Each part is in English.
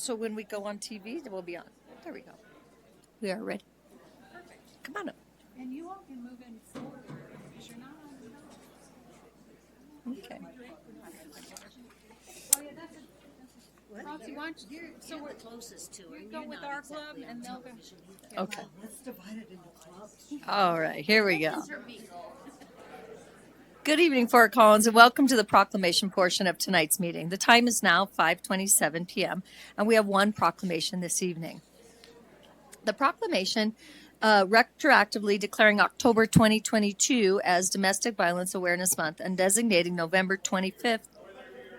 So when we go on TV, we'll be on. There we go. We are ready. Perfect. Come on up. And you all can move in forward because you're not on the Okay. Oh, yeah, that's it. Roxy, why don't you, so we're closest to her. you go with our club and they'll go. Okay. Let's divide it into clubs. All right. Here we go. Good evening, Fort Collins, and welcome to the proclamation portion of tonight's meeting. The time is now 5:27 p.m., and we have one proclamation this evening. The proclamation retroactively declaring October 2022 as Domestic Violence Awareness Month and designating November 25th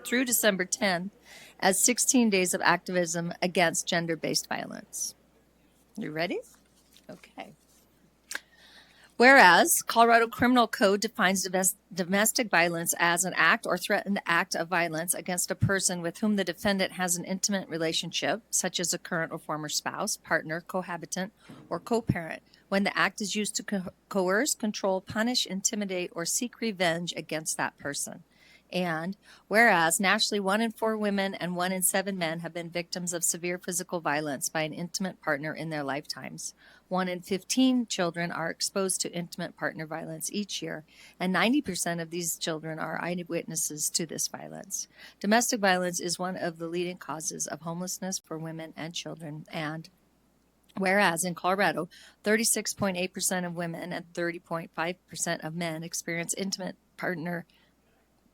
through December 10th as 16 days of activism against gender-based violence. You ready? Okay. Whereas Colorado Criminal Code defines domestic violence as an act or threatened act of violence against a person with whom the defendant has an intimate relationship, such as a current or former spouse, partner, cohabitant, or co-parent, when the act is used to coerce, control, punish, intimidate, or seek revenge against that person. And whereas nationally 1 in 4 women and 1 in 7 men have been victims of severe physical violence by an intimate partner in their lifetimes, 1 in 15 children are exposed to intimate partner violence each year, and 90% of these children are eyewitnesses to this violence. Domestic violence is one of the leading causes of homelessness for women and children, and whereas in Colorado, 36.8% of women and 30.5% of men experience intimate partner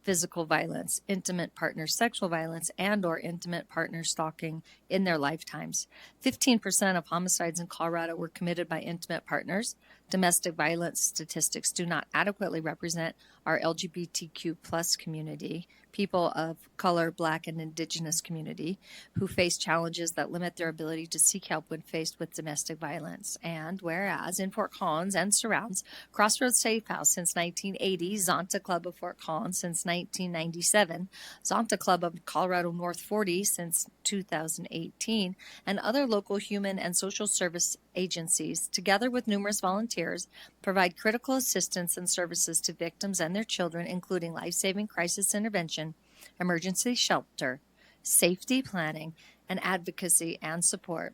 physical violence, intimate partner sexual violence, and or intimate partner stalking in their lifetimes. 15% of homicides in Colorado were committed by intimate partners. Domestic violence statistics do not adequately represent our LGBTQ plus community, people of color, Black, and Indigenous community who face challenges that limit their ability to seek help when faced with domestic violence. And whereas in Fort Collins and surrounds, Crossroads Safe House since 1980, Zonta Club of Fort Collins since 1997, Zonta Club of Colorado North 40 since 2018, and other local human and social service agencies, together with numerous volunteers, provide critical assistance and services to victims and their children, including life-saving crisis intervention, emergency shelter, safety planning, and advocacy and support.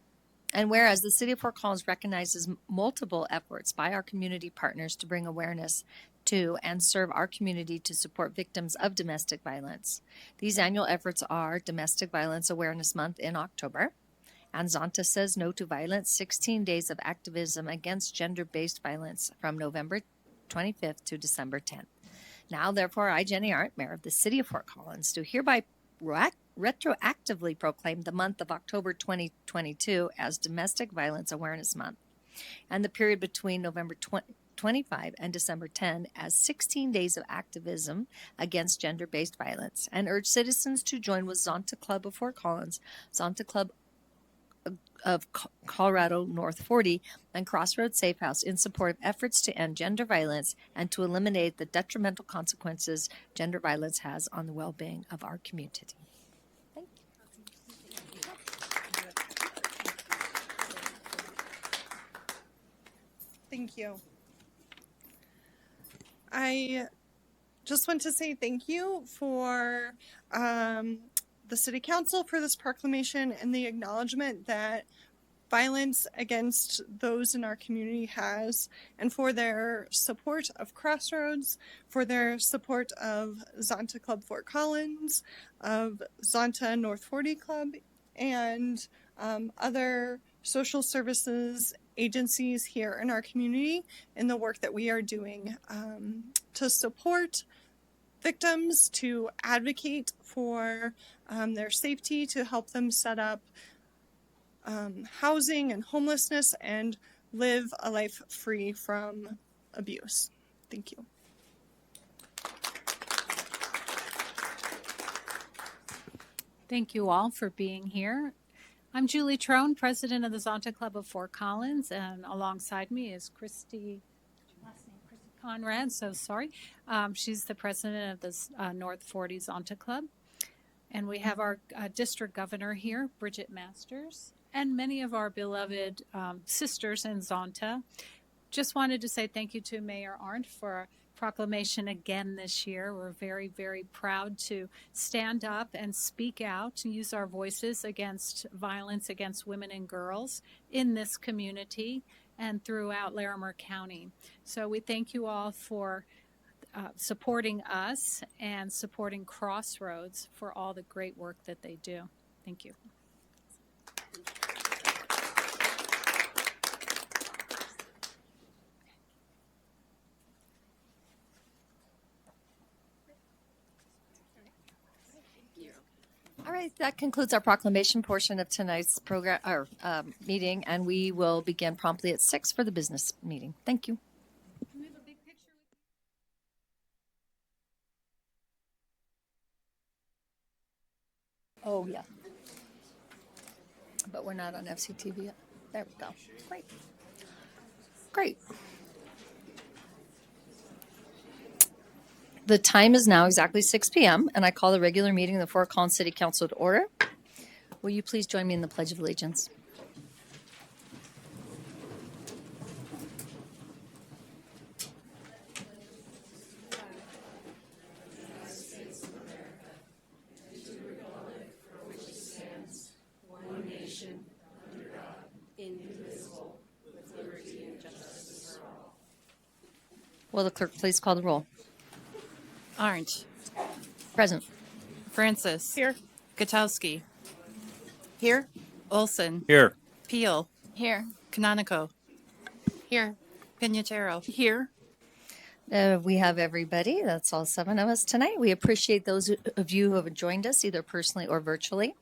And whereas the City of Fort Collins recognizes multiple efforts by our community partners to bring awareness to and serve our community to support victims of domestic violence. These annual efforts are Domestic Violence Awareness Month in October, and Zonta Says No to Violence, 16 Days of Activism Against Gender-Based Violence from November 25th to December 10th. Now, therefore, I, Jenny Arndt, Mayor of the City of Fort Collins, do hereby retroactively proclaim the month of October 2022 as Domestic Violence Awareness Month, and the period between November 25 and December 10 as 16 days of activism against gender-based violence, and urge citizens to join with Zonta Club of Fort Collins, Zonta Club of Colorado North 40, and Crossroads Safe House in support of efforts to end gender violence and to eliminate the detrimental consequences gender violence has on the well-being of our community. Thank you. Thank you. I just want to say thank you for the City Council for this proclamation and the acknowledgement that violence against those in our community has, and for their support of Crossroads, for their support of Zonta Club Fort Collins, of Zonta North 40 Club, and other social services agencies here in our community in the work that we are doing to support victims, to advocate for their safety, to help them set up housing and homelessness and live a life free from abuse. Thank you. Thank you all for being here. I'm Julie Trone, president of the Zonta Club of Fort Collins, and alongside me is Christy Conrad, so sorry. She's the president of the North 40 Zonta Club. And we have our district governor here, Bridget Masters, and many of our beloved sisters in Zonta. Just wanted to say thank you to Mayor Arndt for proclamation again this year. We're very, very proud to stand up and speak out and use our voices against violence against women and girls in this community and throughout Larimer County. So we thank you all for supporting us and supporting Crossroads for all the great work that they do. Thank you. All right, that concludes our proclamation portion of tonight's program or meeting, and we will begin promptly at 6 for the business meeting. Thank you. Oh, yeah. But we're not on FCTV yet. There we go. Great. Great. The time is now exactly 6 p.m., and I call the regular meeting of the Fort Collins City Council to order. Will you please join me in the Pledge of Allegiance? Will the clerk please call the roll? Arndt. Present. Francis. Here. Gutowski. Here. Olson. Here. Peel. Here. Canonico. Here. Pinatero. Here. We have everybody. That's all 7 of us tonight. We appreciate those of you who have joined us either personally or virtually.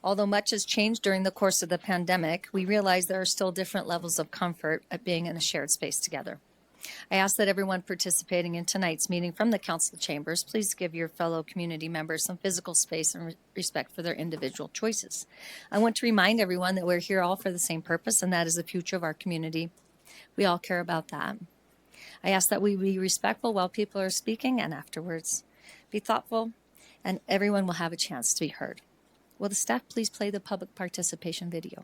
Although much has changed during the course of the pandemic, we realize there are still different levels of comfort at being in a shared space together. I ask that everyone participating in tonight's meeting from the council chambers, please give your fellow community members some physical space and respect for their individual choices. I want to remind everyone that we're here all for the same purpose, and that is the future of our community. We all care about that. I ask that we be respectful while people are speaking and afterwards. Be thoughtful, and everyone will have a chance to be heard. Will the staff please play the public participation video?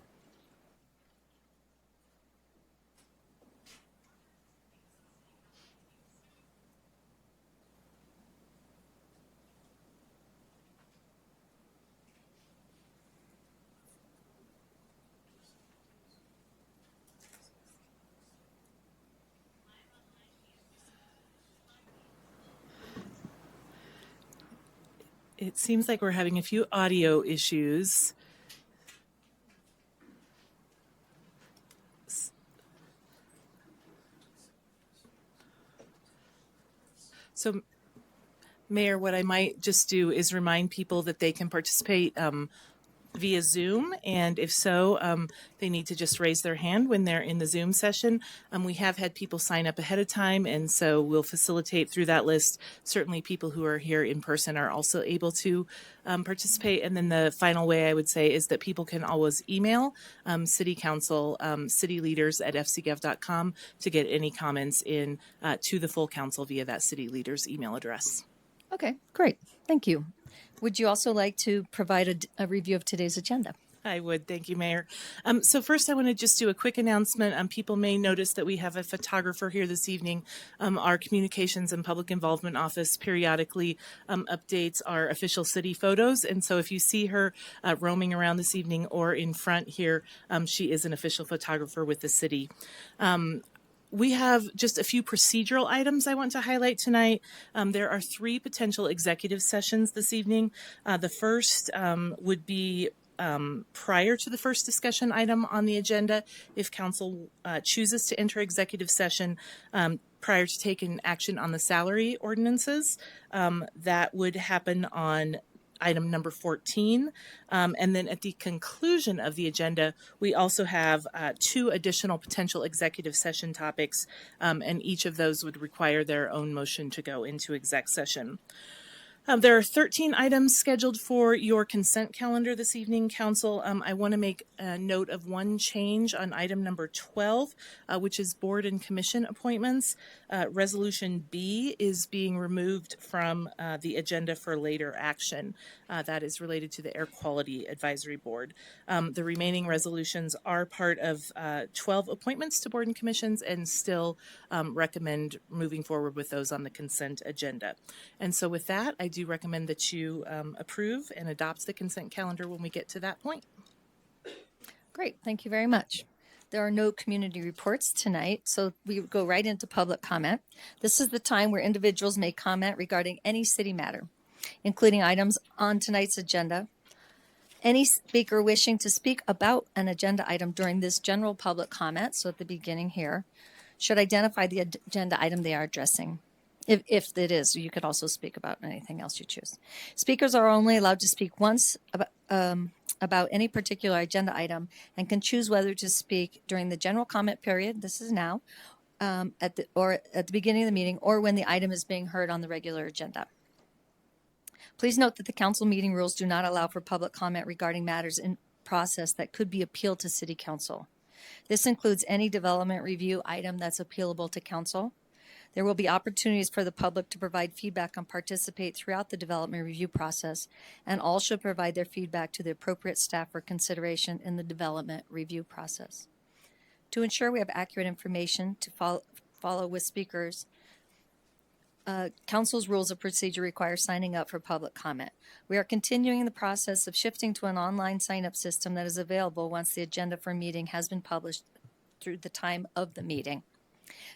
It seems like we're having a few audio issues. So, Mayor, what I might just do is remind people that they can participate via Zoom, and if so, they need to just raise their hand when they're in the Zoom session. We have had people sign up ahead of time, and so we'll facilitate through that list. Certainly people who are here in person are also able to participate. And then the final way I would say is that people can always email City Council, city leaders at fcgov.com to get any comments in to the full council via that city leaders email address. Okay, great. Thank you. Would you also like to provide a review of today's agenda? I would. Thank you, Mayor. So first, I want to just do a quick announcement. People may notice that we have a photographer here this evening. Our Communications and Public Involvement Office periodically updates our official city photos. And so if you see her roaming around this evening or in front here, she is an official photographer with the city. We have just a few procedural items I want to highlight tonight. There are 3 potential executive sessions this evening. The first would be prior to the first discussion item on the agenda, if council chooses to enter executive session prior to taking action on the salary ordinances. That would happen on item number 14. And then at the conclusion of the agenda, we also have 2 additional potential executive session topics, and each of those would require their own motion to go into exec session. There are 13 items scheduled for your consent calendar this evening, Council. I want to make a note of one change on item number 12, which is board and commission appointments. Resolution B is being removed from the agenda for later action. That is related to the Air Quality Advisory Board. The remaining resolutions are part of 12 appointments to board and commissions and still recommend moving forward with those on the consent agenda. And so with that, I do recommend that you approve and adopt the consent calendar when we get to that point. Great, thank you very much. There are no community reports tonight, so we go right into public comment. This is the time where individuals may comment regarding any city matter, including items on tonight's agenda. Any speaker wishing to speak about an agenda item during this general public comment, so at the beginning here, should identify the agenda item they are addressing. If it is, you could also speak about anything else you choose. Speakers are only allowed to speak once about any particular agenda item and can choose whether to speak during the general comment period, this is now, at the beginning of the meeting, or when the item is being heard on the regular agenda. Please note that the council meeting rules do not allow for public comment regarding matters in process that could be appealed to City Council. This includes any development review item that's appealable to council. There will be opportunities for the public to provide feedback and participate throughout the development review process, and all should provide their feedback to the appropriate staff for consideration in the development review process. To ensure we have accurate information to follow with speakers, Council's rules of procedure require signing up for public comment. We are continuing the process of shifting to an online sign-up system that is available once the agenda for meeting has been published through the time of the meeting.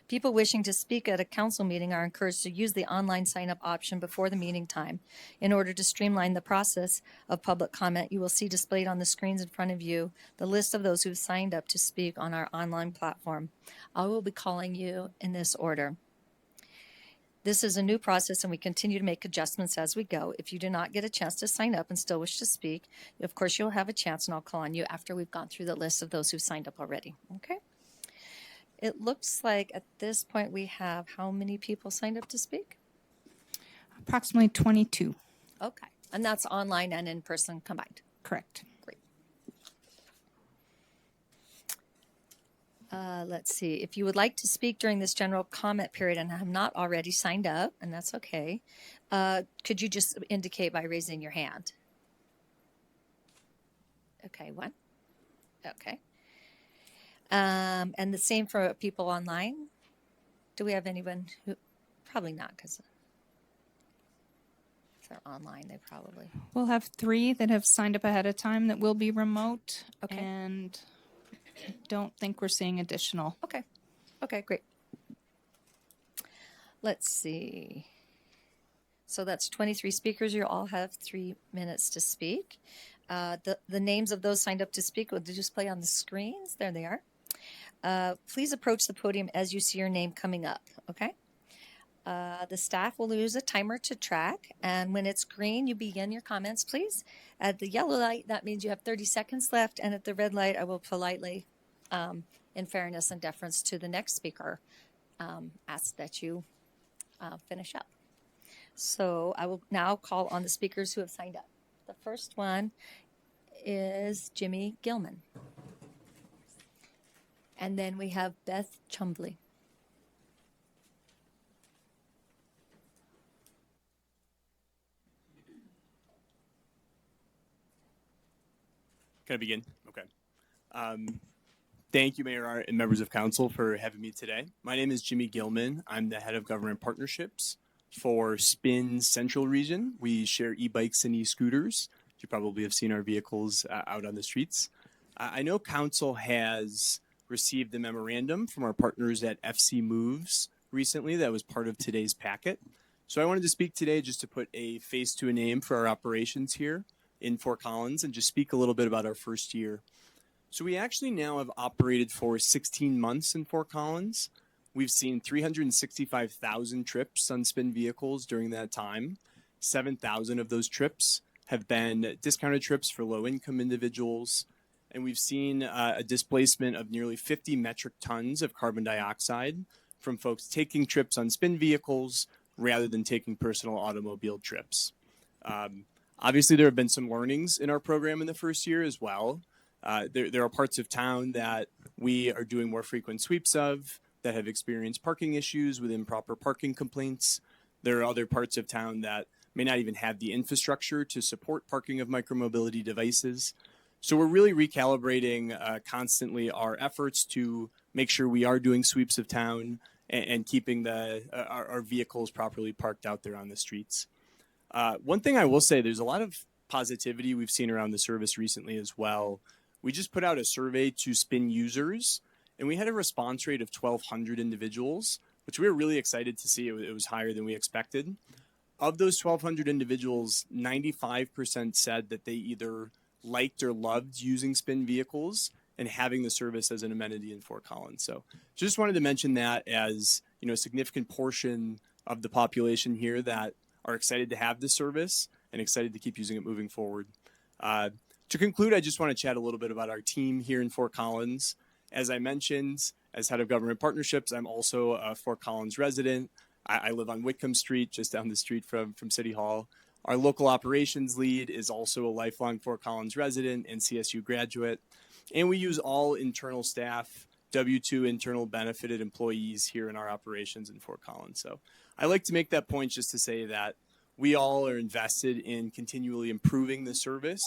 People wishing to speak at a council meeting are encouraged to use the online sign-up option before the meeting time. In order to streamline the process of public comment, you will see displayed on the screens in front of you the list of those who have signed up to speak on our online platform. I will be calling you in this order. This is a new process and we continue to make adjustments as we go. If you do not get a chance to sign up and still wish to speak, of course you'll have a chance and I'll call on you after we've gone through the list of those who signed up already. Okay? It looks like at this point we have how many people signed up to speak? Approximately 22. Okay. And that's online and in person combined. Correct. Great. Let's see. If you would like to speak during this general comment period and have not already signed up, and that's okay, could you just indicate by raising your hand? Okay, one. Okay. And the same for people online. Do we have anyone who, probably not because if they're online, they probably. We'll have 3 that have signed up ahead of time that will be remote. Okay. And I don't think we're seeing additional. Okay. Okay, great. Let's see. So that's 23 speakers. You all have 3 minutes to speak. The names of those signed up to speak will display on the screens. There they are. Please approach the podium as you see your name coming up, okay? The staff will use a timer to track, and when it's green, you begin your comments, please. At the yellow light, that means you have 30 seconds left, and at the red light, I will politely, in fairness and deference to the next speaker, ask that you finish up. So I will now call on the speakers who have signed up. The first one is Jimmy Gilman. And then we have Beth Chumbley. Can I begin? Okay. Thank you, Mayor Art and members of council for having me today. My name is Jimmy Gilman. I'm the head of government partnerships for Spin Central Region. We share e-bikes and e-scooters. You probably have seen our vehicles out on the streets. I know council has received a memorandum from our partners at FC Moves recently that was part of today's packet. So I wanted to speak today just to put a face to a name for our operations here in Fort Collins and just speak a little bit about our first year. So we actually now have operated for 16 months in Fort Collins. We've seen 365,000 trips on Spin vehicles during that time. 7,000 of those trips have been discounted trips for low-income individuals. And we've seen a displacement of nearly 50 metric tons of carbon dioxide from folks taking trips on Spin vehicles rather than taking personal automobile trips. Obviously, there have been some learnings in our program in the first year as well. There are parts of town that we are doing more frequent sweeps of that have experienced parking issues with improper parking complaints. There are other parts of town that may not even have the infrastructure to support parking of micromobility devices. So we're really recalibrating constantly our efforts to make sure we are doing sweeps of town and keeping our vehicles properly parked out there on the streets. One thing I will say, there's a lot of positivity we've seen around the service recently as well. We just put out a survey to SPIN users, and we had a response rate of 1,200 individuals, which we were really excited to see. It was higher than we expected. Of those 1,200 individuals, 95% said that they either liked or loved using SPIN vehicles and having the service as an amenity in Fort Collins. So just wanted to mention that as, you know, a significant portion of the population here that are excited to have this service and excited to keep using it moving forward. To conclude, I just want to chat a little bit about our team here in Fort Collins. As I mentioned, as head of government partnerships, I'm also a Fort Collins resident. I live on Whitcomb Street, just down the street from City Hall. Our local operations lead is also a lifelong Fort Collins resident and CSU graduate. And we use all internal staff, W-2 internal benefited employees here in our operations in Fort Collins. So I like to make that point just to say that we all are invested in continually improving the service,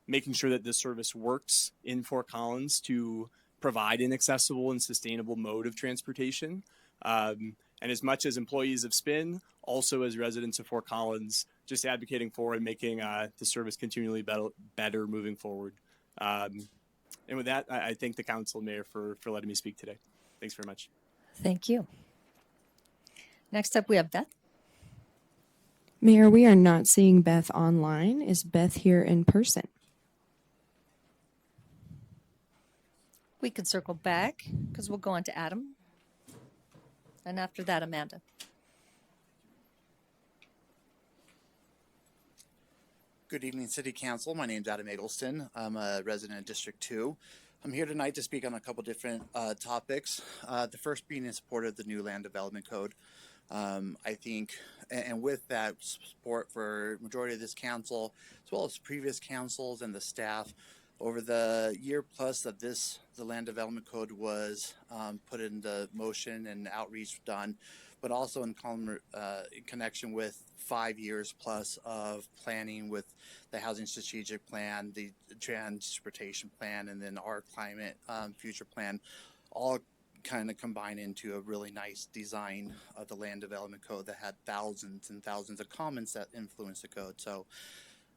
making sure that this service works in Fort Collins to provide an accessible and sustainable mode of transportation. And as much as employees of SPIN, also as residents of Fort Collins, just advocating for and making the service continually better moving forward. And with that, I thank the council and mayor for letting me speak today. Thanks very much. Thank you. Next up, we have Beth. Mayor, we are not seeing Beth online. Is Beth here in person? We can circle back because we'll go on to Adam. And after that, Amanda. Good evening, City Council. My name is Adam Eggleston. I'm a resident of District 2. I'm here tonight to speak on a couple different topics. The first being in support of the new Land Development Code. I think, and with that support for majority of this council, as well as previous councils and the staff, over the year plus that the Land Development Code was put into motion and outreach done, but also in connection with 5 years plus of planning with the Housing Strategic Plan, the Transportation Plan, and then our Climate Future Plan, all kind of combine into a really nice design of the Land Development Code that had thousands and thousands of comments that influenced the code. So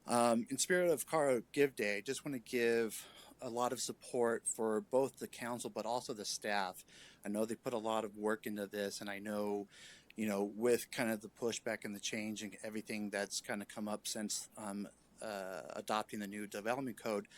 in spirit of Caro Give Day, I just want to give a lot of support for both the council but also the staff. I know they put a lot of work into this, and I know, you know, with kind of the pushback and the change and everything that's kind of come up since adopting the new development code,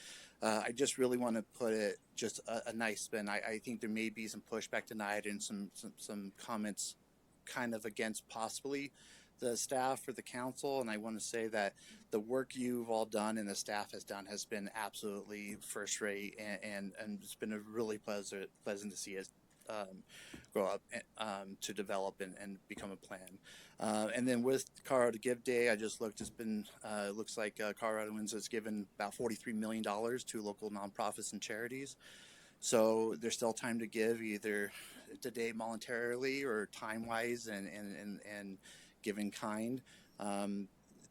I just really want to put it just a nice spin. I think there may be some pushback tonight and some comments kind of against possibly the staff or the council, and I want to say that the work you've all done and the staff has done has been absolutely first rate, and it's been a really pleasant to see us grow up to develop and become a plan. And then with Colorado Give Day, I just looked, it's been, looks like Coloradoans has given about $43 million to local nonprofits and charities. So there's still time to give, either today monetarily or time-wise and give in kind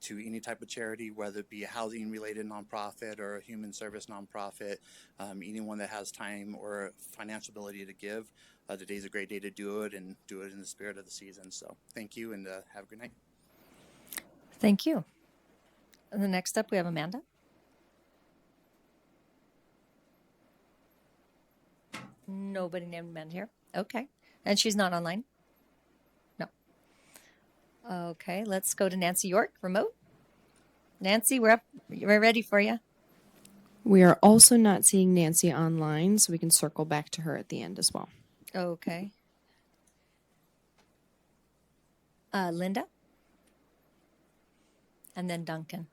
to any type of charity, whether it be a housing-related nonprofit or a human service nonprofit, anyone that has time or financial ability to give. Today's a great day to do it, and do it in the spirit of the season. So thank you, and have a good night. Thank you. And the next up, we have Amanda. Nobody named Amanda here. Okay. And she's not online? No. Okay, let's go to Nancy York, remote. Nancy, we're up. We're ready for you. We are also not seeing Nancy online, so we can circle back to her at the end as well. Okay. Linda. And then Duncan.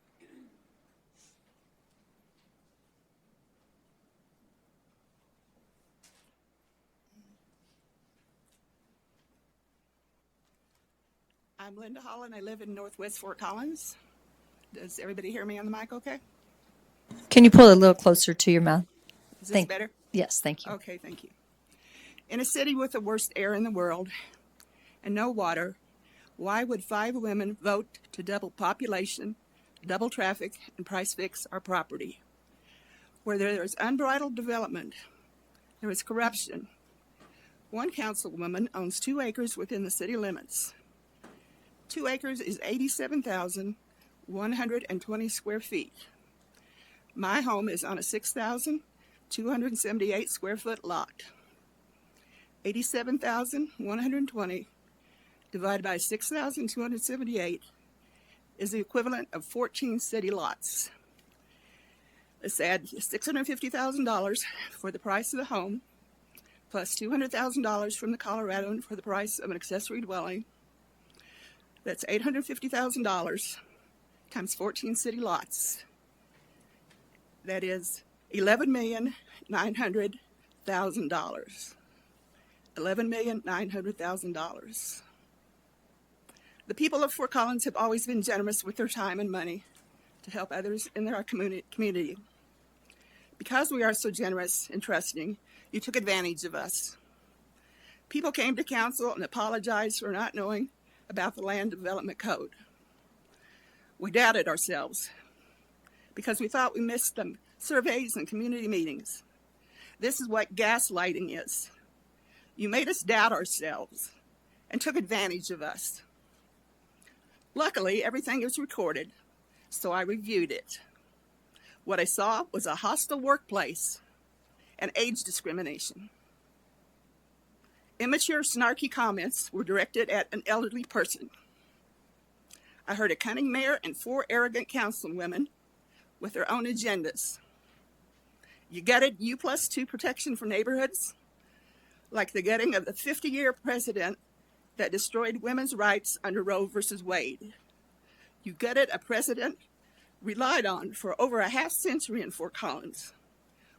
I'm Linda Holland. I live in Northwest Fort Collins. Does everybody hear me on the mic okay? Can you pull it a little closer to your mouth? Is this Thank- better? Yes, thank you. Okay, thank you. In a city with the worst air in the world and no water, why would 5 women vote to double population, double traffic, and price fix our property? Where there is unbridled development, there is corruption. One councilwoman owns 2 acres within the city limits. 2 acres is 87,120 square feet. My home is on a 6,278 square foot lot. 87,120 divided by 6,278 is the equivalent of 14 city lots. Let's add $650,000 for the price of the home, plus $200,000 from the Coloradoan for the price of an accessory dwelling. That's $850,000 times 14 city lots. That is $11,900,000. $11,900,000. The people of Fort Collins have always been generous with their time and money to help others in their community. Because we are so generous and trusting, you took advantage of us. People came to council and apologized for not knowing about the Land Development Code. We doubted ourselves because we thought we missed the surveys and community meetings. This is what gaslighting is. You made us doubt ourselves and took advantage of us. Luckily, everything is recorded, so I reviewed it. What I saw was a hostile workplace and age discrimination. Immature, snarky comments were directed at an elderly person. I heard a cunning mayor and 4 arrogant councilwomen with their own agendas. You gutted U+2 protection for neighborhoods, like the gutting of the 50-year precedent that destroyed women's rights under Roe versus Wade. You gutted a precedent relied on for over a half century in Fort Collins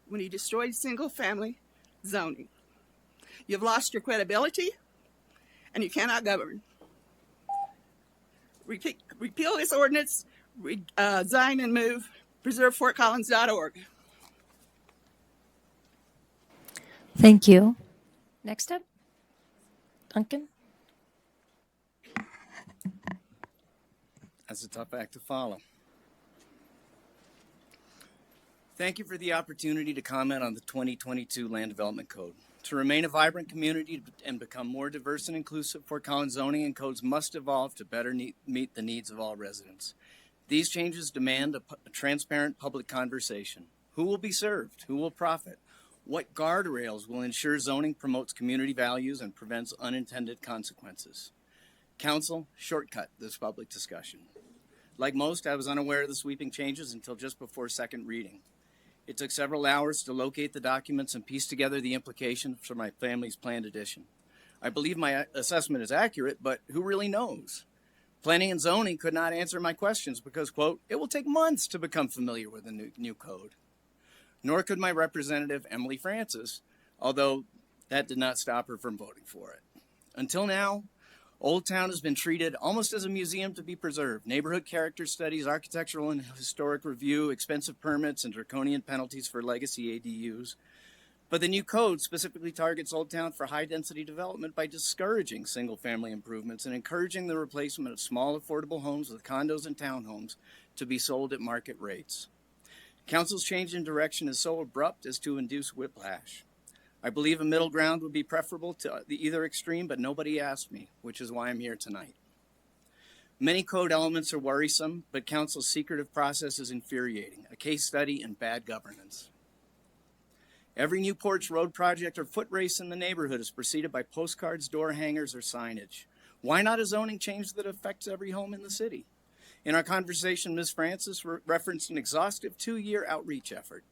when he destroyed single-family zoning. You've lost your credibility, and you cannot govern. Repeal this ordinance, resign and move, preservefortcollins.org. Thank you. Next up, Duncan. That's a tough act to follow. Thank you for the opportunity to comment on the 2022 Land Development Code. To remain a vibrant community and become more diverse and inclusive, Fort Collins zoning and codes must evolve to better meet the needs of all residents. These changes demand a transparent public conversation. Who will be served? Who will profit? What guardrails will ensure zoning promotes community values and prevents unintended consequences? Council, shortcut this public discussion. Like most, I was unaware of the sweeping changes until just before second reading. It took several hours to locate the documents and piece together the implications for my family's planned addition. I believe my assessment is accurate, but who really knows? Planning and zoning could not answer my questions because, quote, it will take months to become familiar with the new code. Nor could my representative, Emily Francis, although that did not stop her from voting for it. Until now, Old Town has been treated almost as a museum to be preserved. Neighborhood character studies, architectural and historic review, expensive permits, and draconian penalties for legacy ADUs. But the new code specifically targets Old Town for high-density development by discouraging single-family improvements and encouraging the replacement of small, affordable homes with condos and townhomes to be sold at market rates. Council's change in direction is so abrupt as to induce whiplash. I believe a middle ground would be preferable to either extreme, but nobody asked me, which is why I'm here tonight. Many code elements are worrisome, but Council's secretive process is infuriating, a case study in bad governance. Every new porch road project or foot race in the neighborhood is preceded by postcards, door hangers, or signage. Why not a zoning change that affects every home in the city? In our conversation, Ms. Francis referenced an exhaustive 2-year outreach effort.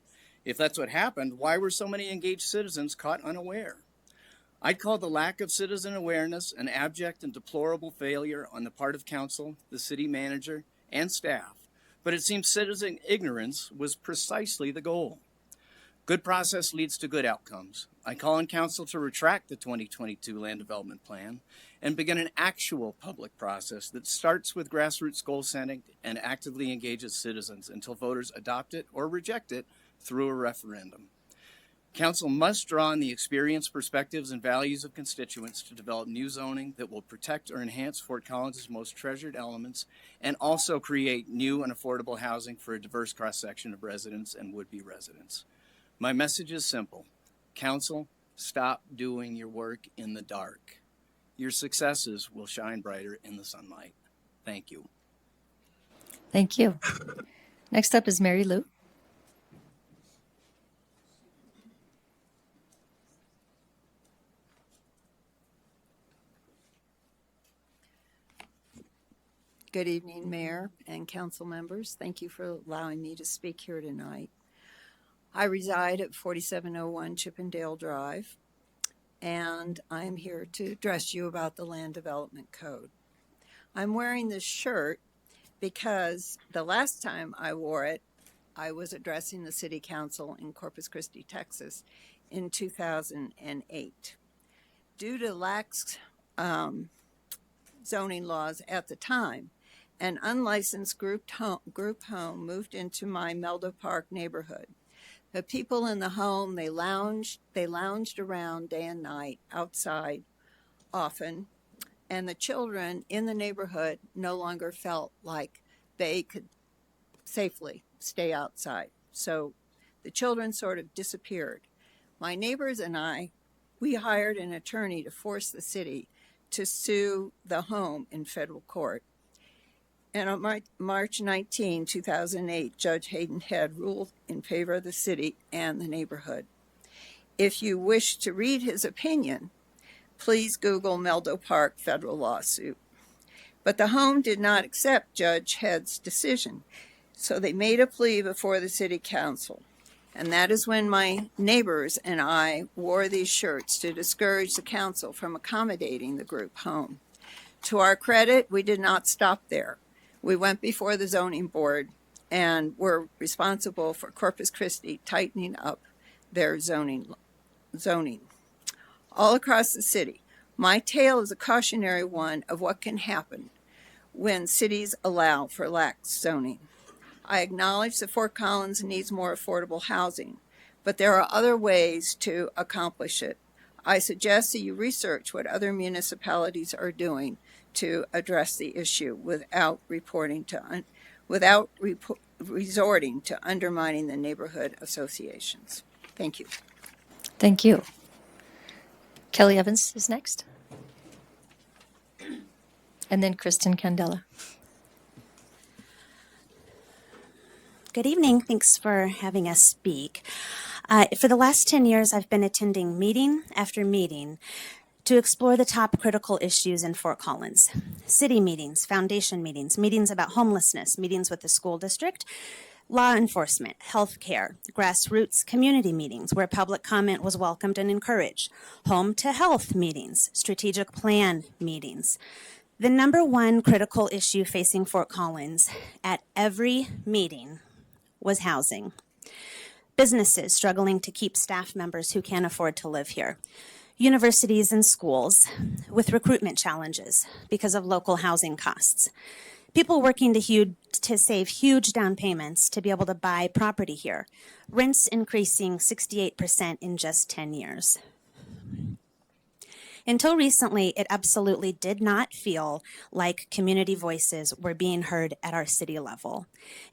If that's what happened, why were so many engaged citizens caught unaware? I'd call the lack of citizen awareness an abject and deplorable failure on the part of council, the city manager, and staff, but it seems citizen ignorance was precisely the goal. Good process leads to good outcomes. I call on council to retract the 2022 Land Development Plan and begin an actual public process that starts with grassroots goal setting and actively engages citizens until voters adopt it or reject it through a referendum. Council must draw on the experience, perspectives, and values of constituents to develop new zoning that will protect or enhance Fort Collins' most treasured elements and also create new and affordable housing for a diverse cross-section of residents and would-be residents. My message is simple. Council, stop doing your work in the dark. Your successes will shine brighter in the sunlight. Thank you. Thank you. Next up is Mary Lou. Good evening, Mayor and council members. Thank you for allowing me to speak here tonight. I reside at 4701 Chippendale Drive, and I am here to address you about the Land Development Code. I'm wearing this shirt because the last time I wore it, I was addressing the City Council in Corpus Christi, Texas in 2008. Due to lax zoning laws at the time, an unlicensed group home moved into my Meldo Park neighborhood. The people in the home, they lounged around day and night outside often, and the children in the neighborhood no longer felt like they could safely stay outside. So the children sort of disappeared. My neighbors and I, we hired an attorney to force the city to sue the home in federal court. And on March 19, 2008, Judge Hayden Head ruled in favor of the city and the neighborhood. If you wish to read his opinion, please Google Meldo Park federal lawsuit. But the home did not accept Judge Head's decision, so they made a plea before the City Council. And that is when my neighbors and I wore these shirts to discourage the council from accommodating the group home. To our credit, we did not stop there. We went before the zoning board and were responsible for Corpus Christi tightening up their zoning. All across the city, my tale is a cautionary one of what can happen when cities allow for lax zoning. I acknowledge that Fort Collins needs more affordable housing, but there are other ways to accomplish it. I suggest that you research what other municipalities are doing to address the issue without resorting to undermining the neighborhood associations. Thank you. Thank you. Kelly Evans is next. And then Kristen Candela. Good evening. Thanks for having us speak. For the last 10 years, I've been attending meeting after meeting to explore the top critical issues in Fort Collins. City meetings, foundation meetings, meetings about homelessness, meetings with the school district, law enforcement, healthcare, grassroots community meetings where public comment was welcomed and encouraged, home to health meetings, strategic plan meetings. The number one critical issue facing Fort Collins at every meeting was housing. Businesses struggling to keep staff members who can't afford to live here. Universities and schools with recruitment challenges because of local housing costs. People working to save huge down payments to be able to buy property here. Rents increasing 68% in just 10 years. Until recently, it absolutely did not feel like community voices were being heard at our city level.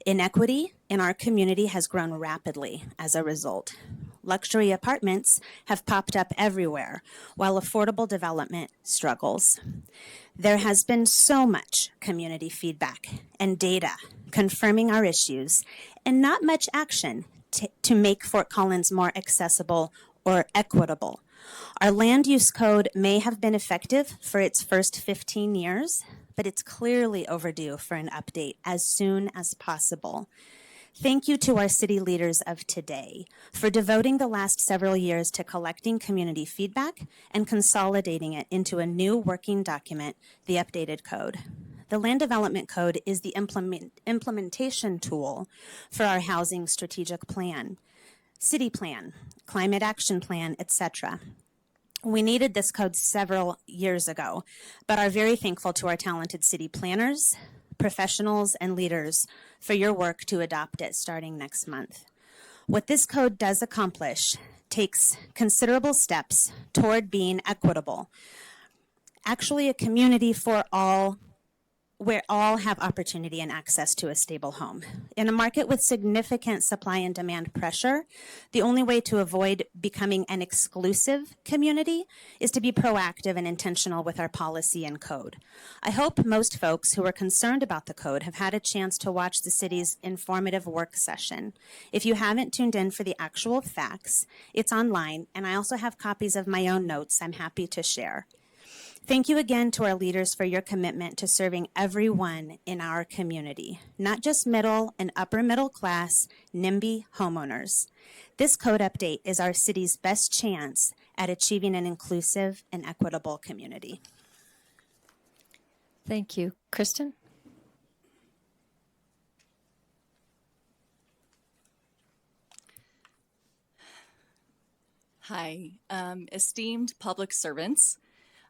Inequity in our community has grown rapidly as a result. Luxury apartments have popped up everywhere, while affordable development struggles. There has been so much community feedback and data confirming our issues, and not much action to make Fort Collins more accessible or equitable. Our land use code may have been effective for its first 15 years, but it's clearly overdue for an update as soon as possible. Thank you to our city leaders of today for devoting the last several years to collecting community feedback and consolidating it into a new working document, the updated code. The Land Development Code is the implementation tool for our housing strategic plan, city plan, climate action plan, etc. We needed this code several years ago, but are very thankful to our talented city planners, professionals, and leaders for your work to adopt it starting next month. What this code does accomplish takes considerable steps toward being equitable, actually a community for all, where all have opportunity and access to a stable home. In a market with significant supply and demand pressure, the only way to avoid becoming an exclusive community is to be proactive and intentional with our policy and code. I hope most folks who are concerned about the code have had a chance to watch the city's informative work session. If you haven't tuned in for the actual facts, it's online, and I also have copies of my own notes I'm happy to share. Thank you again to our leaders for your commitment to serving everyone in our community, not just middle and upper middle class NIMBY homeowners. This code update is our city's best chance at achieving an inclusive and equitable community. Thank you. Kristen? Hi, esteemed public servants.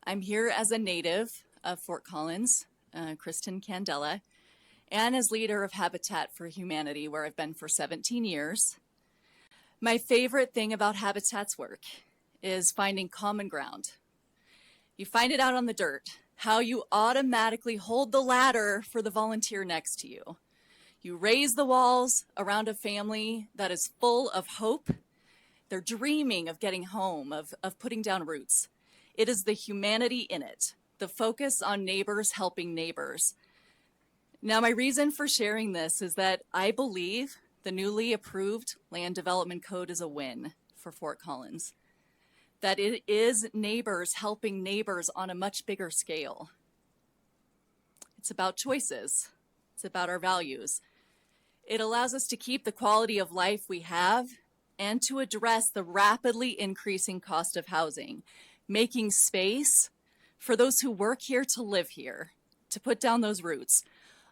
I'm here as a native of Fort Collins, Kristen Candela, and as leader of Habitat for Humanity, where I've been for 17 years. My favorite thing about Habitat's work is finding common ground. You find it out on the dirt, how you automatically hold the ladder for the volunteer next to you. You raise the walls around a family that is full of hope. They're dreaming of getting home, of putting down roots. It is the humanity in it, the focus on neighbors helping neighbors. Now, my reason for sharing this is that I believe the newly approved Land Development Code is a win for Fort Collins, that it is neighbors helping neighbors on a much bigger scale. It's about choices. It's about our values. It allows us to keep the quality of life we have and to address the rapidly increasing cost of housing, making space for those who work here to live here, to put down those roots.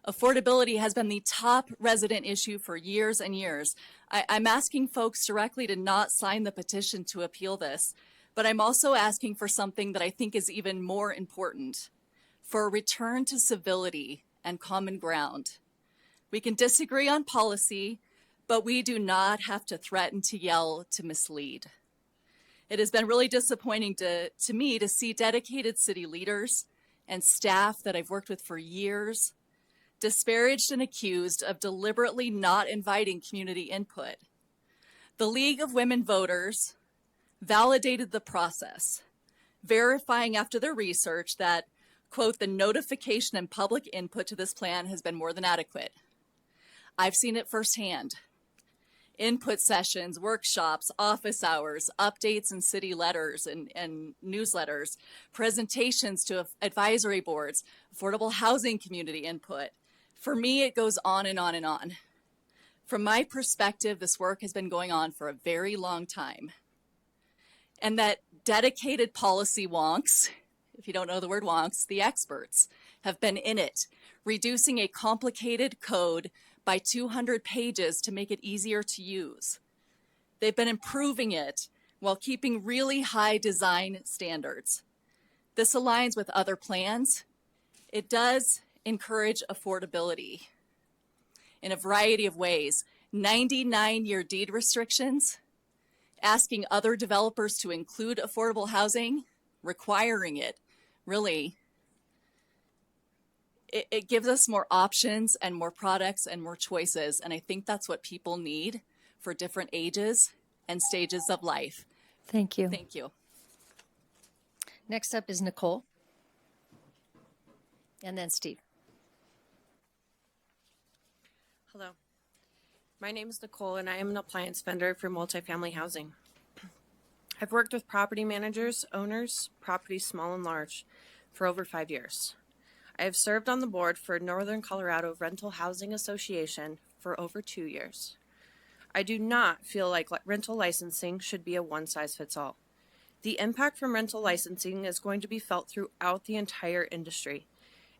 Affordability has been the top resident issue for years and years. I'm asking folks directly to not sign the petition to appeal this, but I'm also asking for something that I think is even more important, for a return to civility and common ground. We can disagree on policy, but we do not have to threaten, to yell, to mislead. It has been really disappointing to me to see dedicated city leaders and staff that I've worked with for years disparaged and accused of deliberately not inviting community input. The League of Women Voters validated the process, verifying after their research that, quote, the notification and public input to this plan has been more than adequate. I've seen it firsthand. Input sessions, workshops, office hours, updates in city letters and newsletters, presentations to advisory boards, affordable housing community input. For me, it goes on and on and on. From my perspective, this work has been going on for a very long time. And that dedicated policy wonks, if you don't know the word wonks, the experts, have been in it, reducing a complicated code by 200 pages to make it easier to use. They've been improving it while keeping really high design standards. This aligns with other plans. It does encourage affordability in a variety of ways. 99-year deed restrictions, asking other developers to include affordable housing, requiring it, really, it gives us more options and more products and more choices. And I think that's what people need for different ages and stages of life. Thank you. Thank you. Next up is Nicole. And then Steve. Hello. My name is Nicole, and I am an appliance vendor for multifamily housing. I've worked with property managers, owners, properties small and large, for over 5 years. I have served on the board for Northern Colorado Rental Housing Association for over 2 years. I do not feel like rental licensing should be a one-size-fits-all. The impact from rental licensing is going to be felt throughout the entire industry.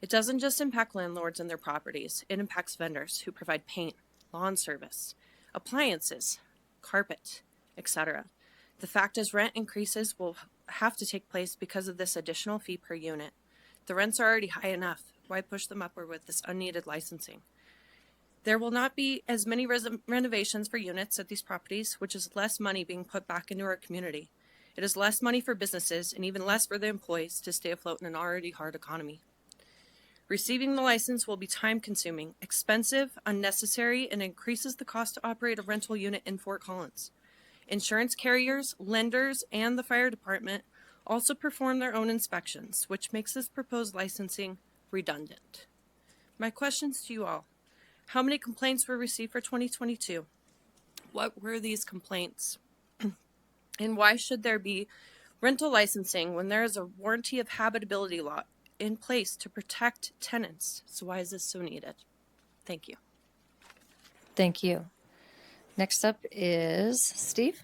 It doesn't just impact landlords and their properties. It impacts vendors who provide paint, lawn service, appliances, carpet, etc. The fact is, rent increases will have to take place because of this additional fee per unit. The rents are already high enough. Why push them upward with this unneeded licensing? There will not be as many renovations for units at these properties, which is less money being put back into our community. It is less money for businesses and even less for the employees to stay afloat in an already hard economy. Receiving the license will be time-consuming, expensive, unnecessary, and increases the cost to operate a rental unit in Fort Collins. Insurance carriers, lenders, and the fire department also perform their own inspections, which makes this proposed licensing redundant. My questions to you all: how many complaints were received for 2022? What were these complaints? And why should there be rental licensing when there is a warranty of habitability law in place to protect tenants? So why is this so needed? Thank you. Thank you. Next up is Steve.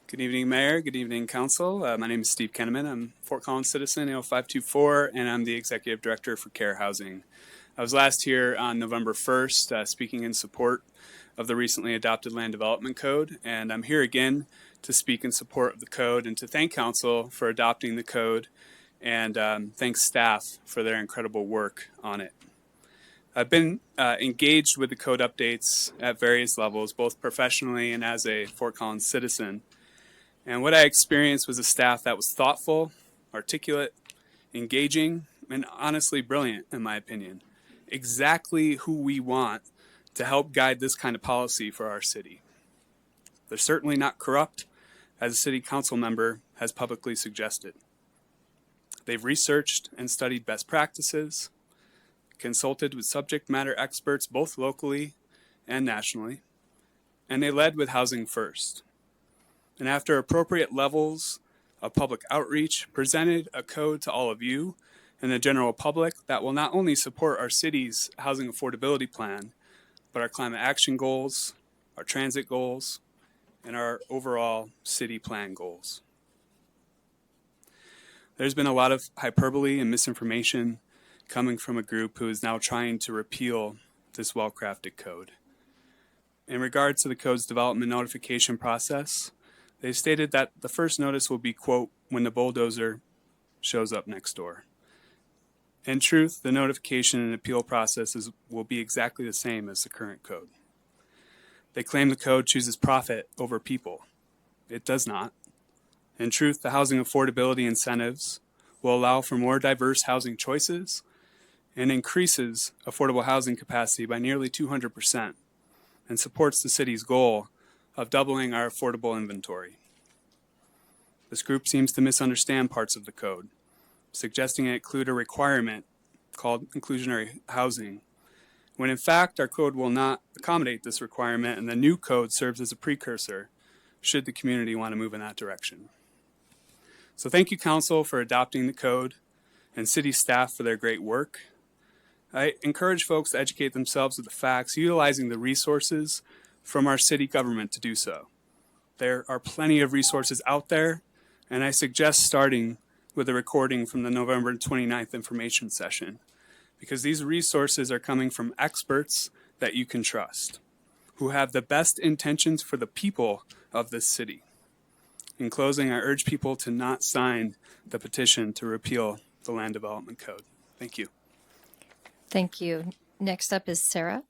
Good evening, Mayor. Good evening, Council. My name is Steve Kenneman. I'm Fort Collins citizen, AO524, and I'm the Executive Director for Care Housing. I was last here on November 1st speaking in support of the recently adopted Land Development Code, and I'm here again to speak in support of the code and to thank Council for adopting the code and thank staff for their incredible work on it. I've been engaged with the code updates at various levels, both professionally and as a Fort Collins citizen. And what I experienced was a staff that was thoughtful, articulate, engaging, and honestly brilliant, in my opinion. Exactly who we want to help guide this kind of policy for our city. They're certainly not corrupt, as a city council member has publicly suggested. They've researched and studied best practices, consulted with subject matter experts both locally and nationally, and they led with Housing First. And after appropriate levels of public outreach, presented a code to all of you and the general public that will not only support our city's housing affordability plan, but our climate action goals, our transit goals, and our overall city plan goals. There's been a lot of hyperbole and misinformation coming from a group who is now trying to repeal this well-crafted code. In regards to the code's development notification process, they stated that the first notice will be, quote, when the bulldozer shows up next door. In truth, the notification and appeal processes will be exactly the same as the current code. They claim the code chooses profit over people. It does not. In truth, the housing affordability incentives will allow for more diverse housing choices and increases affordable housing capacity by nearly 200% and supports the city's goal of doubling our affordable inventory. This group seems to misunderstand parts of the code, suggesting it include a requirement called inclusionary housing, when in fact our code will not accommodate this requirement, and the new code serves as a precursor should the community want to move in that direction. So thank you, Council, for adopting the code and city staff for their great work. I encourage folks to educate themselves with the facts, utilizing the resources from our city government to do so. There are plenty of resources out there, and I suggest starting with a recording from the November 29th information session, because these resources are coming from experts that you can trust, who have the best intentions for the people of this city. In closing, I urge people to not sign the petition to repeal the Land Development Code. Thank you. Thank you. Next up is Sarah.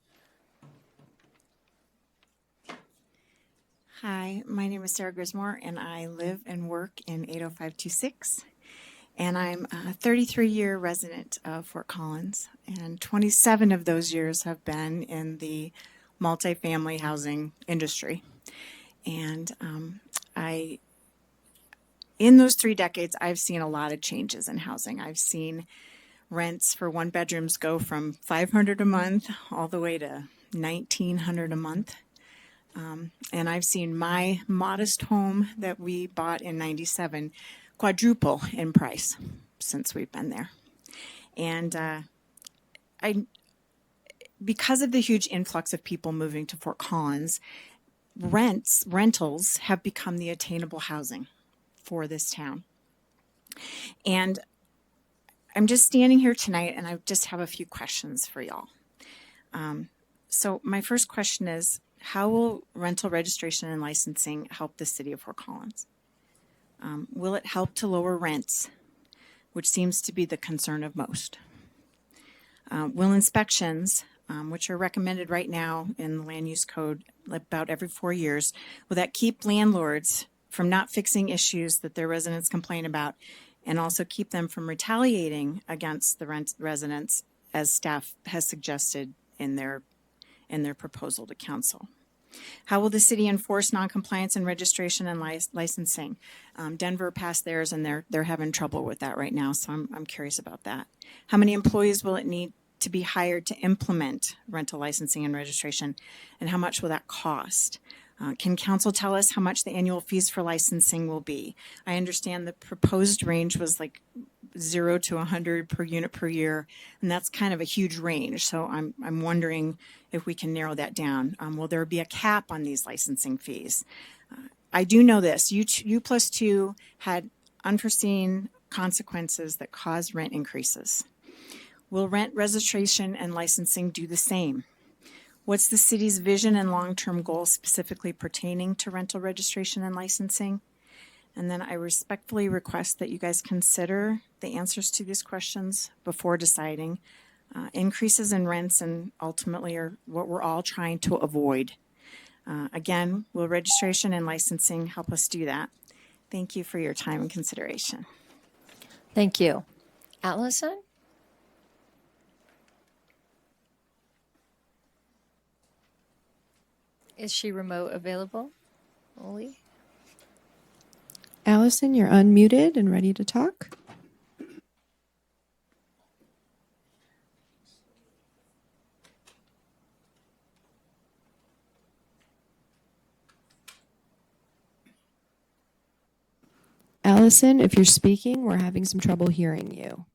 Hi, my name is Sarah Grismore, and I live and work in 80526. And I'm a 33-year resident of Fort Collins, and 27 of those years have been in the multifamily housing industry. And in those 3 decades, I've seen a lot of changes in housing. I've seen rents for one bedrooms go from $500 a month all the way to $1,900 a month. And I've seen my modest home that we bought in '97 quadruple in price since we've been there. And because of the huge influx of people moving to Fort Collins, rentals have become the attainable housing for this town. And I'm just standing here tonight, and I just have a few questions for y'all. So my first question is, how will rental registration and licensing help the city of Fort Collins? Will it help to lower rents, which seems to be the concern of most? Will inspections, which are recommended right now in the land use code about every 4 years, will that keep landlords from not fixing issues that their residents complain about, and also keep them from retaliating against the residents as staff has suggested in their proposal to council? How will the city enforce noncompliance in registration and licensing? Denver passed theirs, and they're having trouble with that right now, so I'm curious about that. How many employees will it need to be hired to implement rental licensing and registration, and how much will that cost? Can council tell us how much the annual fees for licensing will be? I understand the proposed range was like 0 to 100 per unit per year, and that's kind of a huge range. So I'm wondering if we can narrow that down. Will there be a cap on these licensing fees? I do know this: U+2 had unforeseen consequences that caused rent increases. Will rent registration and licensing do the same? What's the city's vision and long-term goals specifically pertaining to rental registration and licensing? And then I respectfully request that you guys consider the answers to these questions before deciding. Increases in rents and ultimately are what we're all trying to avoid. Again, will registration and licensing help us do that? Thank you for your time and consideration. Thank you. Allison? Is she remote available? Oli? Allison, you're unmuted and ready to talk. Allison, if you're speaking, we're having some trouble hearing you.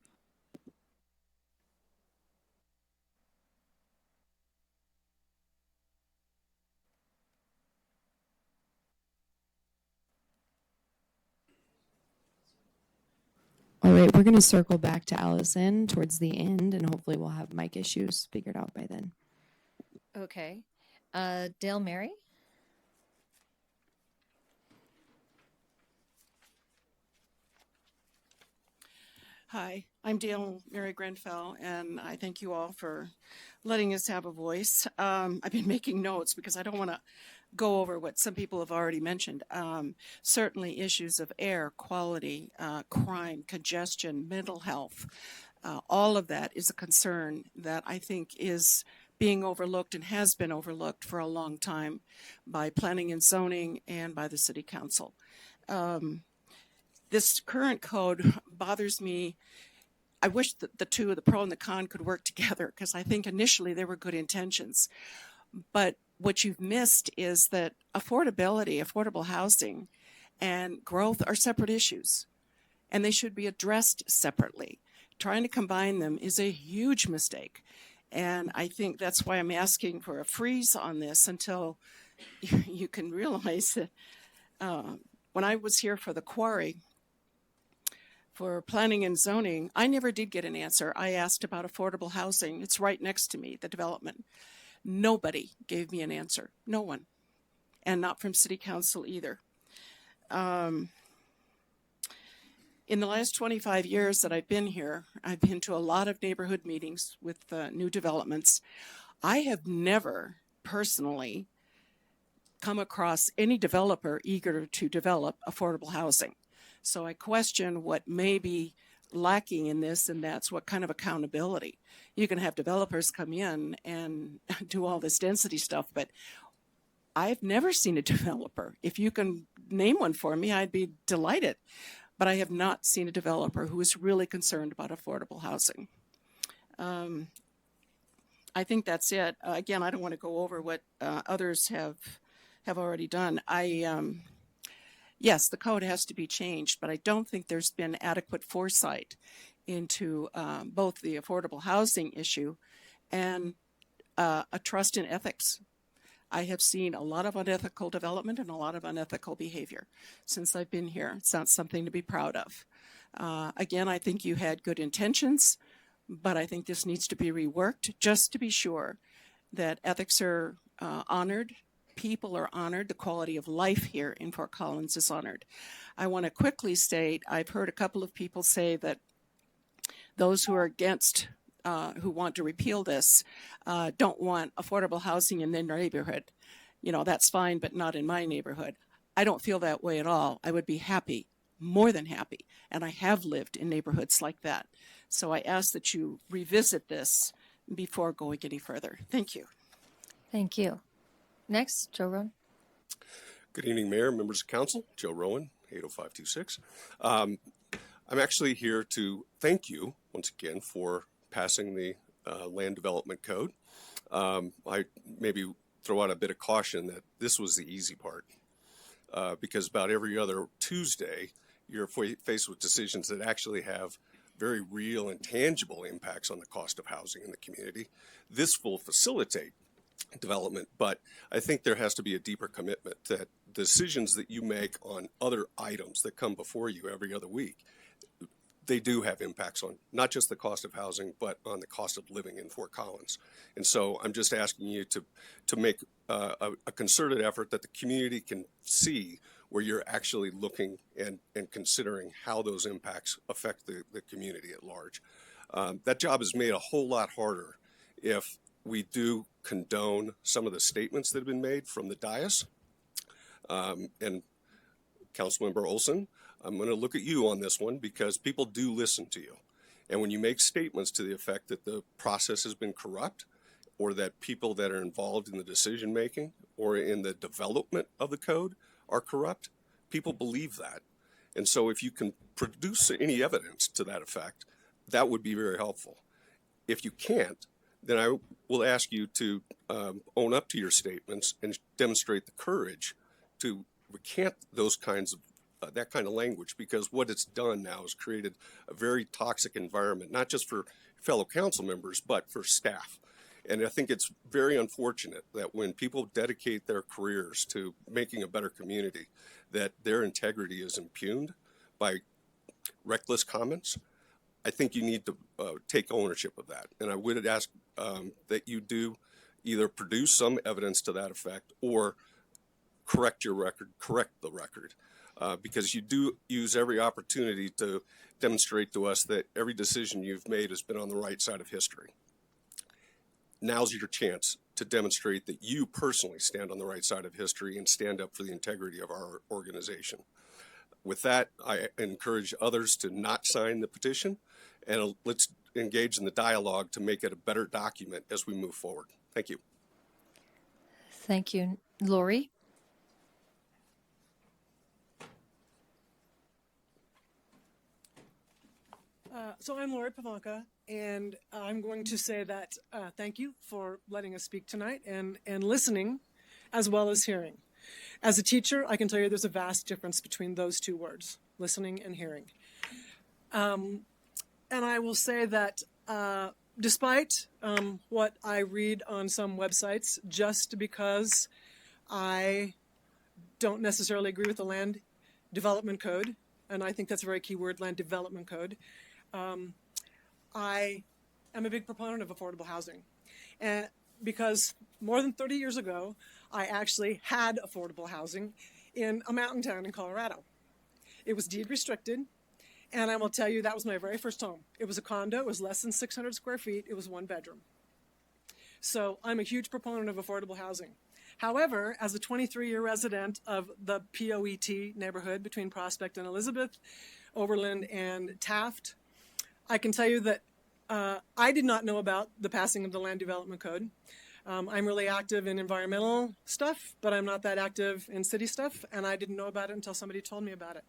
All right, we're going to circle back to Allison towards the end, and hopefully we'll have mic issues figured out by then. Okay. Dale Mary? Hi, I'm Dale Mary Grenfell, and I thank you all for letting us have a voice. I've been making notes because I don't want to go over what some people have already mentioned. Certainly issues of air quality, crime, congestion, mental health, all of that is a concern that I think is being overlooked and has been overlooked for a long time by planning and zoning and by the city council. This current code bothers me. I wish that the two, the pro and the con, could work together, because I think initially there were good intentions. But what you've missed is that affordability, affordable housing, and growth are separate issues, and they should be addressed separately. Trying to combine them is a huge mistake, and I think that's why I'm asking for a freeze on this until you can realize that when I was here for the quarry, for planning and zoning, I never did get an answer. I asked about affordable housing. It's right next to me, the development. Nobody gave me an answer. No one. And not from city council either. In the last 25 years that I've been here, I've been to a lot of neighborhood meetings with new developments. I have never personally come across any developer eager to develop affordable housing. So I question what may be lacking in this, and that's what kind of accountability. You can have developers come in and do all this density stuff, but I've never seen a developer. If you can name one for me, I'd be delighted. But I have not seen a developer who is really concerned about affordable housing. I think that's it. Again, I don't want to go over what others have already done. Yes, the code has to be changed, but I don't think there's been adequate foresight into both the affordable housing issue and a trust in ethics. I have seen a lot of unethical development and a lot of unethical behavior since I've been here. It's not something to be proud of. Again, I think you had good intentions, but I think this needs to be reworked just to be sure that ethics are honored people are honored, the quality of life here in Fort Collins is honored. I want to quickly state, I've heard a couple of people say that those who are against, who want to repeal this, don't want affordable housing in their neighborhood. You know, that's fine, but not in my neighborhood. I don't feel that way at all. I would be happy, more than happy, and I have lived in neighborhoods like that. So I ask that you revisit this before going any further. Thank you. Thank you. Next, Joe Rowan. Good evening, Mayor, members of council. Joe Rowan, 80526. I'm actually here to thank you once again for passing the Land Development Code. I maybe throw out a bit of caution that this was the easy part because about every other Tuesday, you're faced with decisions that actually have very real and tangible impacts on the cost of housing in the community. This will facilitate development, but I think there has to be a deeper commitment that decisions that you make on other items that come before you every other week, they do have impacts on not just the cost of housing, but on the cost of living in Fort Collins. And so I'm just asking you to make a concerted effort that the community can see where you're actually looking and considering how those impacts affect the community at large. That job is made a whole lot harder if we do condone some of the statements that have been made from the dais. And Councilmember Olson, I'm going to look at you on this one because people do listen to you. And when you make statements to the effect that the process has been corrupt or that people that are involved in the decision making or in the development of the code are corrupt, people believe that. And so if you can produce any evidence to that effect, that would be very helpful. If you can't, then I will ask you to own up to your statements and demonstrate the courage to recant those kinds of that kind of language, because what it's done now is created a very toxic environment, not just for fellow council members, but for staff. And I think it's very unfortunate that when people dedicate their careers to making a better community, that their integrity is impugned by reckless comments. I think you need to take ownership of that. And I would ask that you do either produce some evidence to that effect or correct your record, correct the record. Because you do use every opportunity to demonstrate to us that every decision you've made has been on the right side of history. Now's your chance to demonstrate that you personally stand on the right side of history and stand up for the integrity of our organization. With that, I encourage others to not sign the petition, and let's engage in the dialogue to make it a better document as we move forward. Thank you. Thank you. Lori? So I'm Lori Pavanka, and I'm going to say that thank you for letting us speak tonight and listening as well as hearing. As a teacher, I can tell you there's a vast difference between those two words, listening and hearing. And I will say that despite what I read on some websites, just because I don't necessarily agree with the Land Development Code, and I think that's a very key word, Land Development Code, I am a big proponent of affordable housing. And because more than 30 years ago, I actually had affordable housing in a mountain town in Colorado. It was deed restricted, and I will tell you that was my very first home. It was a condo, it was less than 600 square feet, it was one bedroom. So I'm a huge proponent of affordable housing. However, as a 23-year resident of the POET neighborhood between Prospect and Elizabeth, Overland and Taft, I can tell you that I did not know about the passing of the Land Development Code. I'm really active in environmental stuff, but I'm not that active in city stuff, and I didn't know about it until somebody told me about it.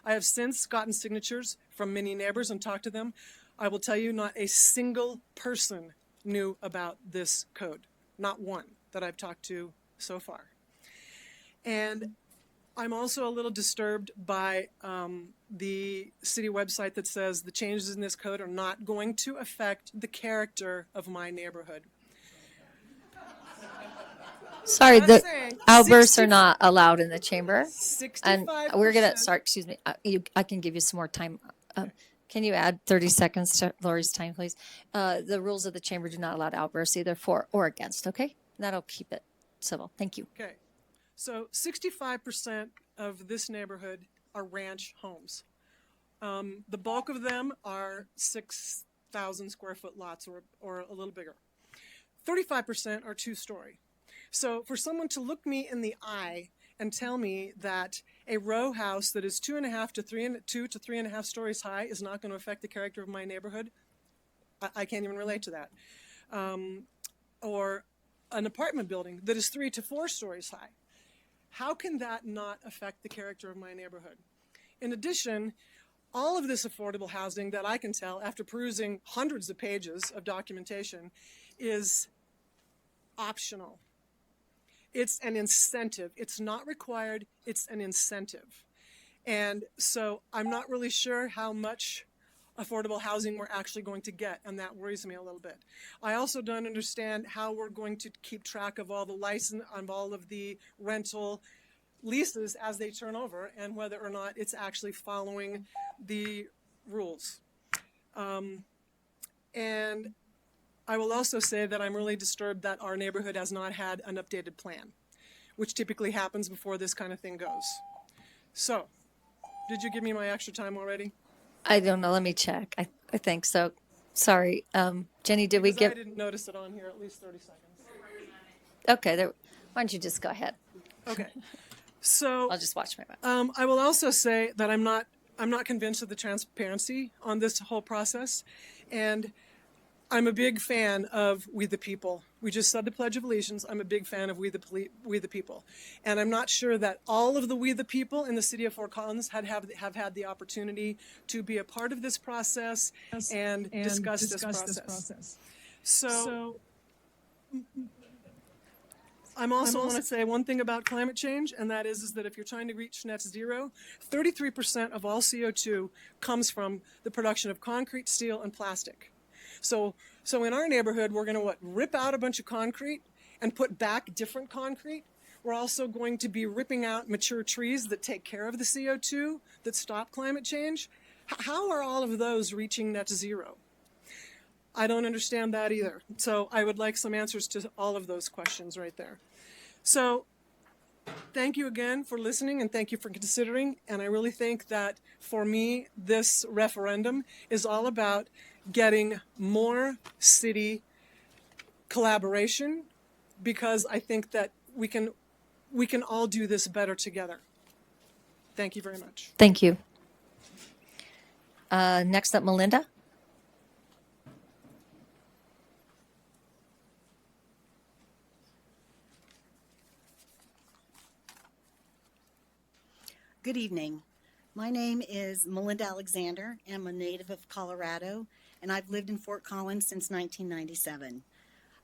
I have since gotten signatures from many neighbors and talked to them. I will tell you, not a single person knew about this code. Not one that I've talked to so far. And I'm also a little disturbed by the city website that says the changes in this code are not going to affect the character of my neighborhood. Sorry, I'm the saying outbursts are not allowed in the chamber. 65%. And we're going to start, excuse me, I can give you some more time. Can you add 30 seconds to Lori's time, please? The rules of the chamber do not allow outbursts either for or against, okay? That'll keep it civil. Thank you. Okay. So 65% of this neighborhood are ranch homes. The bulk of them are 6,000 square foot lots or a little bigger. 35% are two-story. So for someone to look me in the eye and tell me that a row house that is 2 to 3.5 stories high is not going to affect the character of my neighborhood, I can't even relate to that. Or an apartment building that is 3 to 4 stories high. How can that not affect the character of my neighborhood? In addition, all of this affordable housing that I can tell after perusing hundreds of pages of documentation is optional. It's an incentive. It's not required, it's an incentive. And so I'm not really sure how much affordable housing we're actually going to get, and that worries me a little bit. I also don't understand how we're going to keep track of all the license, of all of the rental leases as they turn over, and whether or not it's actually following the rules. And I will also say that I'm really disturbed that our neighborhood has not had an updated plan, which typically happens before this kind of thing goes. So, did you give me my extra time already? I don't know. Let me check. I think so. Sorry. Jenny, did we Because I get? didn't notice it on here, at least 30 seconds. Okay. There. Why don't you just go ahead? Okay. So I'll just watch my mouth. I will also say that I'm not convinced of the transparency on this whole process, and I'm a big fan of We the People. We just said the Pledge of Allegiance. I'm a big fan of We the People, and I'm not sure that all of the We the People in the city of Fort Collins have had the opportunity to be a part of this process and discuss this process. So I'm also want to say one thing about climate change, and that is that if you're trying to reach net zero, 33% of all CO2 comes from the production of concrete, steel, and plastic. So in our neighborhood, we're going to rip out a bunch of concrete and put back different concrete. We're also going to be ripping out mature trees that take care of the CO2, that stop climate change. How are all of those reaching net zero? I don't understand that either. So I would like some answers to all of those questions right there. So thank you again for listening, and thank you for considering. And I really think that for me, this referendum is all about getting more city collaboration, because I think that we can all do this better together. Thank you very much. Thank you. Next up, Melinda. Good evening. My name is Melinda Alexander. I'm a native of Colorado, and I've lived in Fort Collins since 1997.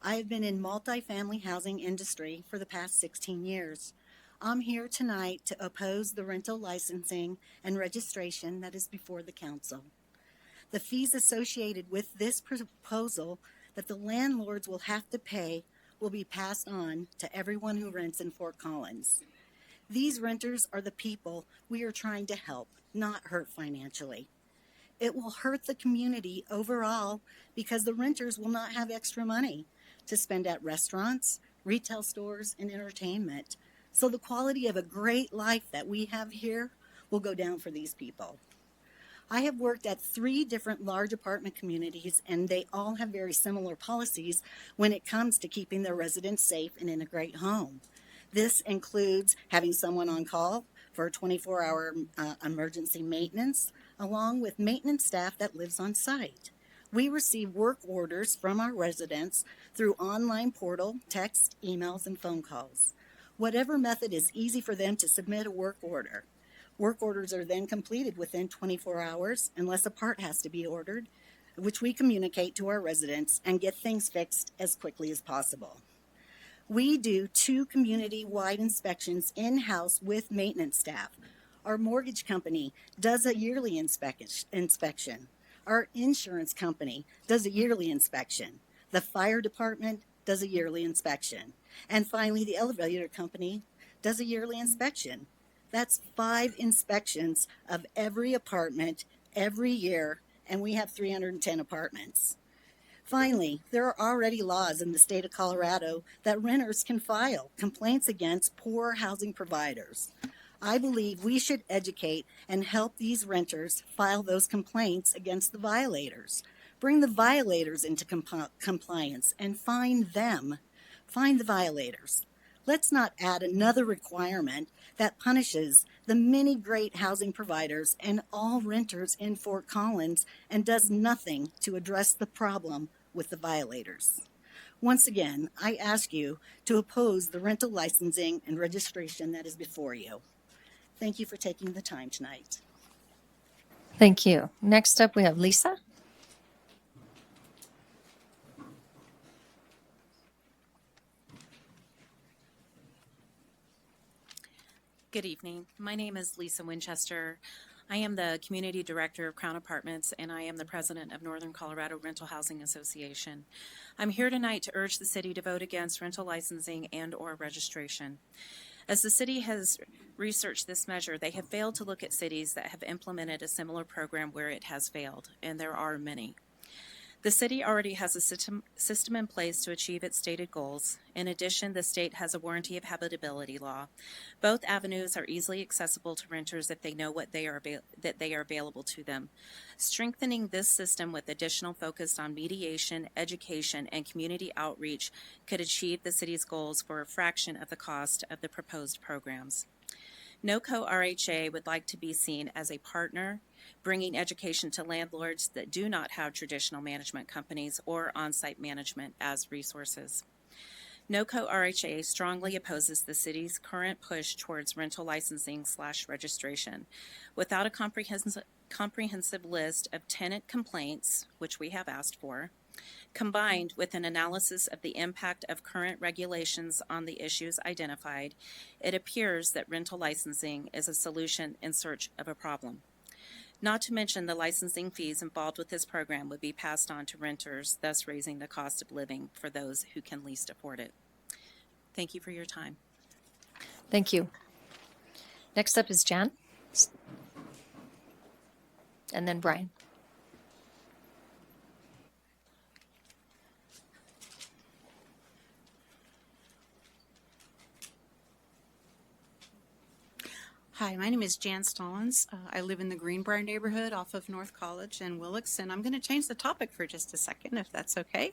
I have been in multifamily housing industry for the past 16 years. I'm here tonight to oppose the rental licensing and registration that is before the council. The fees associated with this proposal that the landlords will have to pay will be passed on to everyone who rents in Fort Collins. These renters are the people we are trying to help, not hurt financially. It will hurt the community overall because the renters will not have extra money to spend at restaurants, retail stores, and entertainment. So the quality of a great life that we have here will go down for these people. I have worked at 3 different large apartment communities, and they all have very similar policies when it comes to keeping their residents safe and in a great home. This includes having someone on call for 24-hour emergency maintenance, along with maintenance staff that lives on site. We receive work orders from our residents through online portal, text, emails, and phone calls. Whatever method is easy for them to submit a work order. Work orders are then completed within 24 hours, unless a part has to be ordered, which we communicate to our residents and get things fixed as quickly as possible. We do 2 community-wide inspections in-house with maintenance staff. Our mortgage company does a yearly inspection. Our insurance company does a yearly inspection. The fire department does a yearly inspection. And finally, the elevator company does a yearly inspection. That's 5 inspections of every apartment every year, and we have 310 apartments. Finally, there are already laws in the state of Colorado that renters can file complaints against poor housing providers. I believe we should educate and help these renters file those complaints against the violators. Bring the violators into compliance and find them. Find the violators. Let's not add another requirement that punishes the many great housing providers and all renters in Fort Collins and does nothing to address the problem with the violators. Once again, I ask you to oppose the rental licensing and registration that is before you. Thank you for taking the time tonight. Thank you. Next up, we have Lisa. Good evening. My name is Lisa Winchester. I am the Community Director of Crown Apartments, and I am the President of Northern Colorado Rental Housing Association. I'm here tonight to urge the city to vote against rental licensing and/or registration. As the city has researched this measure, they have failed to look at cities that have implemented a similar program where it has failed, and there are many. The city already has a system in place to achieve its stated goals. In addition, the state has a warranty of habitability law. Both avenues are easily accessible to renters if they know that they are available to them. Strengthening this system with additional focus on mediation, education, and community outreach could achieve the city's goals for a fraction of the cost of the proposed programs. NOCO RHA would like to be seen as a partner, bringing education to landlords that do not have traditional management companies or on-site management as resources. NOCO RHA strongly opposes the city's current push towards rental licensing/registration. Without a comprehensive list of tenant complaints, which we have asked for, combined with an analysis of the impact of current regulations on the issues identified, it appears that rental licensing is a solution in search of a problem. Not to mention the licensing fees involved with this program would be passed on to renters, thus raising the cost of living for those who can least afford it. Thank you for your time. Thank you. Next up is Jan. And then Brian. Hi, my name is Jan Stallings. I live in the Greenbrier neighborhood off of North College and Willix, and I'm going to change the topic for just a second, if that's okay.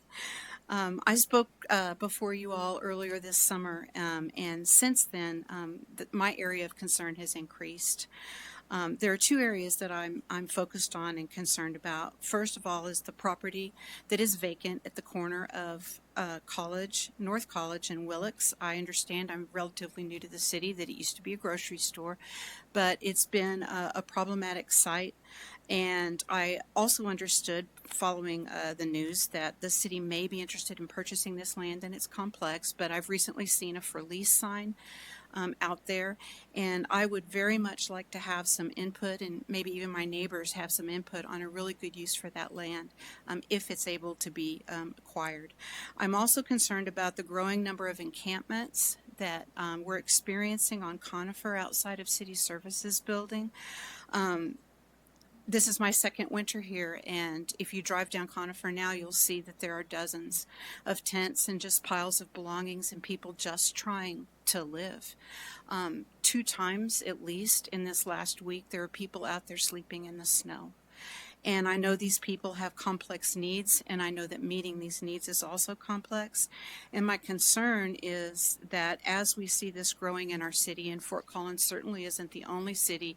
I spoke before you all earlier this summer, and since then, my area of concern has increased. There are two areas that I'm focused on and concerned about. First of all is the property that is vacant at the corner of North College and Willix. I understand, I'm relatively new to the city, that it used to be a grocery store, but it's been a problematic site. And I also understood, following the news, that the city may be interested in purchasing this land, and it's complex, but I've recently seen a for lease sign out there, and I would very much like to have some input, and maybe even my neighbors have some input on a really good use for that land if it's able to be acquired. I'm also concerned about the growing number of encampments that we're experiencing on Conifer outside of City Services Building. This is my second winter here, and if you drive down Conifer now, you'll see that there are dozens of tents and just piles of belongings and people just trying to live. 2 times at least in this last week, there are people out there sleeping in the snow. And I know these people have complex needs, and I know that meeting these needs is also complex. And my concern is that as we see this growing in our city, and Fort Collins certainly isn't the only city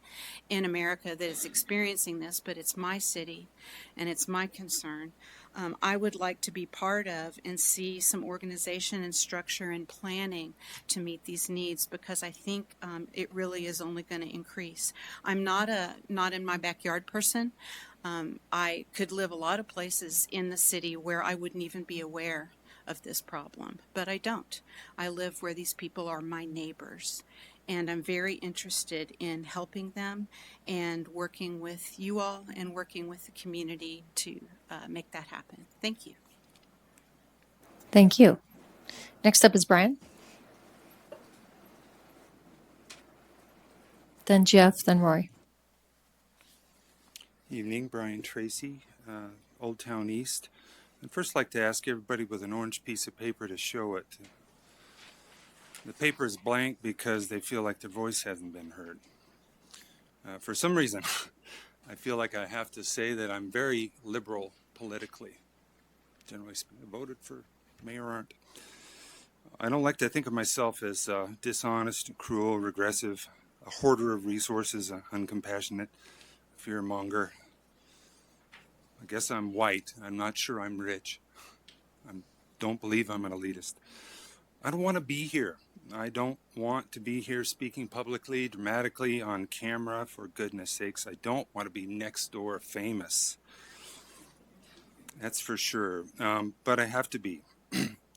in America that is experiencing this, but it's my city, and it's my concern. I would like to be part of and see some organization and structure and planning to meet these needs, because I think it really is only going to increase. I'm not in my backyard person. I could live a lot of places in the city where I wouldn't even be aware of this problem, but I don't. I live where these people are my neighbors, and I'm very interested in helping them and working with you all and working with the community to make that happen. Thank you. Thank you. Next up is Brian. Then Jeff, then Roy. Evening, Brian Tracy, Old Town East. I'd first like to ask everybody with an orange piece of paper to show it. The paper is blank because they feel like their voice hasn't been heard. For some reason, I feel like I have to say that I'm very liberal politically. Generally speaking, I voted for Mayor Arndt. I don't like to think of myself as dishonest, cruel, regressive, a hoarder of resources, uncompassionate, fearmonger. I guess I'm white. I'm not sure I'm rich. I don't believe I'm an elitist. I don't want to be here. I don't want to be here speaking publicly, dramatically, on camera, for goodness sakes. I don't want to be next door famous. That's for sure. But I have to be.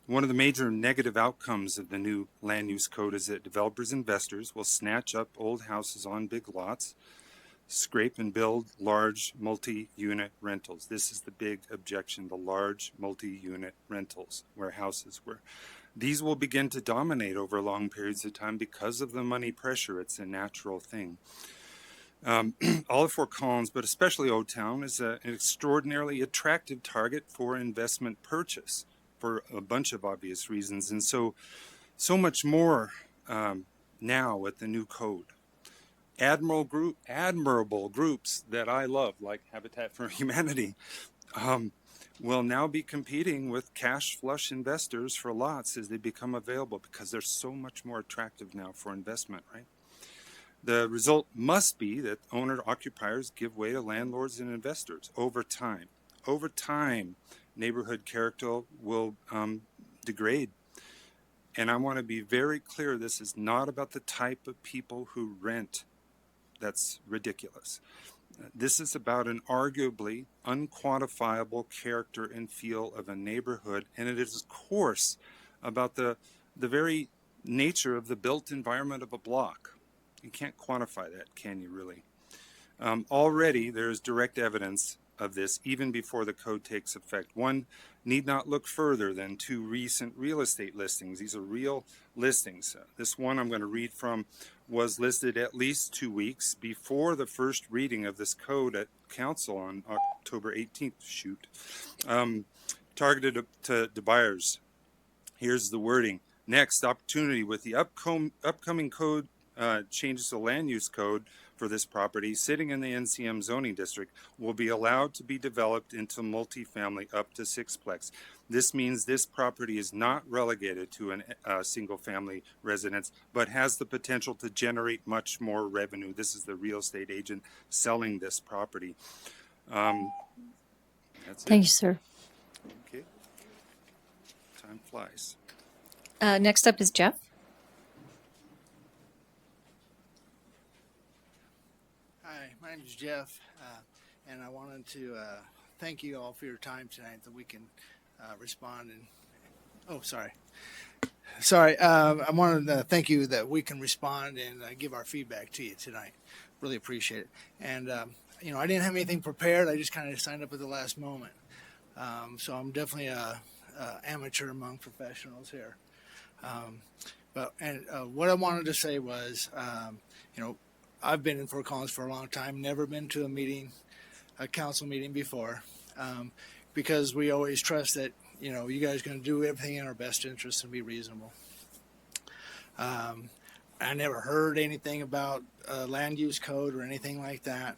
One of the major negative outcomes of the new land use code is that developers and investors will snatch up old houses on big lots, scrape and build large multi-unit rentals. This is the big objection, the large multi-unit rentals, where houses were. These will begin to dominate over long periods of time because of the money pressure. It's a natural thing. All of Fort Collins, but especially Old Town, is an extraordinarily attractive target for investment purchase for a bunch of obvious reasons. And so much more now with the new code. Admirable groups that I love, like Habitat for Humanity, will now be competing with cash flush investors for lots as they become available because they're so much more attractive now for investment, right? The result must be that owner-occupiers give way to landlords and investors over time. Over time, neighborhood character will degrade. And I want to be very clear, this is not about the type of people who rent. That's ridiculous. This is about an arguably unquantifiable character and feel of a neighborhood, and it is, of course, about the very nature of the built environment of a block. You can't quantify that, can you really? Already, there is direct evidence of this even before the code takes effect. One need not look further than 2 recent real estate listings. These are real listings. This one I'm going to read from was listed at least 2 weeks before the first reading of this code at council on October 18th. Targeted to buyers. Here's the wording. Next, opportunity with the upcoming code changes to land use code for this property sitting in the NCM zoning district will be allowed to be developed into multifamily up to 6-plex. This means this property is not relegated to a single family residence, but has the potential to generate much more revenue. This is the real estate agent selling this property. That's it. Thank you, sir. Okay. Time flies. Next up is Jeff. Hi, my name is Jeff, and I wanted to thank you all for your time tonight that we can respond and I wanted to thank you that we can respond and give our feedback to you tonight. Really appreciate it. And I didn't have anything prepared. I just kind of signed up at the last moment, so I'm definitely a amateur among professionals here. What I wanted to say was, I've been in Fort Collins for a long time, never been to a council meeting before, because we always trust that, you guys are going to do everything in our best interest and be reasonable. I never heard anything about land use code or anything like that.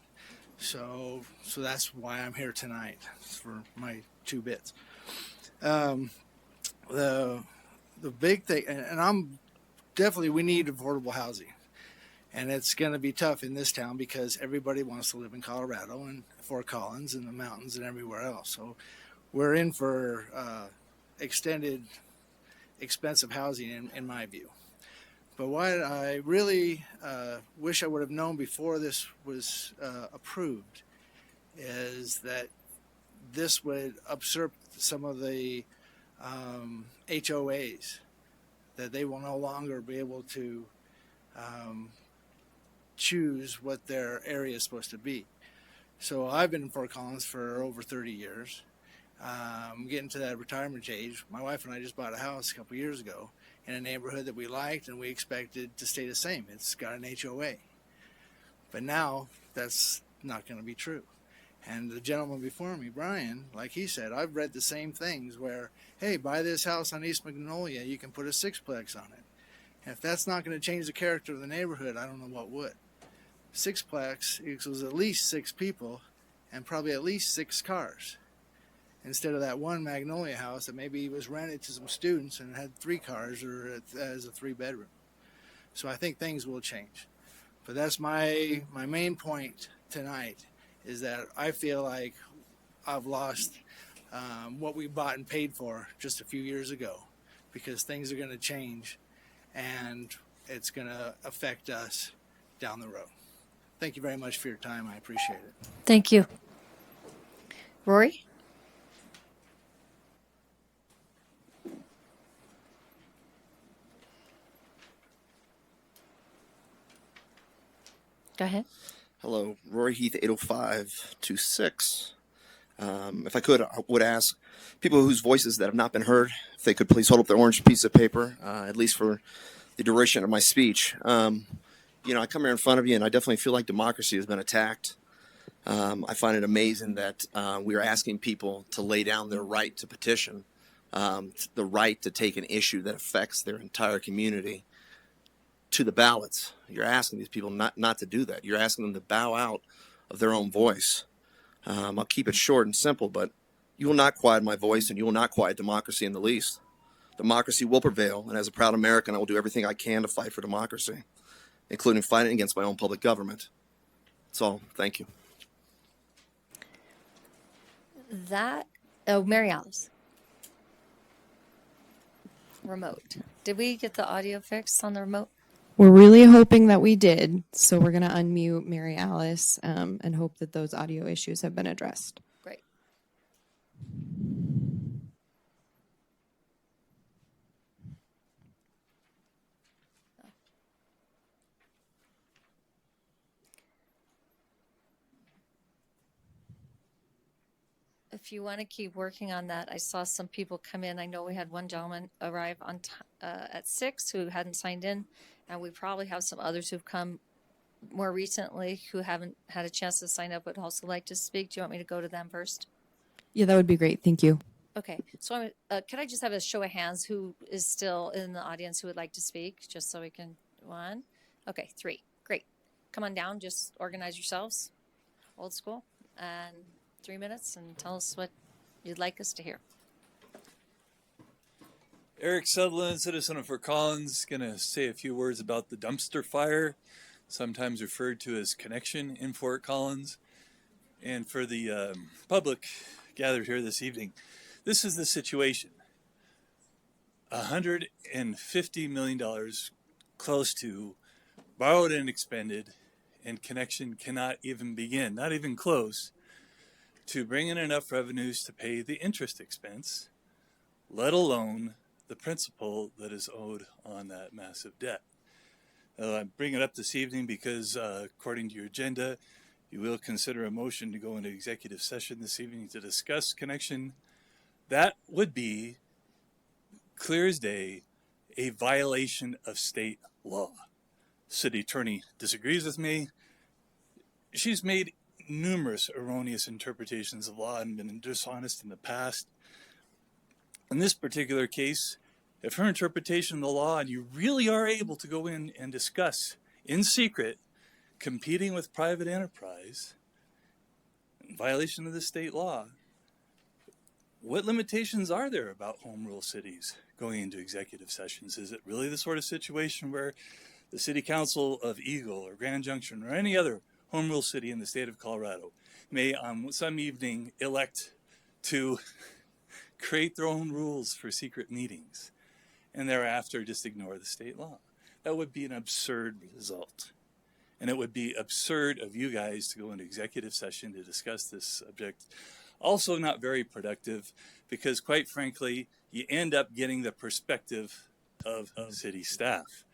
So that's why I'm here tonight for my 2 bits. The big thing, and we need affordable housing. And it's going to be tough in this town because everybody wants to live in Colorado and Fort Collins and the mountains and everywhere else. So we're in for extended, expensive housing in my view. But what I really wish I would have known before this was approved is that this would usurp some of the HOAs, that they will no longer be able to choose what their area is supposed to be. So I've been in Fort Collins for over 30 years. I'm getting to that retirement age. My wife and I just bought a house a couple years ago in a neighborhood that we liked and we expected to stay the same. It's got an HOA. But now that's not going to be true. And the gentleman before me, Brian, like he said, I've read the same things where, hey, buy this house on East Magnolia, you can put a sixplex on it. And if that's not going to change the character of the neighborhood, I don't know what would. Sixplex equals at least 6 people and probably at least 6 cars, instead of that one Magnolia house that maybe was rented to some students and had 3 cars or as a 3-bedroom. So I think things will change. But that's my main point tonight, is that I feel like I've lost what we bought and paid for just a few years ago, because things are going to change and it's going to affect us down the road. Thank you very much for your time. I appreciate it. Thank you. Rory? Go ahead. Hello, Rory Heath, 80526. If I could, I would ask people whose voices that have not been heard, if they could please hold up their orange piece of paper, at least for the duration of my speech. You know, I come here in front of you and I definitely feel like democracy has been attacked. I find it amazing that we are asking people to lay down their right to petition, the right to take an issue that affects their entire community to the ballots. You're asking these people not to do that. You're asking them to bow out of their own voice. I'll keep it short and simple, but you will not quiet my voice and you will not quiet democracy in the least. Democracy will prevail, and as a proud American, I will do everything I can to fight for democracy, including fighting against my own public government. That's all. Thank you. Mary Alice. Remote. Did we get the audio fixed on the remote? We're really hoping that we did. So we're going to unmute Mary Alice and hope that those audio issues have been addressed. Great. If you want to keep working on that, I saw some people come in. I know we had one gentleman arrive on at 6 who hadn't signed in, and we probably have some others who've come more recently who haven't had a chance to sign up would also like to speak. Do you want me to go to them first? Yeah, that would be great. Thank you. Okay, so could I just have a show of hands who is still in the audience who would like to speak, just so we can, 1. Okay, 3, great. Come on down, just organize yourselves, old school, and 3 minutes, and tell us what you'd like us to hear. Eric Sutherland, citizen of Fort Collins, going to say a few words about the dumpster fire, sometimes referred to as Connection in Fort Collins. And for the public gathered here this evening, this is the situation. $150 million close to borrowed and expended, and Connection cannot even begin, not even close, to bring in enough revenues to pay the interest expense, let alone the principal that is owed on that massive debt. I bring it up this evening because, according to your agenda, you will consider a motion to go into executive session this evening to discuss Connection. That would be, clear as day, a violation of state law. City attorney disagrees with me. She's made numerous erroneous interpretations of law and been dishonest in the past. In this particular case, if her interpretation of the law, and you really are able to go in and discuss in secret competing with private enterprise in violation of the state law, what limitations are there about home rule cities going into executive sessions? Is it really the sort of situation where the city council of Eagle or Grand Junction or any other home rule city in the state of Colorado may on some evening elect to create their own rules for secret meetings and thereafter just ignore the state law? That would be an absurd result. And it would be absurd of you guys to go into executive session to discuss this subject. Also not very productive, because quite frankly, you end up getting the perspective of city staff.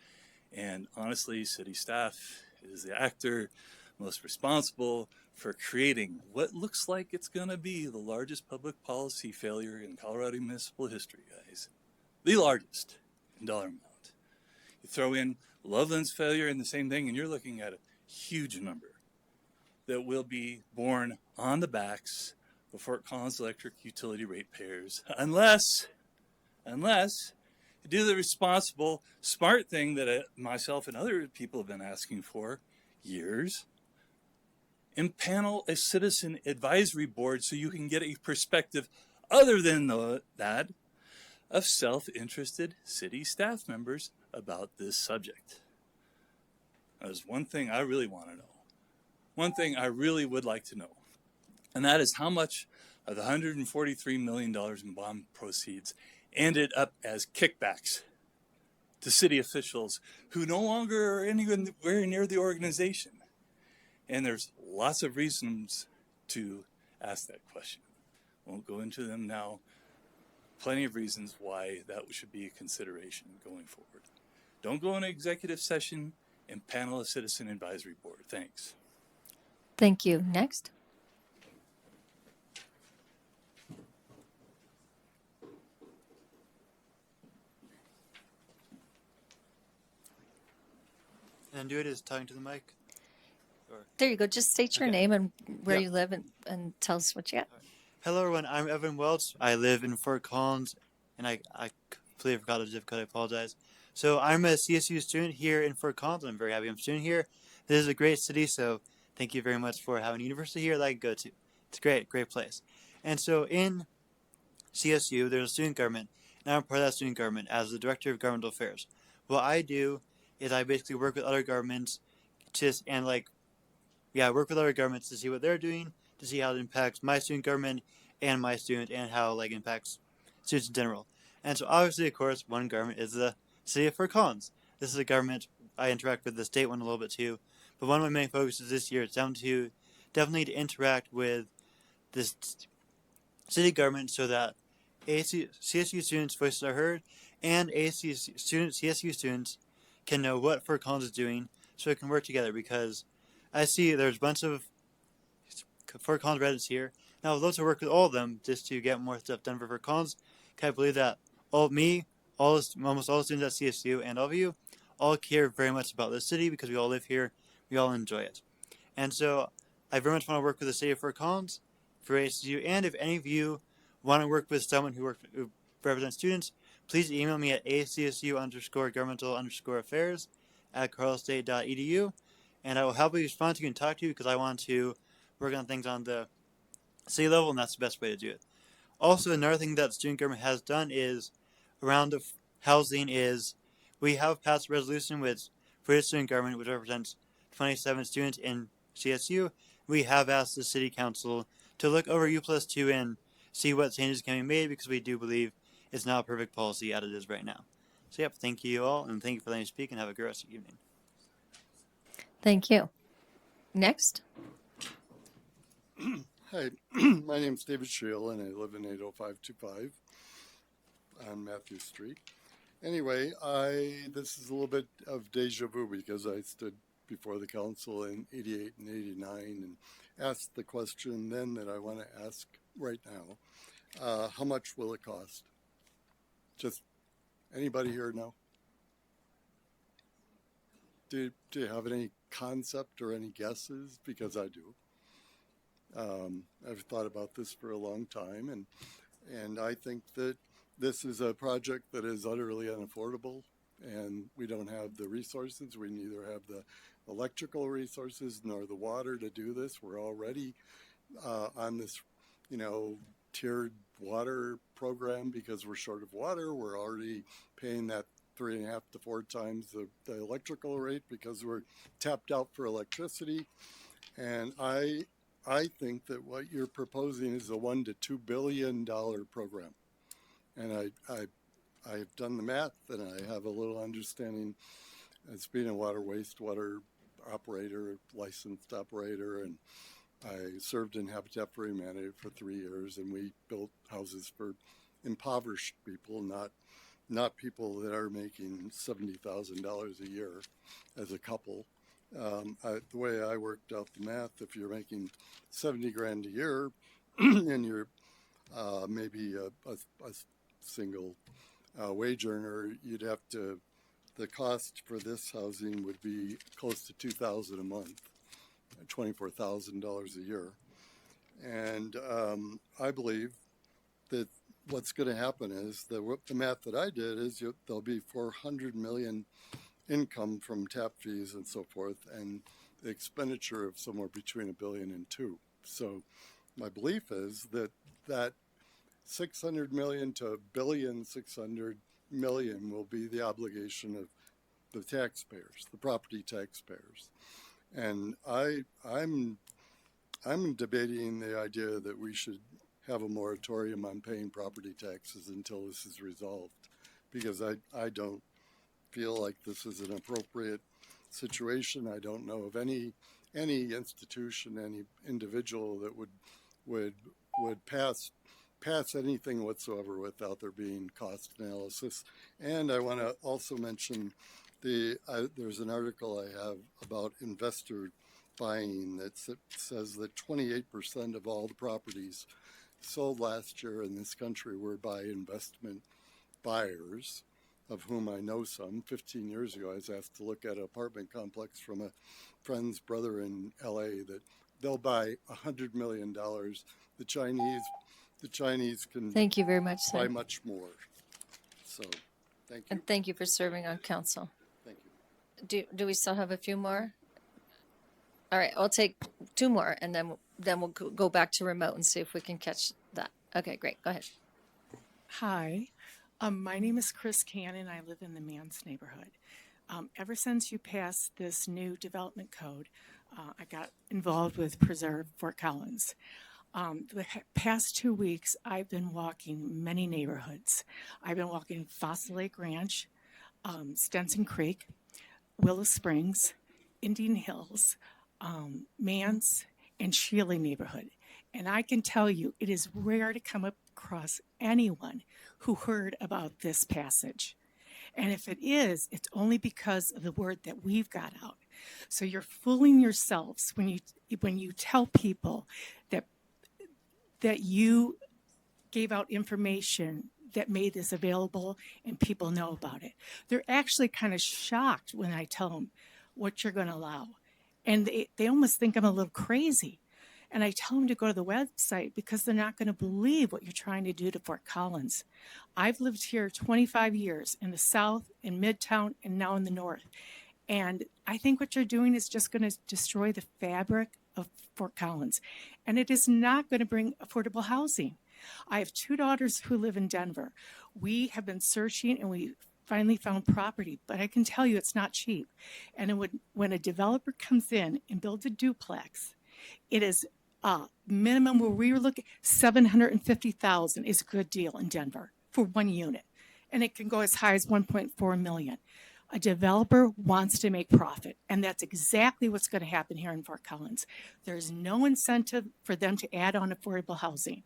And honestly, city staff is the actor most responsible for creating what looks like it's going to be the largest public policy failure in Colorado municipal history, guys. The largest in dollar amount. You throw in Loveland's failure and the same thing, and you're looking at a huge number. that will be borne on the backs of Fort Collins Electric utility ratepayers unless you do the responsible, smart thing that myself and other people have been asking for years. Impanel a citizen advisory board so you can get a perspective other than that of self-interested city staff members about this subject. There's one thing I really want to know. One thing I really would like to know, and that is how much of the $143 million in bond proceeds ended up as kickbacks to city officials who no longer are anywhere near the organization. And there's lots of reasons to ask that question. Won't go into them now. Plenty of reasons why that should be a consideration going forward. Don't go into executive session and panel a citizen advisory board. Thanks. Thank you. Next. And do it is talking to the mic. There you go. Just state your Okay. name and where Yep. you live and tell us what you got. Hello, everyone. I'm Evan Welch. I live in Fort Collins, and I completely forgot the zip code. I apologize. So I'm a CSU student here in Fort Collins. I'm very happy I'm a student here. This is a great city, so thank you very much for having a university here that I can go to. It's great place. And so in CSU, there's a student government, and I'm part of that student government as the director of governmental affairs. What I do is I basically work with other governments work with other governments to see what they're doing, to see how it impacts my student government and my student, and how it impacts students in general. And so obviously, of course, one government is the city of Fort Collins. This is a government I interact with the state one a little bit too, but one of my main focuses this year is definitely to interact with this city government so that CSU students' voices are heard, and CSU students can know what Fort Collins is doing, so it can work together. Because I see there's a bunch of Fort Collins residents here. Now, I'd love to work with all of them just to get more stuff done for Fort Collins. I believe that almost all the students at CSU and all of you all care very much about this city because we all live here, we all enjoy it. And so I very much want to work with the city of Fort Collins for ASU, and if any of you want to work with someone who represents students, please email me at acsu_governmental_affairs@carlstate.edu, and I will happily respond to you and talk to you because I want to work on things on the city level, and that's the best way to do it. Also, another thing that student government has done is around the housing is we have passed a resolution for the student government, which represents 27 students in CSU. We have asked the city council to look over U+2 and see what changes can be made, because we do believe it's not a perfect policy as it is right now. So yep, thank you all, and thank you for letting me speak, and have a great rest of the evening. Thank you. Next. Hi, my name's David Scheel, and I live in 80525 on Matthew Street. Anyway, this is a little bit of deja vu because I stood before the council in 88 and 89 and asked the question then that I want to ask right now. How much will it cost? Just anybody here know? Do you have any concept or any guesses? Because I do. I've thought about this for a long time, and I think that this is a project that is utterly unaffordable, and we don't have the resources. We neither have the electrical resources nor the water to do this. We're already on this, tiered water program because we're short of water. We're already paying that 3.5 to 4 times the electrical rate because we're tapped out for electricity. And I think that what you're proposing is a $1 to $2 billion program. And I've done the math, and I have a little understanding as being a wastewater operator, licensed operator, and I served in Habitat for Humanity for 3 years, and we built houses for impoverished people, not people that are making $70,000 a year as a couple. The way I worked out the math, if you're making $70,000 a year and you're maybe a single wage earner, the cost for this housing would be close to $2,000 a month. $24,000 a year. And I believe that what's going to happen is the math that I did is there'll be 400 million income from tap fees and so forth, and the expenditure of somewhere between $1 billion and $2 billion. So my belief is that 600 million to $1.6 billion will be the obligation of the taxpayers, the property taxpayers. And I'm debating the idea that we should have a moratorium on paying property taxes until this is resolved, because I don't feel like this is an appropriate situation. I don't know of any institution, any individual that would pass anything whatsoever without there being cost analysis. And I want to also mention there's an article I have about investor buying that says that 28% of all the properties sold last year in this country were by investment buyers, of whom I know some. 15 years ago, I was asked to look at an apartment complex from a friend's brother in LA that they'll buy $100 million. The Chinese can Thank you very much, sir. buy much more. So, thank you. And thank you for serving on council. Thank you. Do we still have a few more? All right, I'll take two more, and then we'll go back to remote and see if we can catch that. Okay, great. Go ahead. Hi, my name is Chris Cannon. I live in the Mans neighborhood. Ever since you passed this new development code, I got involved with Preserve Fort Collins. The past 2 weeks, I've been walking many neighborhoods. I've been walking Fossil Lake Ranch, Stenson Creek, Willow Springs, Indian Hills, Mans, and Shealy neighborhood. And I can tell you, it is rare to come across anyone who heard about this passage. And if it is, it's only because of the word that we've got out. So you're fooling yourselves when you tell people that you gave out information that made this available and people know about it. They're actually kind of shocked when I tell them what you're going to allow. And they almost think I'm a little crazy. And I tell them to go to the website because they're not going to believe what you're trying to do to Fort Collins. I've lived here 25 years in the South, in Midtown, and now in the North. And I think what you're doing is just going to destroy the fabric of Fort Collins. And it is not going to bring affordable housing. I have two daughters who live in Denver. We have been searching and we finally found property, but I can tell you it's not cheap. And when a developer comes in and builds a duplex, it is minimum where we were looking, $750,000 is a good deal in Denver for one unit. And it can go as high as 1.4 million. A developer wants to make profit, and that's exactly what's going to happen here in Fort Collins. There's no incentive for them to add on affordable housing.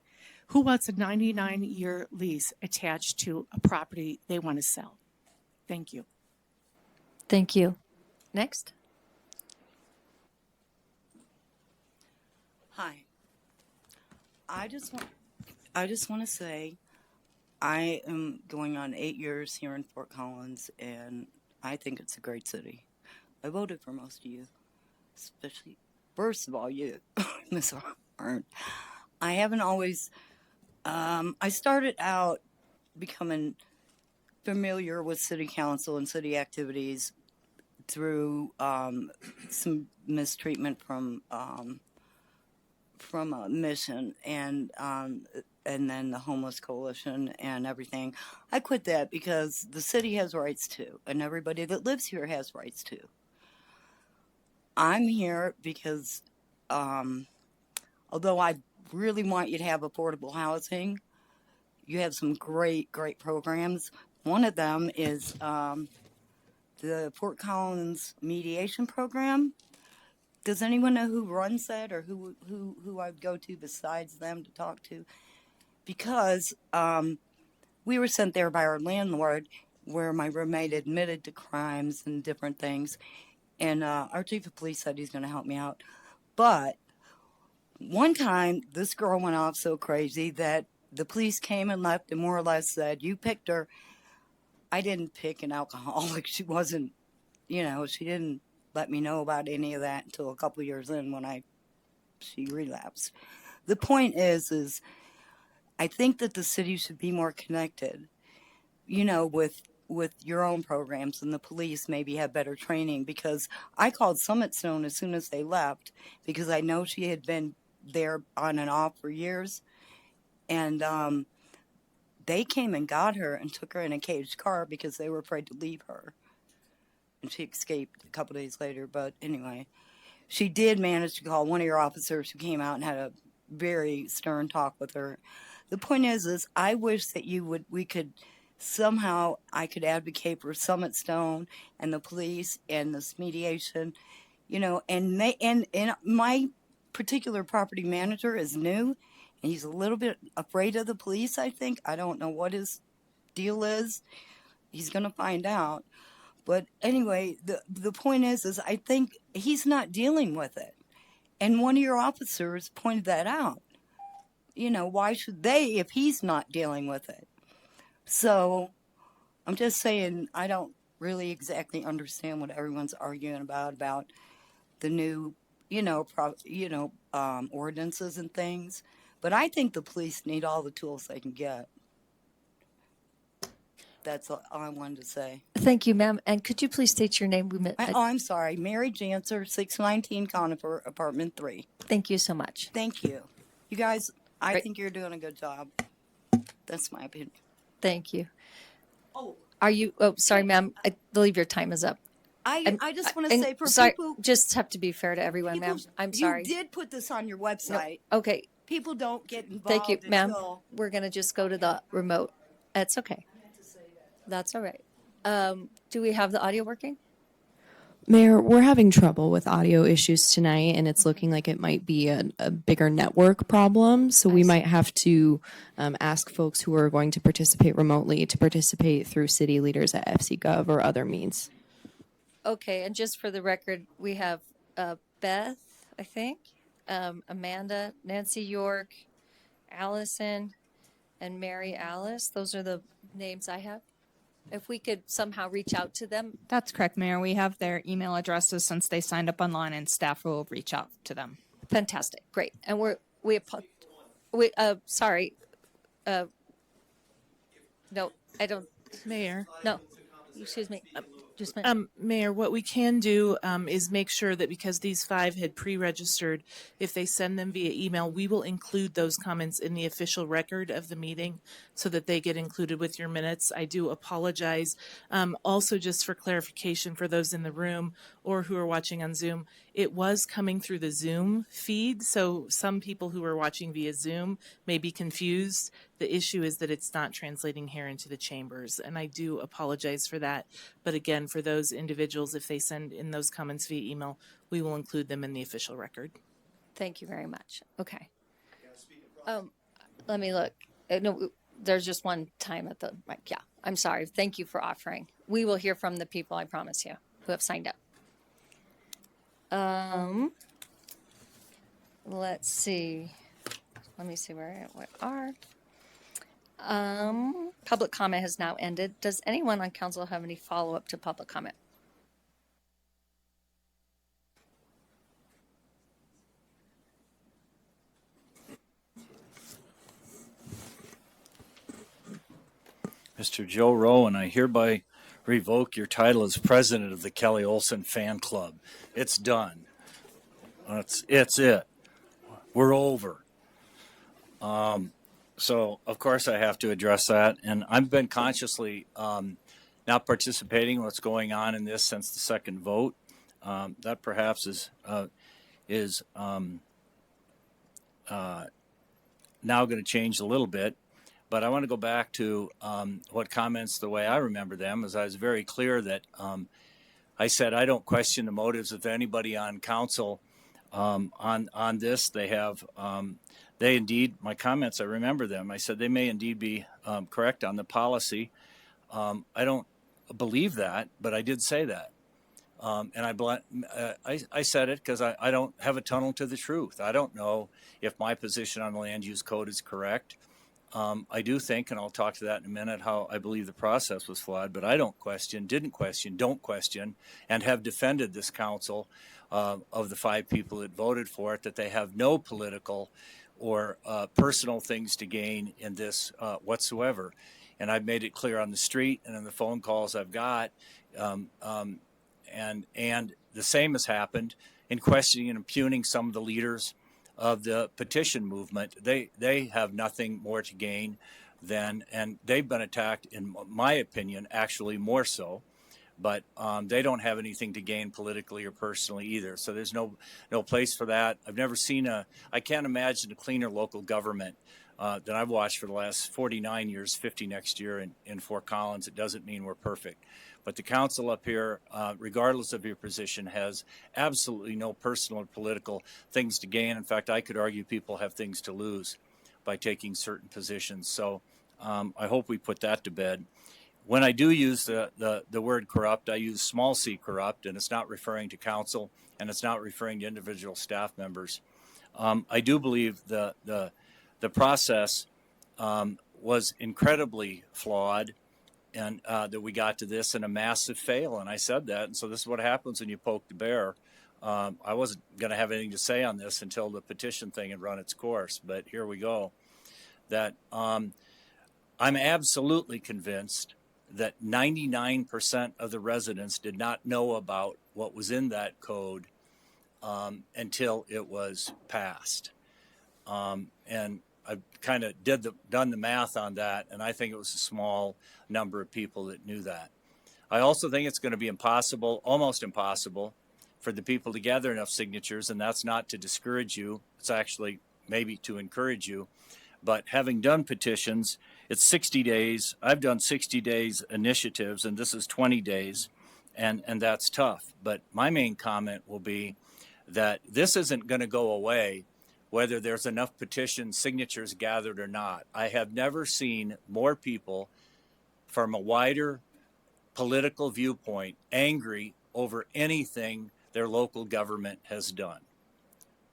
Who wants a 99-year lease attached to a property they want to sell? Thank you. Thank you. Next. Hi. I just want to say I am going on 8 years here in Fort Collins, and I think it's a great city. I voted for most of you, especially, first of all, you, Ms. Arndt. I haven't always, I started out becoming familiar with city council and city activities through some mistreatment from a mission and then the homeless coalition and everything. I quit that because the city has rights too, and everybody that lives here has rights too. I'm here because although I really want you to have affordable housing, you have some great programs. One of them is the Fort Collins mediation program. Does anyone know who runs that, or who I'd go to besides them to talk to? Because we were sent there by our landlord, where my roommate admitted to crimes and different things, and our chief of police said he's going to help me out. But one time, this girl went off so crazy that the police came and left and more or less said, "You picked her." I didn't pick an alcoholic. She wasn't, she didn't let me know about any of that until a couple years in when she relapsed. The point is I think that the city should be more connected, with your own programs, and the police maybe have better training, because I called Summit Stone as soon as they left because I know she had been there on and off for years. And they came and got her and took her in a caged car because they were afraid to leave her. And she escaped a couple days later. But anyway, she did manage to call one of your officers who came out and had a very stern talk with her. The point is I wish that we could somehow, I could advocate for Summit Stone and the police and this mediation, and my particular property manager is new, and he's a little bit afraid of the police, I think. I don't know what his deal is. He's going to find out. But anyway, the point is I think he's not dealing with it. And one of your officers pointed that out. Why should they if he's not dealing with it? So I'm just saying, I don't really exactly understand what everyone's arguing about the new, ordinances and things. But I think the police need all the tools they can get. That's all I wanted to say. Thank you, ma'am. And could you please state your name? I'm sorry. Mary Janser, 619 Conifer, Apartment 3. Thank you so much. Thank you. You guys, I Great. think you're doing a good job. That's my opinion. Thank you. Oh. Are you? Oh, sorry, ma'am. I believe your time is up. I just want to say for sorry, people, just have to be fair to everyone, ma'am. I'm sorry. You did put this on your website. No, okay. People don't get involved. Thank you, ma'am. until- We're going to just go to the remote. That's okay. That's all right. Do we have the audio working? Mayor, we're having trouble with audio issues tonight, and it's looking like it might be a bigger network problem. So we might have to ask folks who are going to participate remotely to participate through city leaders at FC.gov or other means. Okay, and just for the record, we have Beth, I think, Amanda, Nancy York, Allison, and Mary Alice. Those are the names I have. If we could somehow reach out to them. That's correct, Mayor. We have their email addresses since they signed up online, and staff will reach out to them. Fantastic, great. And sorry. No, I don't. Mayor. No, excuse me. Just a minute. Mayor, what we can do is make sure that because these 5 had pre-registered, if they send them via email, we will include those comments in the official record of the meeting so that they get included with your minutes. I do apologize. Also, just for clarification for those in the room or who are watching on Zoom, it was coming through the Zoom feed, so some people who are watching via Zoom may be confused. The issue is that it's not translating here into the chambers, and I do apologize for that. But again, for those individuals, if they send in those comments via email, we will include them in the official record. Thank you very much. Okay. Let me look. No, there's just one time at the mic. Yeah, I'm sorry. Thank you for offering. We will hear from the people, I promise you, who have signed up. Let's see. Let me see where we are. Public comment has now ended. Does anyone on council have any follow-up to public comment? Mr. Joe Rowan, I hereby revoke your title as president of the Kelly Olson Fan Club. It's done. It's it. We're over. So, of course, I have to address that. And I've been consciously not participating in what's going on in this since the second vote. That perhaps is now going to change a little bit. But I want to go back to what comments, the way I remember them, as I was very clear that I said I don't question the motives of anybody on council on this. They have, they indeed, my comments, I remember them. I said they may indeed be correct on the policy. I don't believe that, but I did say that. And I said it because I don't have a tunnel to the truth. I don't know if my position on the land use code is correct. I do think, and I'll talk to that in a minute, how I believe the process was flawed, but I don't question, don't question, and have defended this council of the 5 people that voted for it, that they have no political or personal things to gain in this whatsoever. And I've made it clear on the street and in the phone calls I've got, and the same has happened in questioning and impugning some of the leaders of the petition movement. They have nothing more to gain than, and they've been attacked, in my opinion, actually more so, but they don't have anything to gain politically or personally either. So there's no place for that. I've never seen I can't imagine a cleaner local government that I've watched for the last 49 years, 50 next year in Fort Collins. It doesn't mean we're perfect. But the council up here, regardless of your position, has absolutely no personal or political things to gain. In fact, I could argue people have things to lose by taking certain positions. So I hope we put that to bed. When I do use the word corrupt, I use small c corrupt, and it's not referring to council, and it's not referring to individual staff members. I do believe the process was incredibly flawed, and that we got to this in a massive fail. And I said that. And so this is what happens when you poke the bear. I wasn't going to have anything to say on this until the petition thing had run its course. But here we go. That I'm absolutely convinced that 99% of the residents did not know about what was in that code until it was passed. And I kind of done the math on that, and I think it was a small number of people that knew that. I also think it's going to be impossible, almost impossible, for the people to gather enough signatures, and that's not to discourage you. It's actually maybe to encourage you. But having done petitions, it's 60 days. I've done 60 days initiatives, and this is 20 days, and that's tough. But my main comment will be that this isn't going to go away whether there's enough petition signatures gathered or not. I have never seen more people from a wider political viewpoint angry over anything their local government has done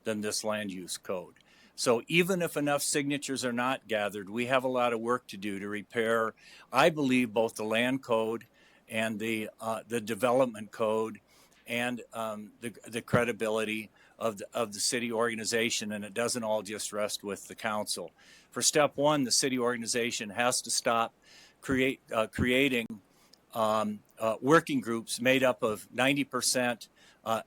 than this land use code. So even if enough signatures are not gathered, we have a lot of work to do to repair, I believe, both the land code and the development code and the credibility of the city organization, and it doesn't all just rest with the council. For step one, the city organization has to stop creating working groups made up of 90%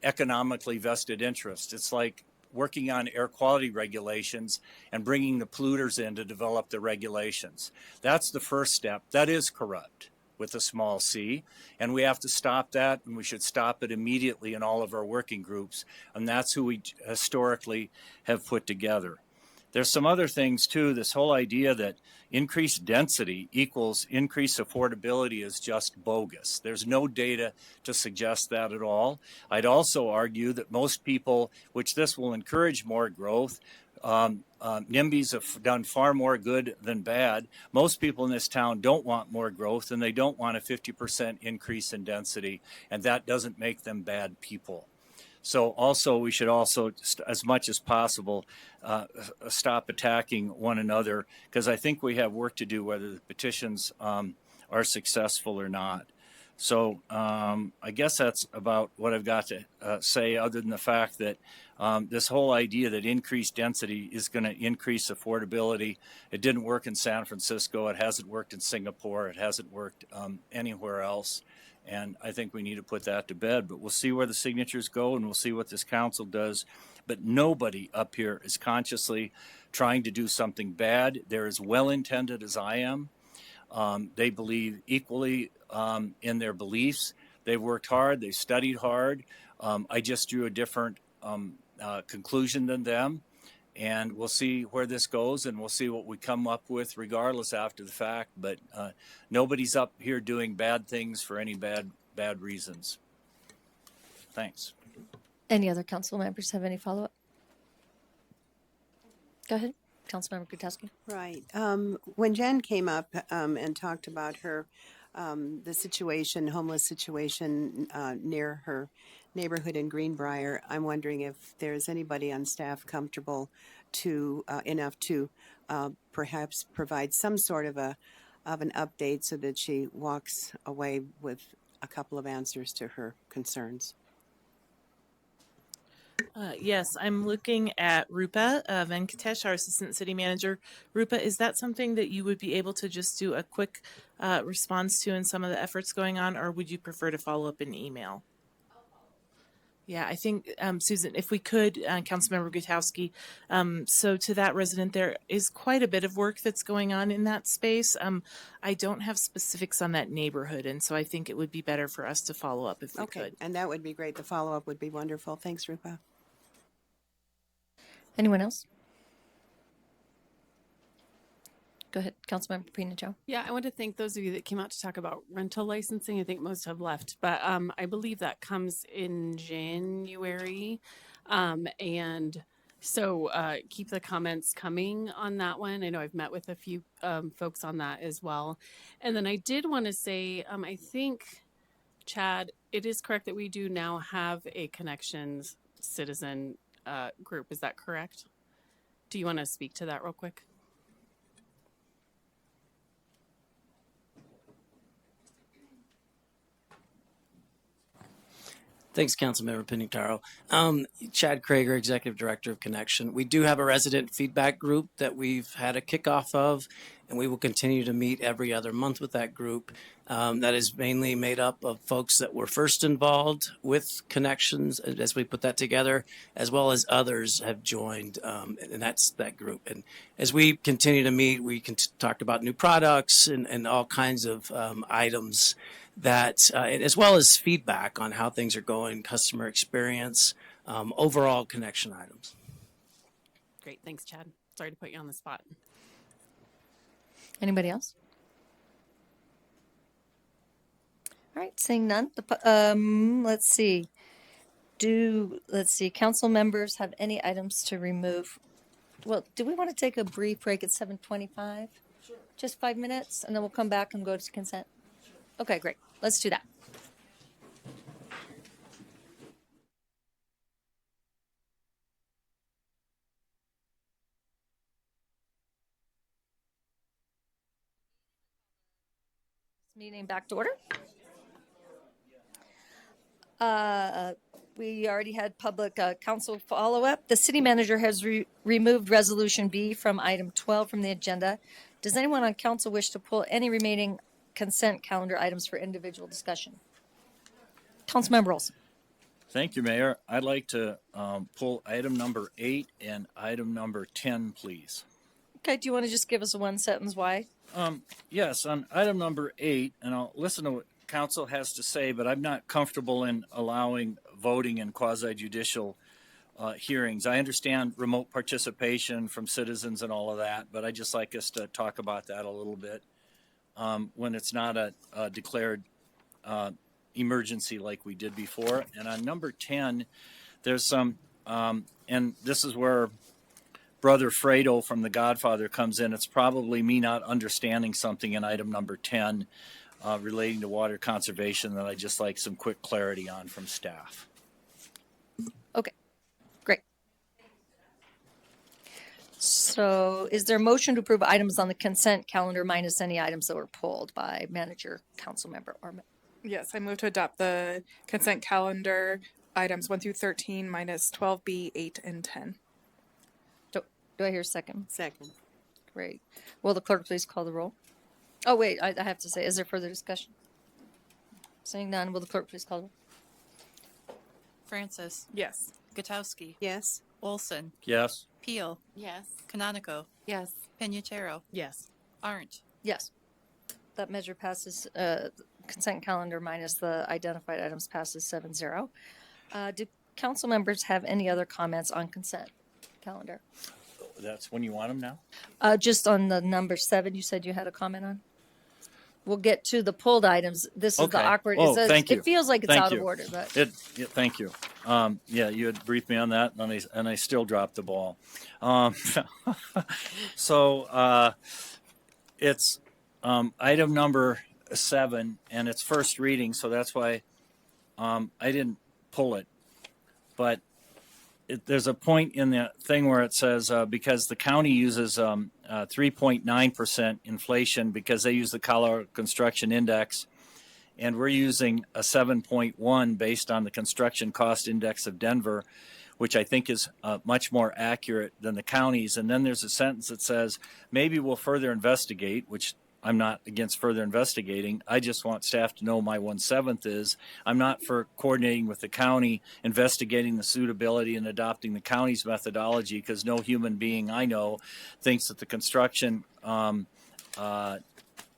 economically vested interests. It's like working on air quality regulations and bringing the polluters in to develop the regulations. That's the first step. That is corrupt with a small c, and we have to stop that, and we should stop it immediately in all of our working groups, and that's who we historically have put together. There's some other things too. This whole idea that increased density equals increased affordability is just bogus. There's no data to suggest that at all. I'd also argue that most people, which this will encourage more growth, NIMBYs have done far more good than bad. Most people in this town don't want more growth, and they don't want a 50% increase in density, and that doesn't make them bad people. So also, we should also, as much as possible, stop attacking one another, because I think we have work to do whether the petitions are successful or not. So I guess that's about what I've got to say, other than the fact that this whole idea that increased density is going to increase affordability. It didn't work in San Francisco. It hasn't worked in Singapore. It hasn't worked anywhere else. And I think we need to put that to bed. But we'll see where the signatures go, and we'll see what this council does. But nobody up here is consciously trying to do something bad. They're as well-intended as I am. They believe equally in their beliefs. They've worked hard. They've studied hard. I just drew a different conclusion than them. And we'll see where this goes, and we'll see what we come up with regardless after the fact. But nobody's up here doing bad things for any bad reasons. Thanks. Any other council members have any follow-up? Go ahead, Councilmember Gutowski. Right. When Jen came up and talked about her the situation, homeless situation near her neighborhood in Greenbrier. I'm wondering if there's anybody on staff comfortable to enough to perhaps provide some sort of an update so that she walks away with a couple of answers to her concerns. Yes, I'm looking at Rupa Venkatesh, our assistant city manager. Rupa, is that something that you would be able to just do a quick response to in some of the efforts going on, or would you prefer to follow up in email? Yeah, I think, Susan, if we could, Councilmember Gutowski, so to that resident, there is quite a bit of work that's going on in that space. I don't have specifics on that neighborhood, and so I think it would be better for us to follow up if we could. And that would be great. The follow-up would be wonderful. Thanks, Rupa. Anyone else? Go ahead, Councilmember Pina Joe. Yeah, I want to thank those of you that came out to talk about rental licensing. I think most have left, but I believe that comes in January. And so keep the comments coming on that one. I know I've met with a few folks on that as well. And then I did want to say, I think, Chad, it is correct that we do now have a Connections citizen group. Is that correct? Do you want to speak to that real quick? Thanks, Councilmember Pinataro. Chad Krager, Executive Director of Connection. We do have a resident feedback group that we've had a kickoff of, and we will continue to meet every other month with that group. That is mainly made up of folks that were first involved with Connections as we put that together, as well as others have joined, and that's that group. And as we continue to meet, we can talk about new products and all kinds of items that, as well as feedback on how things are going, customer experience, overall Connection items. Great. Thanks, Chad. Sorry to put you on the spot. Anybody else? All right, seeing none. Let's see. Council members have any items to remove? Well, do we want to take a brief break at 7:25? Sure. Just 5 minutes, and then we'll come back and go to consent. Sure. Okay, great. Let's do that. Meeting back to order. We already had public council follow-up. The city manager has removed Resolution B from item 12 from the agenda. Does anyone on council wish to pull any remaining consent calendar items for individual discussion? Councilmember Olson. Thank you, Mayor. I'd like to pull item number 8 and item number 10, please. Okay, do you want to just give us a one sentence why? Yes, on item number 8, and I'll listen to what council has to say, but I'm not comfortable in allowing voting in quasi-judicial hearings. I understand remote participation from citizens and all of that, but I'd just like us to talk about that a little bit when it's not a declared emergency like we did before. And on number 10, there's some, and this is where Brother Fredo from The Godfather comes in. It's probably me not understanding something in item number 10 relating to water conservation that I just like some quick clarity on from staff. Okay, great. So is there a motion to approve items on the consent calendar minus any items that were pulled by manager, council member, or Yes, I move to adopt the consent calendar items 1 through 13 minus 12B, 8, and 10. Do I hear a second? Second. Great. Will the clerk please call the roll? Oh, wait, I have to say, is there further discussion? Seeing none, will the clerk please call the roll? Francis. Yes. Gutowski. Yes. Olson. Yes. Peel. Yes. Canonico. Yes. Pinataro. Yes. Arndt. Yes. That measure passes, consent calendar minus the identified items passes 7-0. Do council members have any other comments on consent calendar? That's when you want them now? Just on the number 7, you said you had a comment on? We'll get to the pulled items. This is the awkward. Oh, thank you. It feels like it's Thank out you. of order, but Thank you. Yeah, you had briefed me on that, and I still dropped the ball. So it's item number 7, and it's first reading, so that's why I didn't pull it. But there's a point in the thing where it says because the county uses 3.9% inflation because they use the Colorado Construction Index, and we're using a 7.1 based on the Construction Cost Index of Denver, which I think is much more accurate than the counties. And then there's a sentence that says, maybe we'll further investigate, which I'm not against further investigating. I just want staff to know my 1/7 is I'm not for coordinating with the county, investigating the suitability and adopting the county's methodology, because no human being I know thinks that the construction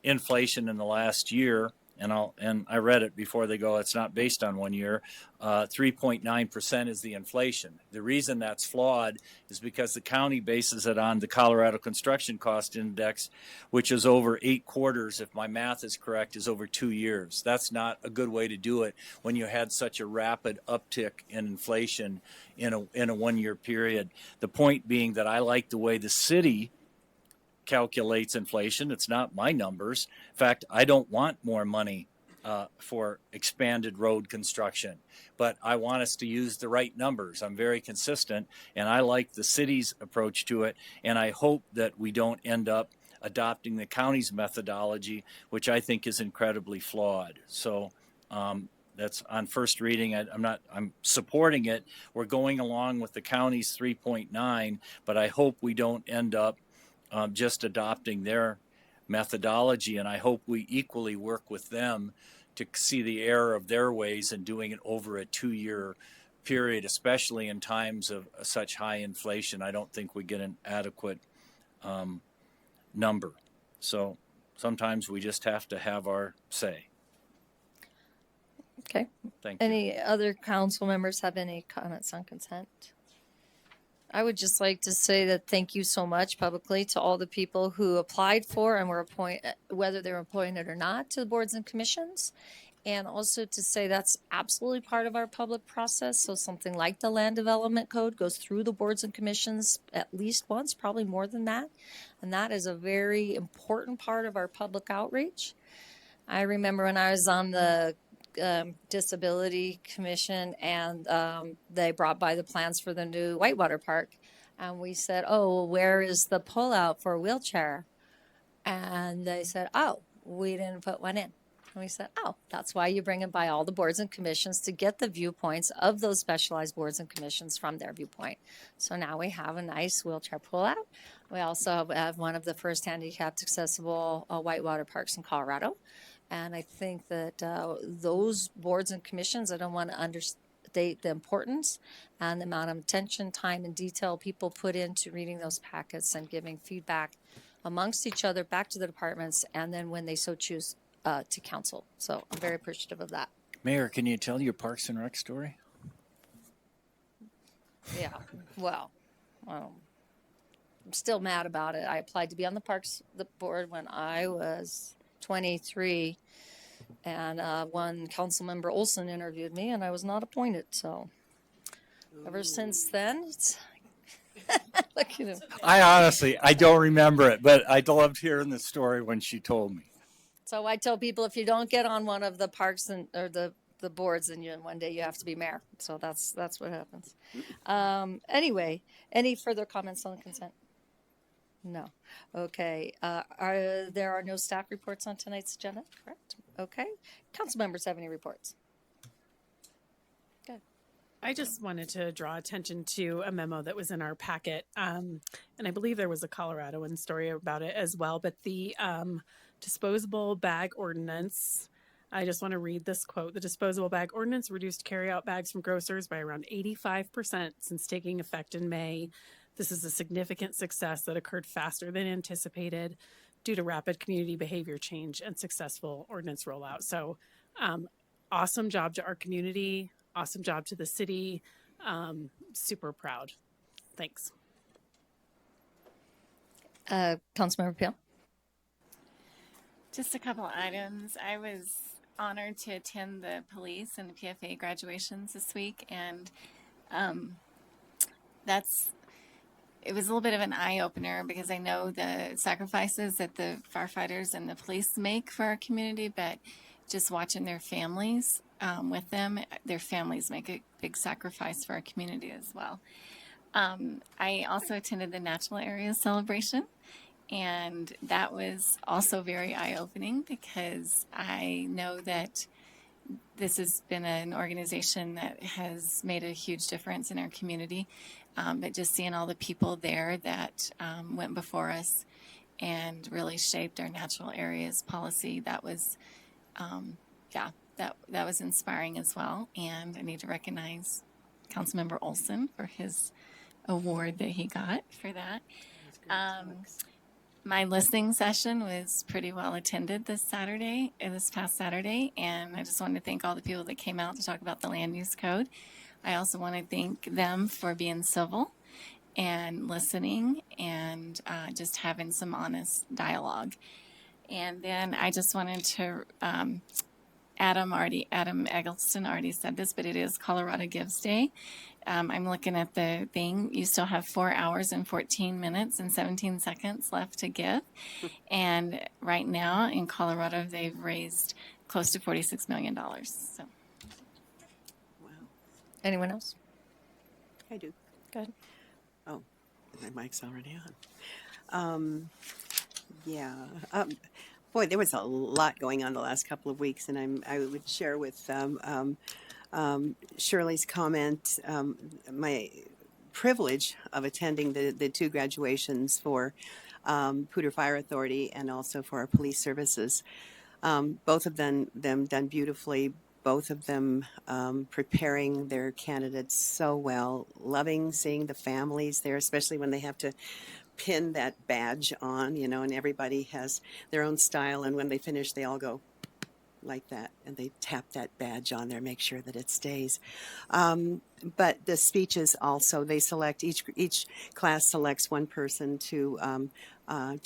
inflation in the last year, and I read it before they go, it's not based on 1 year, 3.9% is the inflation. The reason that's flawed is because the county bases it on the Colorado Construction Cost Index, which is over 8 quarters, if my math is correct, is over 2 years. That's not a good way to do it when you had such a rapid uptick in inflation in a 1 year period. The point being that I like the way the city calculates inflation. It's not my numbers. In fact, I don't want more money for expanded road construction, but I want us to use the right numbers. I'm very consistent, and I like the city's approach to it, and I hope that we don't end up adopting the county's methodology, which I think is incredibly flawed. So that's on first reading. I'm supporting it. We're going along with the county's 3.9, but I hope we don't end up just adopting their methodology, and I hope we equally work with them to see the error of their ways and doing it over a 2 year period, especially in times of such high inflation. I don't think we get an adequate number. So sometimes we just have to have our say. Okay. Thank you. Any other council members have any comments on consent? I would just like to say that thank you so much publicly to all the people who applied for and were appointed, whether they were appointed or not, to the boards and commissions. And also to say that's absolutely part of our public process. So something like the land development code goes through the boards and commissions at least once, probably more than that. And that is a very important part of our public outreach. I remember when I was on the Disability Commission, and they brought by the plans for the new Whitewater Park, and we said, oh, well, where is the pullout for a wheelchair? And they said, oh, we didn't put one in. And we said, oh, that's why you bring it by all the boards and commissions, to get the viewpoints of those specialized boards and commissions from their viewpoint. So now we have a nice wheelchair pullout. We also have one of the first handicapped accessible whitewater parks in Colorado. And I think that those boards and commissions, I don't want to understate the importance and the amount of attention, time, and detail people put into reading those packets and giving feedback amongst each other back to the departments, and then when they so choose to council. So I'm very appreciative of that. Mayor, can you tell your Parks and Rec story? Yeah, well, I'm still mad about it. I applied to be on the board when I was 23, and one council member Olson interviewed me, and I was not appointed. So ever since then, it's look at him. I don't remember it, but I loved hearing the story when she told me. So I tell people, if you don't get on one of the parks or the boards, then one day you have to be mayor. So that's what happens. Anyway, any further comments on the consent? No. Okay. There are no staff reports on tonight's agenda, correct? Okay. Council members have any reports? Good. I just wanted to draw attention to a memo that was in our packet. And I believe there was a Coloradoan story about it as well. But the disposable bag ordinance, I just want to read this quote. The disposable bag ordinance reduced carryout bags from grocers by around 85% since taking effect in May. This is a significant success that occurred faster than anticipated due to rapid community behavior change and successful ordinance rollout. So awesome job to our community. Awesome job to the city. Super proud. Thanks. Councilmember Peel. Just a couple items. I was honored to attend the police and the PFA graduations this week, and that's it was a little bit of an eye opener because I know the sacrifices that the firefighters and the police make for our community, but just watching their families with them, their families make a big sacrifice for our community as well. I also attended the Natural Areas Celebration, and that was also very eye opening because I know that this has been an organization that has made a huge difference in our community. But just seeing all the people there that went before us and really shaped our natural areas policy, that was, that was inspiring as well. And I need to recognize Councilmember Olson for his award that he got for that. My listening session was pretty well attended this past Saturday, and I just wanted to thank all the people that came out to talk about the land use code. I also want to thank them for being civil and listening and just having some honest dialogue. And then I just wanted to, Adam Eggleston already said this, but it is Colorado Gives Day. I'm looking at the thing. You still have 4 hours and 14 minutes and 17 seconds left to give. And right now in Colorado, they've raised close to $46 million. So. Anyone else? I do. Good. Oh, my mic's already on. Boy, there was a lot going on the last couple of weeks, and I would share with Shirley's comment my privilege of attending the two graduations for Poudre Fire Authority and also for our police services. Both of them done beautifully. Both of them preparing their candidates so well, loving seeing the families there, especially when they have to pin that badge on, and everybody has their own style. And when they finish, they all go like that, and they tap that badge on there, make sure that it stays. But the speeches also, they select, each class selects one person to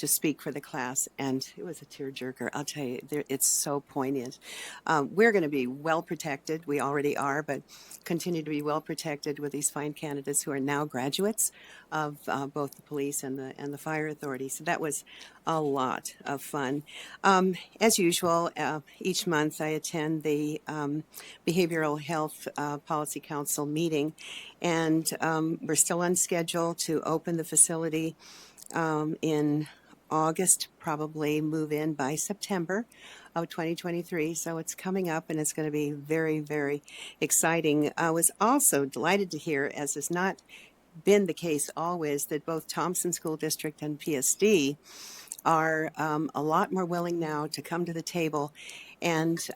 speak for the class, and it was a tearjerker. I'll tell you, it's so poignant. We're going to be well protected. We already are, but continue to be well protected with these fine candidates who are now graduates of both the police and the fire authority. So that was a lot of fun. As usual, each month I attend the Behavioral Health Policy Council meeting, and we're still on schedule to open the facility in August, probably move in by September of 2023. So it's coming up, and it's going to be very, very exciting. I was also delighted to hear, as has not been the case always, that both Thompson School District and PSD are a lot more willing now to come to the table and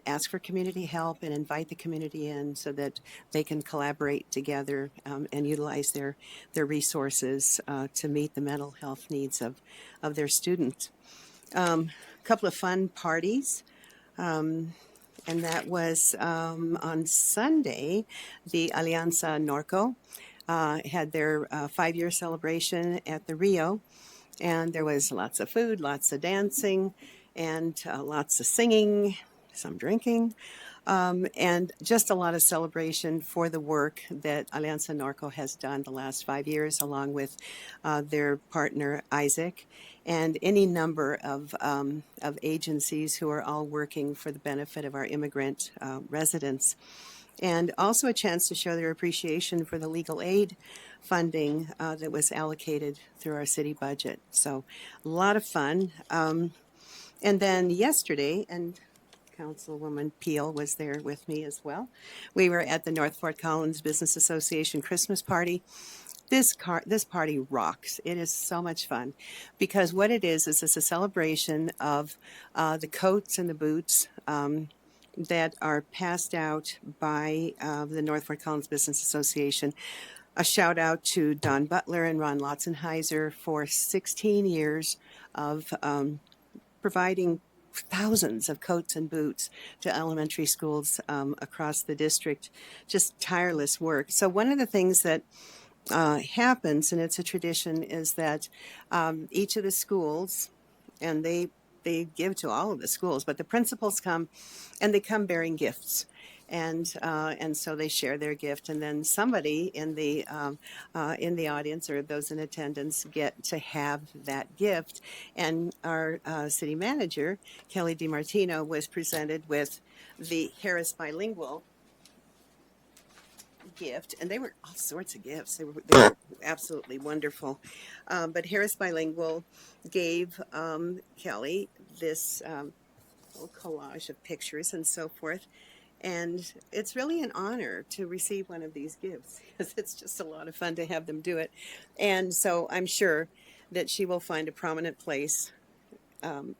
ask for community help and invite the community in so that they can collaborate together and utilize their resources to meet the mental health needs of their students. A couple of fun parties. And that was on Sunday, the Alianza Norco had their 5-year celebration at the Rio. And there was lots of food, lots of dancing, and lots of singing, some drinking, and just a lot of celebration for the work that Alianza Norco has done the last 5 years, along with their partner Isaac, and any number of agencies who are all working for the benefit of our immigrant residents. And also a chance to show their appreciation for the legal aid funding that was allocated through our city budget. So a lot of fun. And then yesterday, and Councilwoman Peel was there with me as well, we were at the North Fort Collins Business Association Christmas party. This party rocks. It is so much fun because what it is it's a celebration of the coats and the boots that are passed out by the North Fort Collins Business Association. A shout out to Don Butler and Ron Lotzenheiser for 16 years of providing thousands of coats and boots to elementary schools across the district. Just tireless work. So one of the things that happens, and it's a tradition, is that each of the schools, and they give to all of the schools, but the principals come, and they come bearing gifts. and so they share their gift, and then somebody in the audience or those in attendance get to have that gift. And our city manager, Kelly DiMartino, was presented with the Harris Bilingual gift, and they were all sorts of gifts. They were absolutely wonderful. But Harris Bilingual gave Kelly this little collage of pictures and so forth. And it's really an honor to receive one of these gifts because it's just a lot of fun to have them do it. And so I'm sure that she will find a prominent place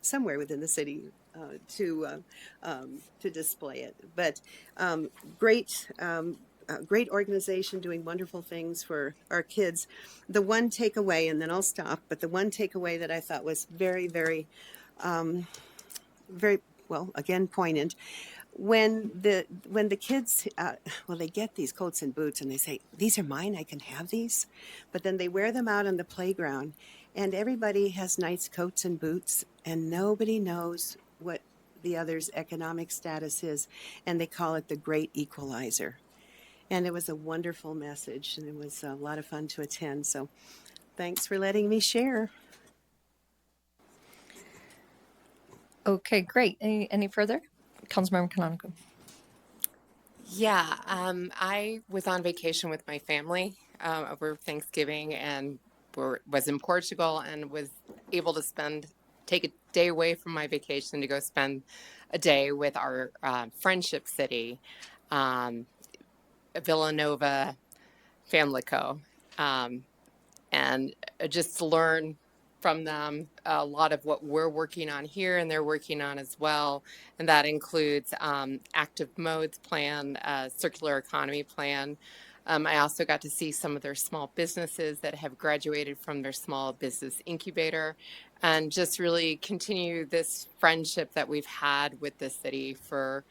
somewhere within the city to display it. But great organization doing wonderful things for our kids. The one takeaway, and then I'll stop, but the one takeaway that I thought was very, very, very, well, again, poignant, when the kids, they get these coats and boots and they say, these are mine, I can have these. But then they wear them out on the playground and everybody has nice coats and boots and nobody knows what the other's economic status is. And they call it the great equalizer. And it was a wonderful message, and it was a lot of fun to attend. So thanks for letting me share. Okay, great. Any further? Councilmember Canonico. Yeah, I was on vacation with my family over Thanksgiving and was in Portugal and was able to take a day away from my vacation to go spend a day with our friendship city, Villanova Famlico, and just to learn from them a lot of what we're working on here and they're working on as well. And that includes active modes plan, circular economy plan. I also got to see some of their small businesses that have graduated from their small business incubator and just really continue this friendship that we've had with the city for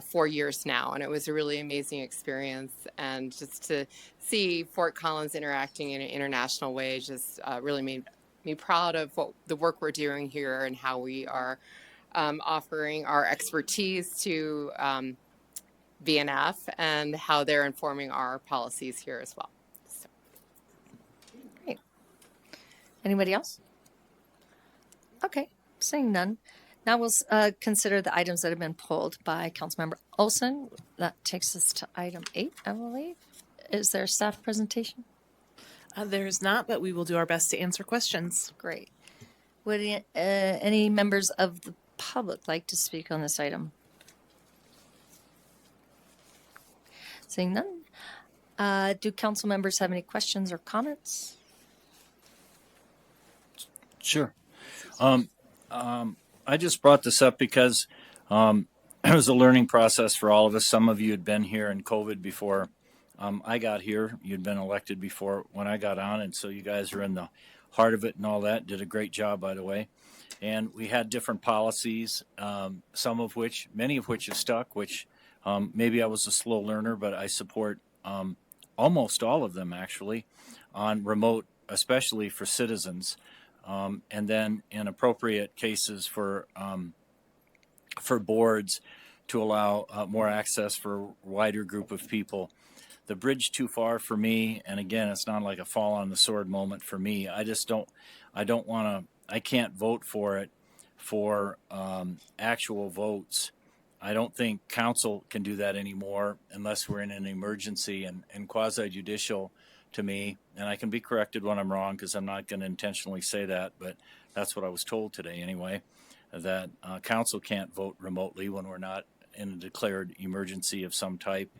4 years now. And it was a really amazing experience. And just to see Fort Collins interacting in an international way just really made me proud of the work we're doing here and how we are offering our expertise to VNF and how they're informing our policies here as well. So. Great. Anybody else? Okay, seeing none. Now we'll consider the items that have been pulled by Councilmember Olson. That takes us to item 8, I believe. Is there a staff presentation? There's not, but we will do our best to answer questions. Great. Would any members of the public like to speak on this item? Seeing none. Do council members have any questions or comments? Sure. I just brought this up because it was a learning process for all of us. Some of you had been here in COVID before I got here. You'd been elected before when I got on, and so you guys are in the heart of it and all that. Did a great job, by the way. And we had different policies, many of which have stuck, which maybe I was a slow learner, but I support almost all of them, actually, on remote, especially for citizens. And then in appropriate cases for boards to allow more access for a wider group of people. The bridge too far for me, and again, it's not like a fall on the sword moment for me. I can't vote for it for actual votes. I don't think council can do that anymore unless we're in an emergency, and quasi-judicial to me, and I can be corrected when I'm wrong because I'm not going to intentionally say that, but that's what I was told today anyway, that council can't vote remotely when we're not in a declared emergency of some type.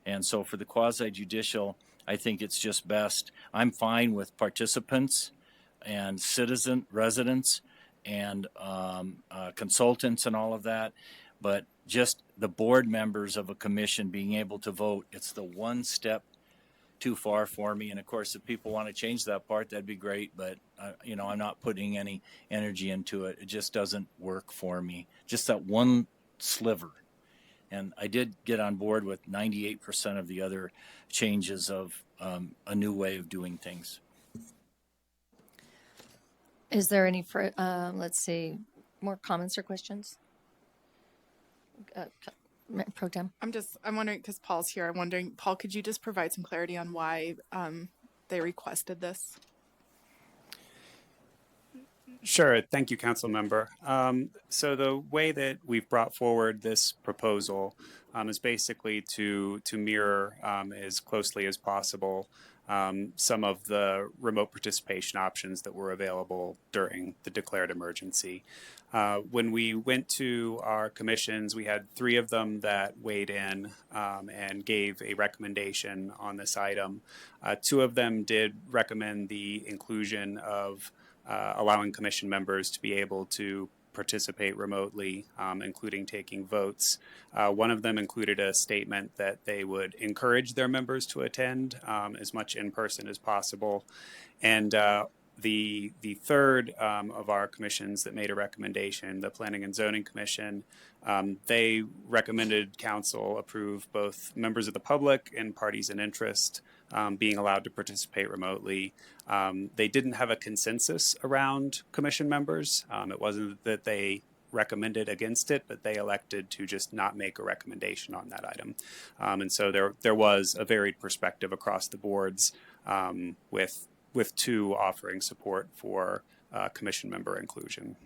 And so for the quasi-judicial, I think it's just best. I'm fine with participants and residents and consultants and all of that, but just the board members of a commission being able to vote, it's the one step too far for me. And of course, if people want to change that part, that'd be great. But, I'm not putting any energy into it. It just doesn't work for me. Just that one sliver. And I did get on board with 98% of the other changes of a new way of doing things. Is there any, more comments or questions? Mayor Pro Tem. I'm wondering, because Paul's here, I'm wondering, Paul, could you just provide some clarity on why they requested this? Sure. Thank you, Council Member. So the way that we've brought forward this proposal is basically to mirror as closely as possible some of the remote participation options that were available during the declared emergency. When we went to our commissions, we had 3 of them that weighed in and gave a recommendation on this item. 2 of them did recommend the inclusion of allowing commission members to be able to participate remotely, including taking votes. One of them included a statement that they would encourage their members to attend as much in person as possible. And the third of our commissions that made a recommendation, the Planning and Zoning Commission, they recommended council approve both members of the public and parties in interest being allowed to participate remotely. They didn't have a consensus around commission members. It wasn't that they recommended against it, but they elected to just not make a recommendation on that item. And so there was a varied perspective across the boards with 2 offering support for commission member inclusion.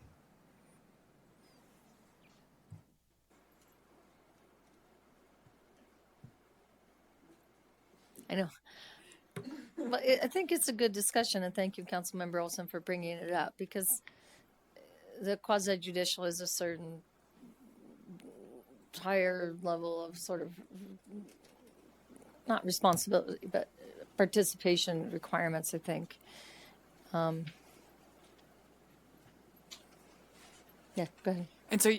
I know. But I think it's a good discussion, and thank you, Councilmember Olson, for bringing it up, because the quasi judicial is a certain higher level of sort of not responsibility, but participation requirements, I think. Yeah, go ahead. And so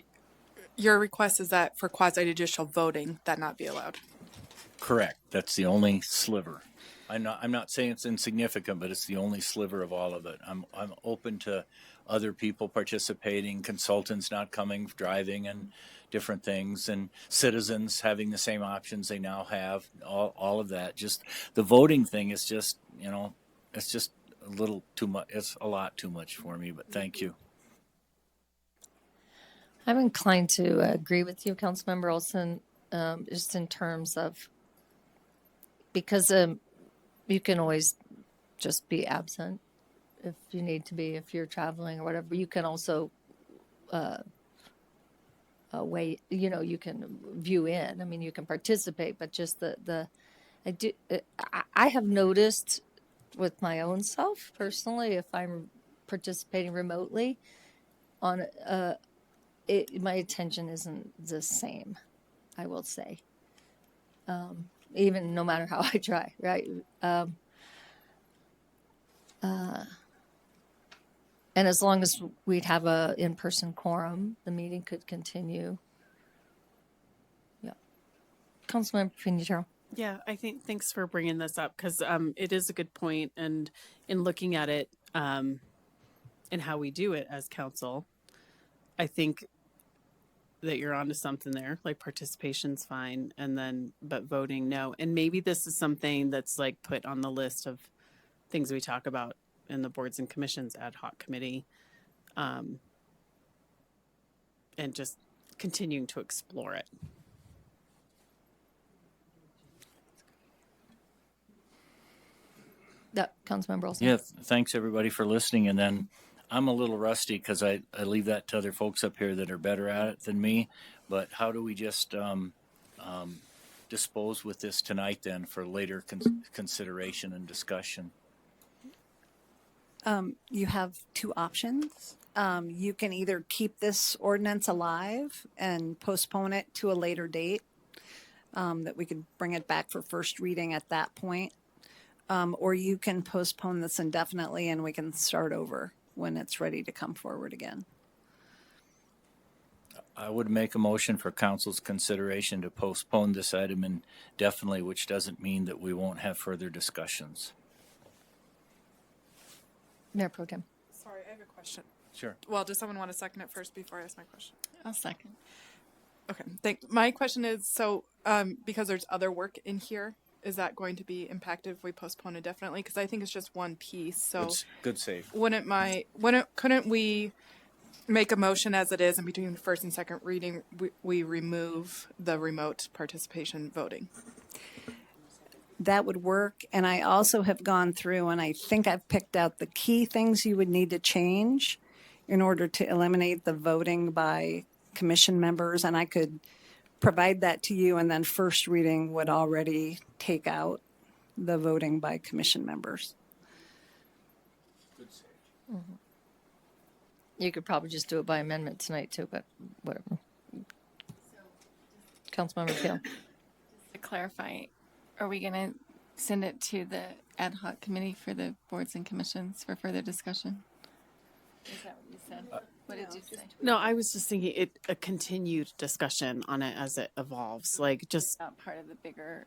your request is that for quasi-judicial voting, that not be allowed? Correct. That's the only sliver. I'm not saying it's insignificant, but it's the only sliver of all of it. I'm open to other people participating, consultants not coming, driving, and different things, and citizens having the same options they now have. All of that. Just the voting thing is just, it's just a little too much. It's a lot too much for me. But thank you. I'm inclined to agree with you, Councilmember Olson, just in terms of, because you can always just be absent if you need to be, if you're traveling or whatever. You can also wait, you can view in. I mean, you can participate, but just I have noticed with my own self personally, if I'm participating remotely on my attention isn't the same, I will say. Even no matter how I try, right? And as long as we'd have a in-person quorum, the meeting could continue. Yeah. Councilmember Pinheiro. Yeah, I think thanks for bringing this up, because it is a good point, and in looking at it and how we do it as council, I think that you're onto something there. Like, participation's fine, but voting, no. And maybe this is something that's like put on the list of things we talk about in the boards and commissions ad hoc committee, and just continuing to explore it. Yeah, Councilmember Olson. Yeah, thanks everybody for listening. And then I'm a little rusty because I leave that to other folks up here that are better at it than me. But how do we just dispose with this tonight then for later consideration and discussion? You have 2 options. You can either keep this ordinance alive and postpone it to a later date, that we could bring it back for first reading at that point. Or you can postpone this indefinitely and we can start over when it's ready to come forward again. I would make a motion for council's consideration to postpone this item indefinitely, which doesn't mean that we won't have further discussions. Mayor Pro Tem. Sorry, I have a question. Sure. Well, does someone want to second it first before I ask my question? I'll second. Okay. My question is, so because there's other work in here, is that going to be impacted if we postpone indefinitely? Because I think it's just one piece. So Good save. couldn't we make a motion as it is, and between first and second reading, we remove the remote participation voting. That would work. And I also have gone through and I think I've picked out the key things you would need to change in order to eliminate the voting by commission members. And I could provide that to you, and then first reading would already take out the voting by commission members. Mhm. You could probably just do it by amendment tonight too, but whatever. Councilmember Peel. To clarify, are we going to send it to the ad hoc committee for the boards and commissions for further discussion? Is that what you said? What did you say? No, I was just thinking a continued discussion on it as it evolves, like just Not part of the bigger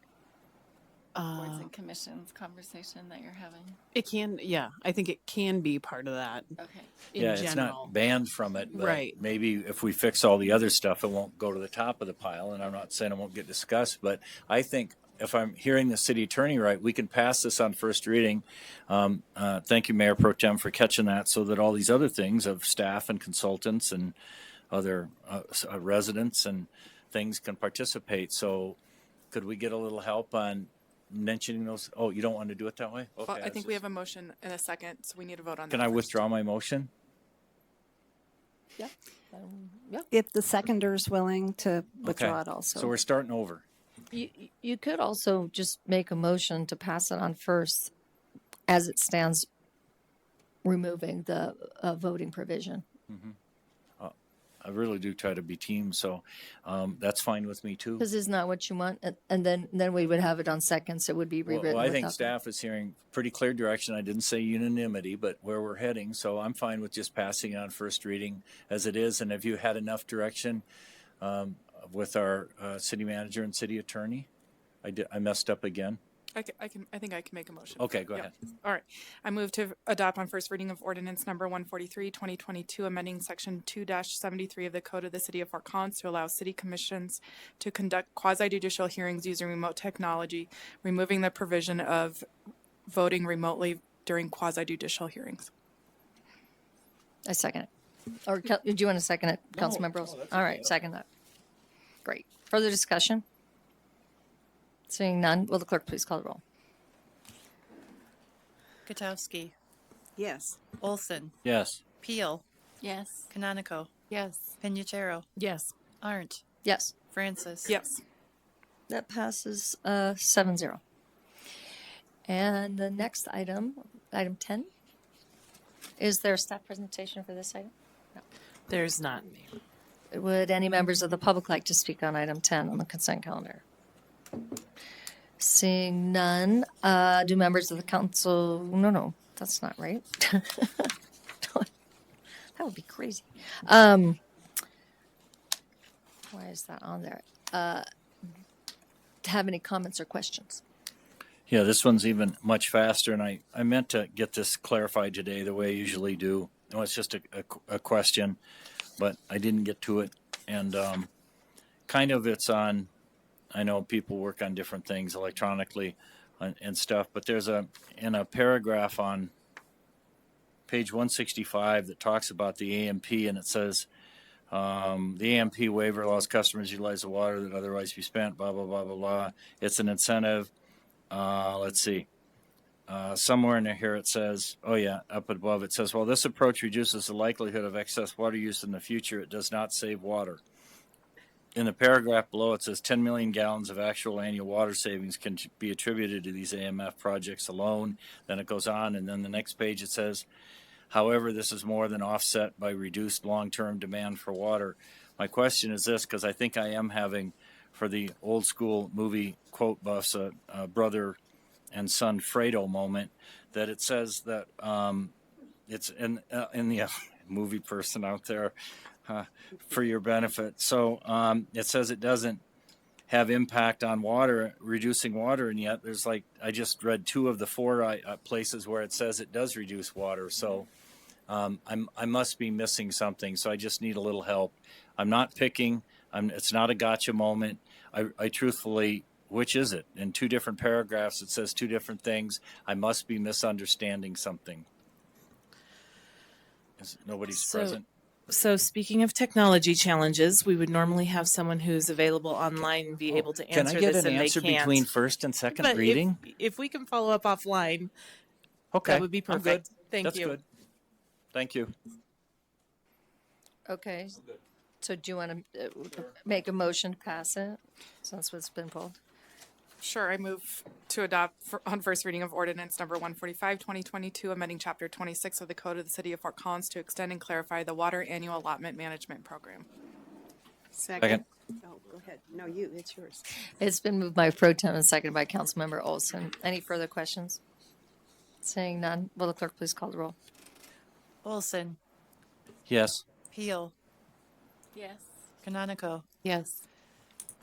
boards and commissions conversation that you're having. it can. Yeah, I think it can be part of that. Okay. In Yeah, general. it's not banned from it, but Right. maybe if we fix all the other stuff, it won't go to the top of the pile. And I'm not saying it won't get discussed, but I think if I'm hearing the city attorney right, we can pass this on first reading. Thank you, Mayor Pro Tem, for catching that, so that all these other things of staff and consultants and other residents and things can participate. So could we get a little help on mentioning those? Oh, you don't want to do it that way? Well, Okay. I think we have a motion and a second, so we need to vote on Can that I first. withdraw my motion? Yeah. If the seconder is willing to withdraw Okay. it also. So we're starting over. You could also just make a motion to pass it on first as it stands, removing the voting provision. I really do try to be team, so that's fine with me too. Because isn't that what you want? And then we would have it on second, so it would be rewritten. Well, I think without- staff is hearing pretty clear direction. I didn't say unanimity, but where we're heading. So I'm fine with just passing it on first reading as it is. And have you had enough direction with our city manager and city attorney? I messed up again. I think I can make a motion. Okay, go Yeah. ahead. All right. I move to adopt on first reading of ordinance number 143, 2022, amending section 2-73 of the Code of the City of Fort Collins to allow city commissions to conduct quasi-judicial hearings using remote technology, removing the provision of voting remotely during quasi-judicial hearings. I second it. Or do you want to second it, Councilmember Rose? All right, second that. Great. Further discussion? Seeing none, will the clerk please call the roll? Gutowski. Yes. Olson. Yes. Peel. Yes. Canonico. Yes. Pinachero. Yes. Arndt. Yes. Francis. Yes. That passes 7-0. And the next item, item 10. Is there a staff presentation for this item? No. There's not. Would any members of the public like to speak on item 10 on the consent calendar? Seeing none, do members of the council, no, that's not right. That would be crazy. Why is that on there? Have any comments or questions? Yeah, this one's even much faster, and I meant to get this clarified today the way I usually do. No, it's just a question, but I didn't get to it. And kind of it's on, I know people work on different things electronically and stuff, but there's in a paragraph on page 165 that talks about the AMP, and it says, the AMP waiver allows customers to utilize the water that otherwise be spent, blah, blah, blah, blah, blah. It's an incentive. Let's see. Somewhere in here it says, oh yeah, up above it says, while this approach reduces the likelihood of excess water use in the future, it does not save water. In the paragraph below, it says 10 million gallons of actual annual water savings can be attributed to these AMF projects alone. Then it goes on, and then the next page it says, however, this is more than offset by reduced long-term demand for water. My question is this, because I think I am having, for the old school movie quote buffs, a brother and son Fredo moment, that it says that it's in the movie person out there, for your benefit. So it says it doesn't have impact on water, reducing water, and yet there's like, I just read 2 of the 4 places where it says it does reduce water. So I must be missing something. So I just need a little help. I'm not picking. It's not a gotcha moment. I truthfully, which is it? In 2 different paragraphs, it says 2 different things. I must be misunderstanding something. Nobody's present. So speaking of technology challenges, we would normally have someone who's available online and be able to Can answer I get this, an and answer they can't. between first and second But reading? if we can follow up offline, Okay, that would be I'm good. perfect. Thank That's you. good. Thank you. Okay. So do you want to make a motion to pass it since it's been pulled? Sure, I move to adopt on first reading of ordinance number 145, 2022, amending chapter 26 of the Code of the City of Fort Collins to extend and clarify the water annual allotment management program. Second. Oh, go ahead. No, it's yours. It's been moved by Pro Tem and seconded by Councilmember Olson. Any further questions? Seeing none, will the clerk please call the roll? Olson, Yes. Peel, Yes. Canonico, Yes.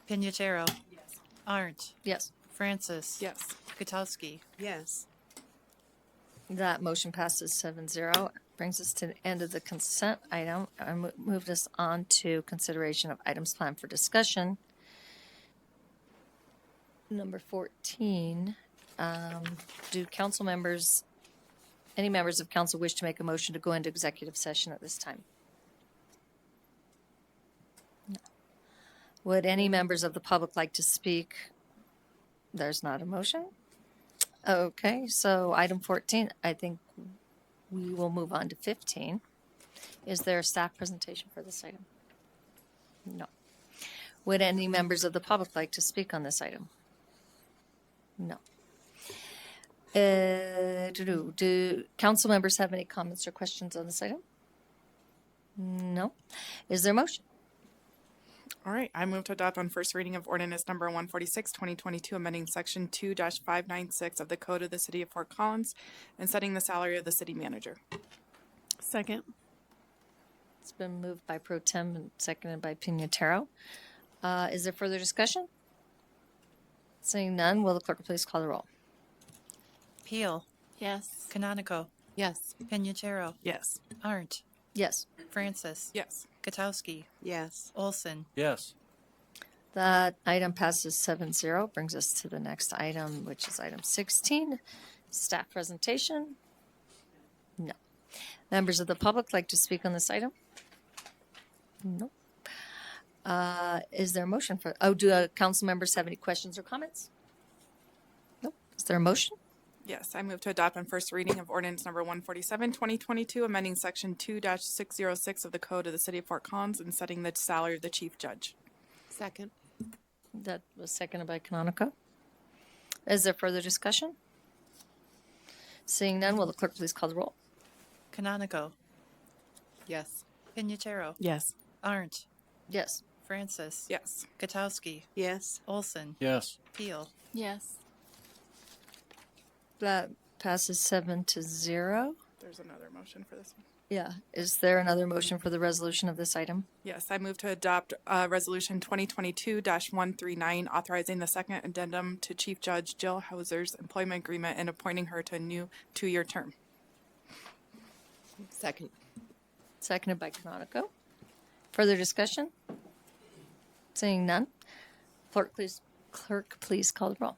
Pinachero. Yes. Arndt, Yes. Francis. Yes. Gutowski. Yes. That motion passes 7-0. Brings us to the end of the consent item. I move us on to consideration of items planned for discussion. Number 14. Do council members, any members of council wish to make a motion to go into executive session at this time? No. Would any members of the public like to speak? There's not a motion. Okay, so item 14, I think we will move on to 15. Is there a staff presentation for this item? No. Would any members of the public like to speak on this item? No. Do council members have any comments or questions on this item? No. Is there a motion? All right, I move to adopt on first reading of ordinance number 146, 2022, amending section 2-596 of the Code of the City of Fort Collins and setting the salary of the city manager. Second. It's been moved by Pro Tem and seconded by Pinataro. Is there further discussion? Seeing none, will the clerk please call the roll? Peel, Yes. Canonico, Yes. Pinachero. Yes. Arndt, Yes. Francis. Yes. Gutowski. Yes. Olson. Yes. That item passes 7-0. Brings us to the next item, which is item 16, staff presentation. No. Members of the public like to speak on this item? No. Is there a motion for, do council members have any questions or comments? Nope. Is there a motion? Yes, I move to adopt on first reading of ordinance number 147, 2022, amending section 2-606 of the Code of the City of Fort Collins and setting the salary of the chief judge. Second. That was seconded by Canonico. Is there further discussion? Seeing none, will the clerk please call the roll? Canonico, Yes. Pinachero. Yes. Arndt, Yes. Francis. Yes. Gutowski. Yes. Olson. Yes. Peel. Yes. That passes 7-0. There's another motion for this one. Yeah. Is there another motion for the resolution of this item? Yes, I move to adopt resolution 2022-139, authorizing the second addendum to Chief Judge Jill Hauser's employment agreement and appointing her to a new 2-year term. Second. Seconded by Canonico. Further discussion? Seeing none. Clerk, please call the roll.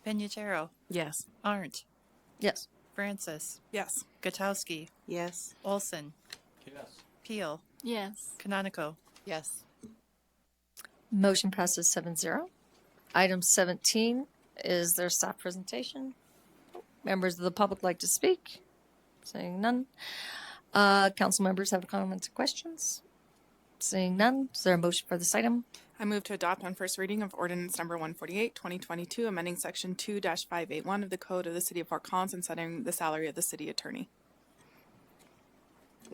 Pinachero. Yes. Arndt, Yes. Francis. Yes. Gutowski. Yes. Olson. Yes. Peel. Yes. Canonico. Yes. Motion passes 7-0. Item 17 is their staff presentation. Members of the public like to speak? Seeing none. Council members have comments or questions? Seeing none. Is there a motion for this item? I move to adopt on first reading of ordinance number 148, 2022, amending section 2-581 of the Code of the City of Fort Collins and setting the salary of the city attorney.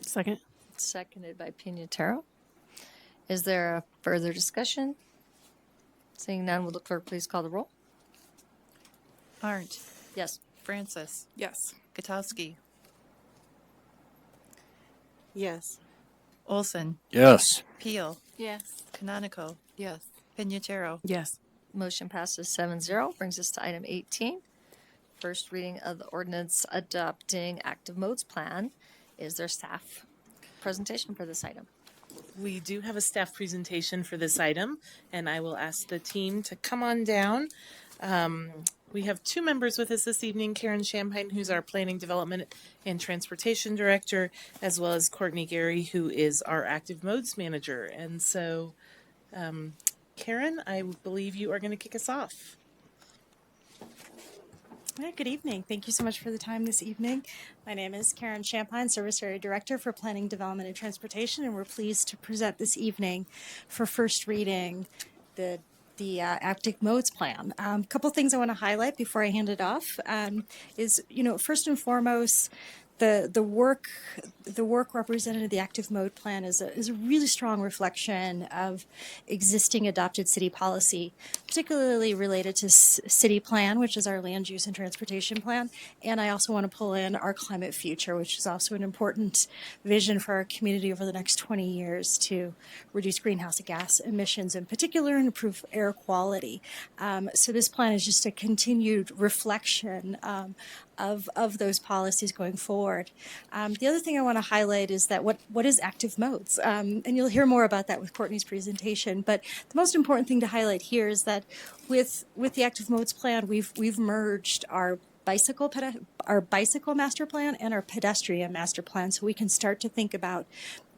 Second. Seconded by Pinataro. Is there a further discussion? Seeing none, will the clerk please call the roll? Arndt, Yes. Francis. Yes. Gutowski. Yes. Olson. Yes. Peel. Yes. Canonico. Yes. Pinachero. Yes. Motion passes 7-0. Brings us to item 18. First reading of the ordinance adopting active modes plan. Is there staff presentation for this item? We do have a staff presentation for this item, and I will ask the team to come on down. We have two members with us this evening, Karen Champagne, who's our Planning Development and Transportation Director, as well as Courtney Gary, who is our Active Modes Manager. And so, Karen, I believe you are going to kick us off. Hi, good evening. Thank you so much for the time this evening. My name is Karen Champagne, Service Area Director for Planning, Development, and Transportation, and we're pleased to present this evening for first reading the Active Modes Plan. A couple things I want to highlight before I hand it off is, first and foremost, the work represented in the Active Mode Plan is a really strong reflection of existing adopted city policy, particularly related to City Plan, which is our land use and transportation plan. And I also want to pull in our Climate Future, which is also an important vision for our community over the next 20 years to reduce greenhouse gas emissions in particular and improve air quality. So this plan is just a continued reflection of those policies going forward. The other thing I want to highlight is that what is active modes? And you'll hear more about that with Courtney's presentation. But the most important thing to highlight here is that with the Active Modes Plan, we've merged our bicycle master plan and our pedestrian master plan, so we can start to think about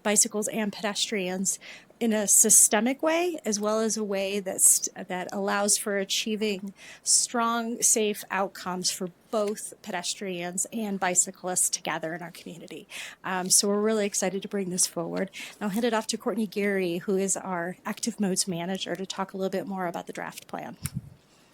bicycles and pedestrians in a systemic way, as well as a way that allows for achieving strong, safe outcomes for both pedestrians and bicyclists together in our community. So we're really excited to bring this forward. And I'll hand it off to Courtney Gary, who is our Active Modes Manager, to talk a little bit more about the draft plan.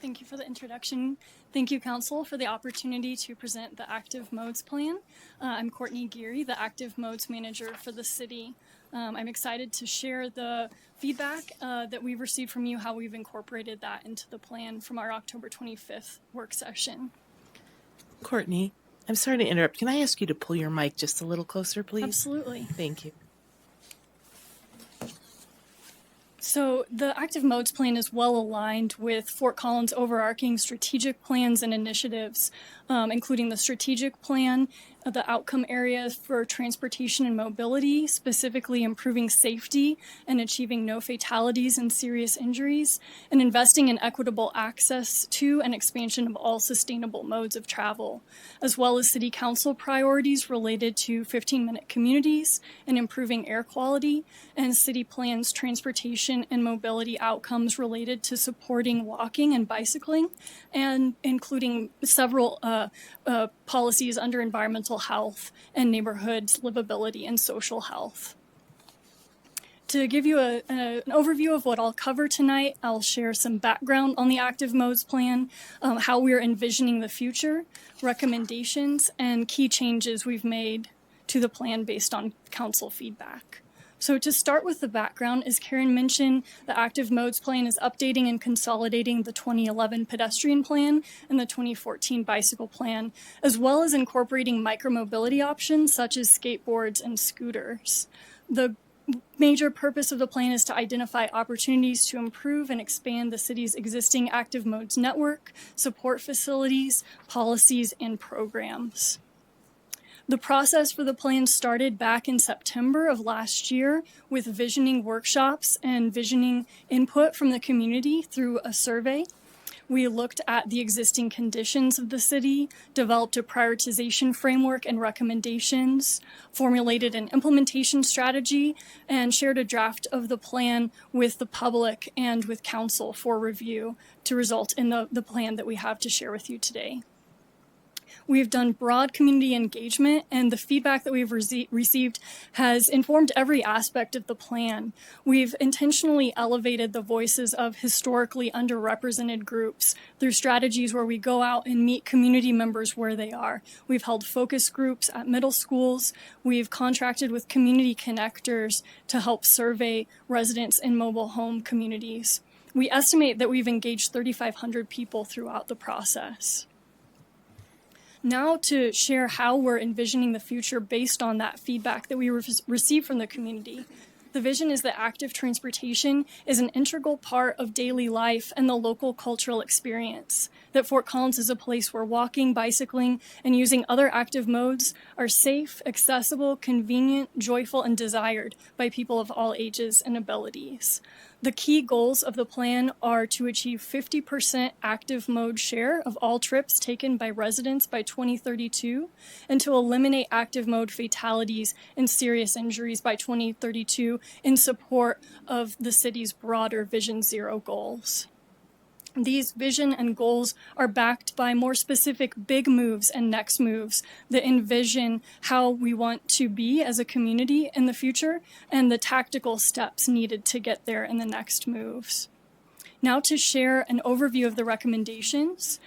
Thank you for the introduction. Thank you, Council, for the opportunity to present the Active Modes Plan. I'm Courtney Geary, the Active Modes Manager for the city. I'm excited to share the feedback that we've received from you, how we've incorporated that into the plan from our October 25th work session. Courtney, I'm sorry to interrupt. Can I ask you to pull your mic just a little closer, please? Absolutely. Thank you. So the Active Modes Plan is well aligned with Fort Collins' overarching strategic plans and initiatives, including the strategic plan, the outcome areas for transportation and mobility, specifically improving safety and achieving no fatalities and serious injuries, and investing in equitable access to and expansion of all sustainable modes of travel, as well as City Council priorities related to 15-minute communities and improving air quality, and City Plan's transportation and mobility outcomes related to supporting walking and bicycling, and including several policies under environmental health and neighborhoods livability and social health. To give you an overview of what I'll cover tonight, I'll share some background on the Active Modes Plan, how we're envisioning the future, recommendations, and key changes we've made to the plan based on council feedback. So to start with the background, as Karen mentioned, the Active Modes Plan is updating and consolidating the 2011 pedestrian plan and the 2014 bicycle plan, as well as incorporating micromobility options such as skateboards and scooters. The major purpose of the plan is to identify opportunities to improve and expand the city's existing active modes network, support facilities, policies, and programs. The process for the plan started back in September of last year with visioning workshops and visioning input from the community through a survey. We looked at the existing conditions of the city, developed a prioritization framework and recommendations, formulated an implementation strategy, and shared a draft of the plan with the public and with council for review to result in the plan that we have to share with you today. We've done broad community engagement, and the feedback that we've received has informed every aspect of the plan. We've intentionally elevated the voices of historically underrepresented groups through strategies where we go out and meet community members where they are. We've held focus groups at middle schools. We've contracted with community connectors to help survey residents in mobile home communities. We estimate that we've engaged 3,500 people throughout the process. Now to share how we're envisioning the future based on that feedback that we received from the community. The vision is that active transportation is an integral part of daily life and the local cultural experience. That Fort Collins is a place where walking, bicycling, and using other active modes are safe, accessible, convenient, joyful, and desired by people of all ages and abilities. The key goals of the plan are to achieve 50% active mode share of all trips taken by residents by 2032 and to eliminate active mode fatalities and serious injuries by 2032 in support of the city's broader Vision Zero goals. These vision and goals are backed by more specific big moves and next moves that envision how we want to be as a community in the future and the tactical steps needed to get there in the next moves. Now to share an overview of the recommendations.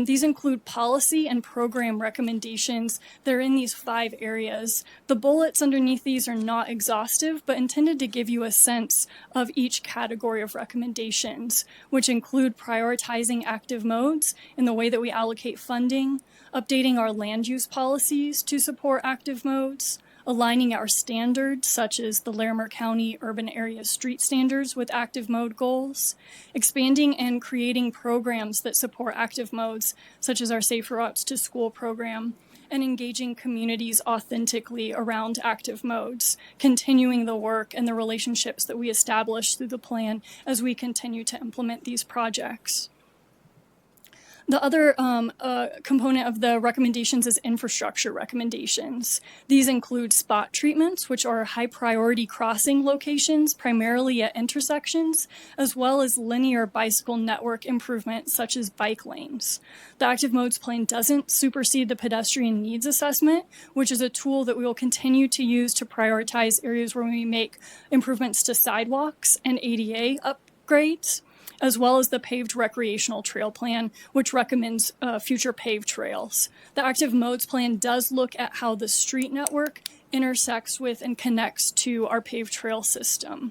These include policy and program recommendations. They're in these 5 areas. The bullets underneath these are not exhaustive, but intended to give you a sense of each category of recommendations, which include prioritizing active modes in the way that we allocate funding, updating our land use policies to support active modes, aligning our standards, such as the Larimer County Urban Area Street Standards with active mode goals, expanding and creating programs that support active modes, such as our Safe Routes to School program, and engaging communities authentically around active modes, continuing the work and the relationships that we establish through the plan as we continue to implement these projects. The other component of the recommendations is infrastructure recommendations. These include spot treatments, which are high priority crossing locations, primarily at intersections, as well as linear bicycle network improvements, such as bike lanes. The Active Modes Plan doesn't supersede the pedestrian needs assessment, which is a tool that we will continue to use to prioritize areas where we make improvements to sidewalks and ADA upgrades, as well as the paved recreational trail plan, which recommends future paved trails. The Active Modes Plan does look at how the street network intersects with and connects to our paved trail system.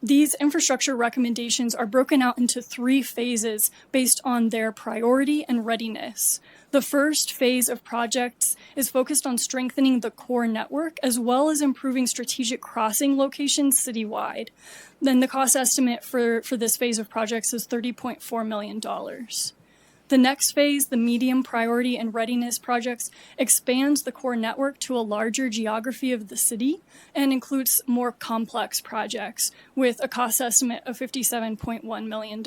These infrastructure recommendations are broken out into 3 phases based on their priority and readiness. The first phase of projects is focused on strengthening the core network as well as improving strategic crossing locations citywide. Then the cost estimate for this phase of projects is $30.4 million. The next phase, the medium priority and readiness projects, expands the core network to a larger geography of the city and includes more complex projects with a cost estimate of $57.1 million.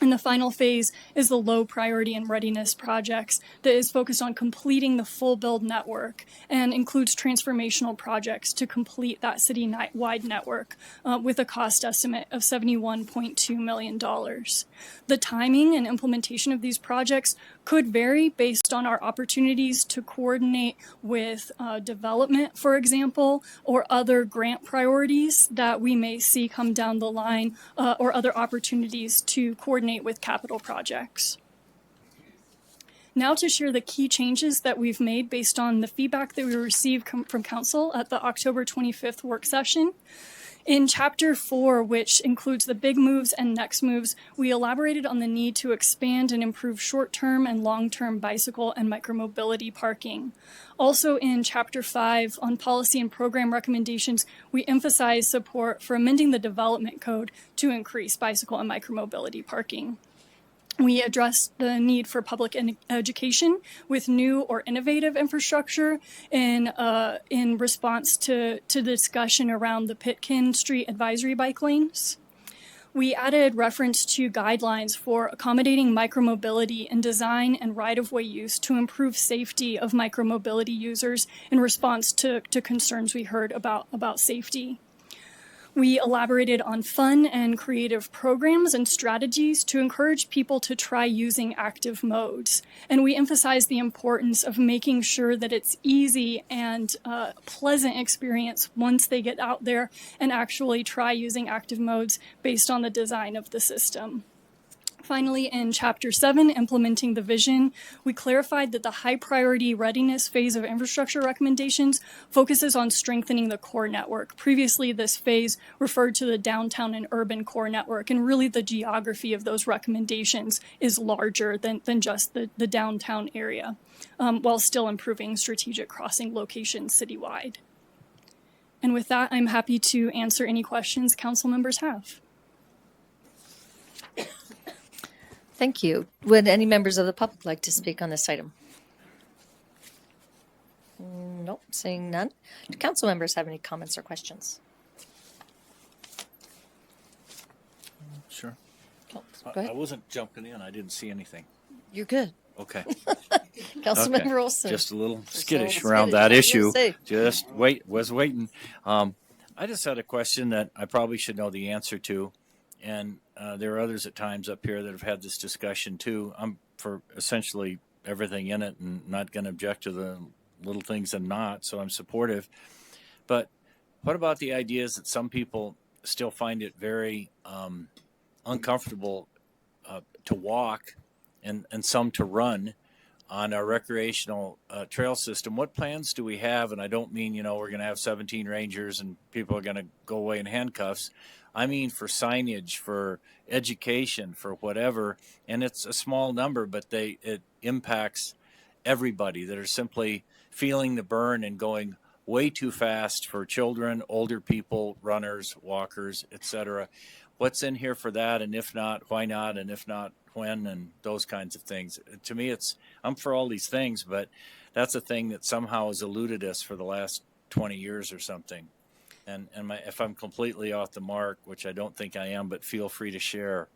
And the final phase is the low priority and readiness projects that is focused on completing the full build network and includes transformational projects to complete that city-wide network with a cost estimate of $71.2 million. The timing and implementation of these projects could vary based on our opportunities to coordinate with development, for example, or other grant priorities that we may see come down the line or other opportunities to coordinate with capital projects. Now to share the key changes that we've made based on the feedback that we received from Council at the October 25th work session. In Chapter 4, which includes the big moves and next moves, we elaborated on the need to expand and improve short-term and long-term bicycle and micromobility parking. Also in Chapter 5, on policy and program recommendations, we emphasize support for amending the development code to increase bicycle and micromobility parking. We addressed the need for public education with new or innovative infrastructure in response to the discussion around the Pitkin Street advisory bike lanes. We added reference to guidelines for accommodating micromobility in design and right-of-way use to improve safety of micromobility users in response to concerns we heard about safety. We elaborated on fun and creative programs and strategies to encourage people to try using active modes. And we emphasized the importance of making sure that it's easy and pleasant experience once they get out there and actually try using active modes based on the design of the system. Finally, in Chapter 7, Implementing the Vision, we clarified that the high priority readiness phase of infrastructure recommendations focuses on strengthening the core network. Previously, this phase referred to the downtown and urban core network, and really the geography of those recommendations is larger than just the downtown area, while still improving strategic crossing locations citywide. And with that, I'm happy to answer any questions council members have. Thank you. Would any members of the public like to speak on this item? Nope, seeing none. Do council members have any comments or questions? Go I ahead. wasn't jumping in. I didn't see anything. You're good. Okay. Councilmember Olson. Just a little Just a skittish little around skittish. that I was issue. gonna say. Just was waiting. I just had a question that I probably should know the answer to. And there are others at times up here that have had this discussion too. I'm for essentially everything in it and not going to object to the little things and not, so I'm supportive. But what about the ideas that some people still find it very uncomfortable to walk and some to run on our recreational trail system? What plans do we have? And I don't mean, we're going to have 17 rangers and people are going to go away in handcuffs. I mean for signage, for education, for whatever. And it's a small number, but it impacts everybody that are simply feeling the burn and going way too fast for children, older people, runners, walkers, etc. What's in here for that? And if not, why not? And if not, when? And those kinds of things. To me, I'm for all these things, but that's a thing that somehow has eluded us for the last 20 years or something. And if I'm completely off the mark, which I don't think I am, but feel free to share.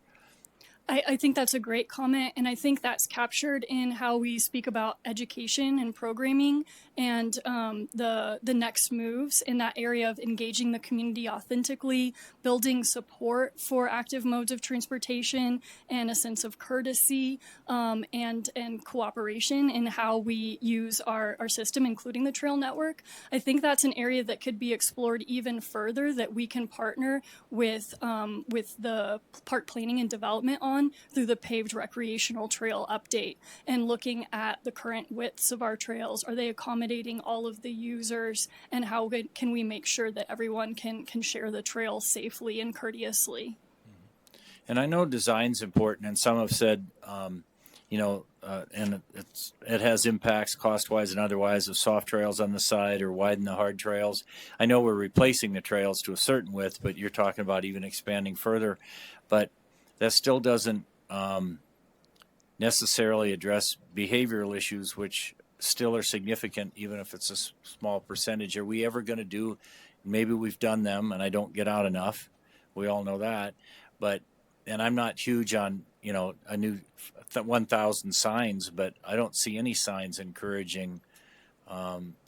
I think that's a great comment, and I think that's captured in how we speak about education and programming and the next moves in that area of engaging the community authentically, building support for active modes of transportation, and a sense of courtesy and cooperation in how we use our system, including the trail network. I think that's an area that could be explored even further, that we can partner with the park planning and development on through the paved recreational trail update and looking at the current widths of our trails. Are they accommodating all of the users, and how can we make sure that everyone can share the trail safely and courteously? And I know design's important, and some have said, and it has impacts cost-wise and otherwise of soft trails on the side or widen the hard trails. I know we're replacing the trails to a certain width, but you're talking about even expanding further. But that still doesn't necessarily address behavioral issues, which still are significant, even if it's a small percentage. Are we ever going to do, maybe we've done them and I don't get out enough. We all know that. And I'm not huge on, a new 1,000 signs, but I don't see any signs encouraging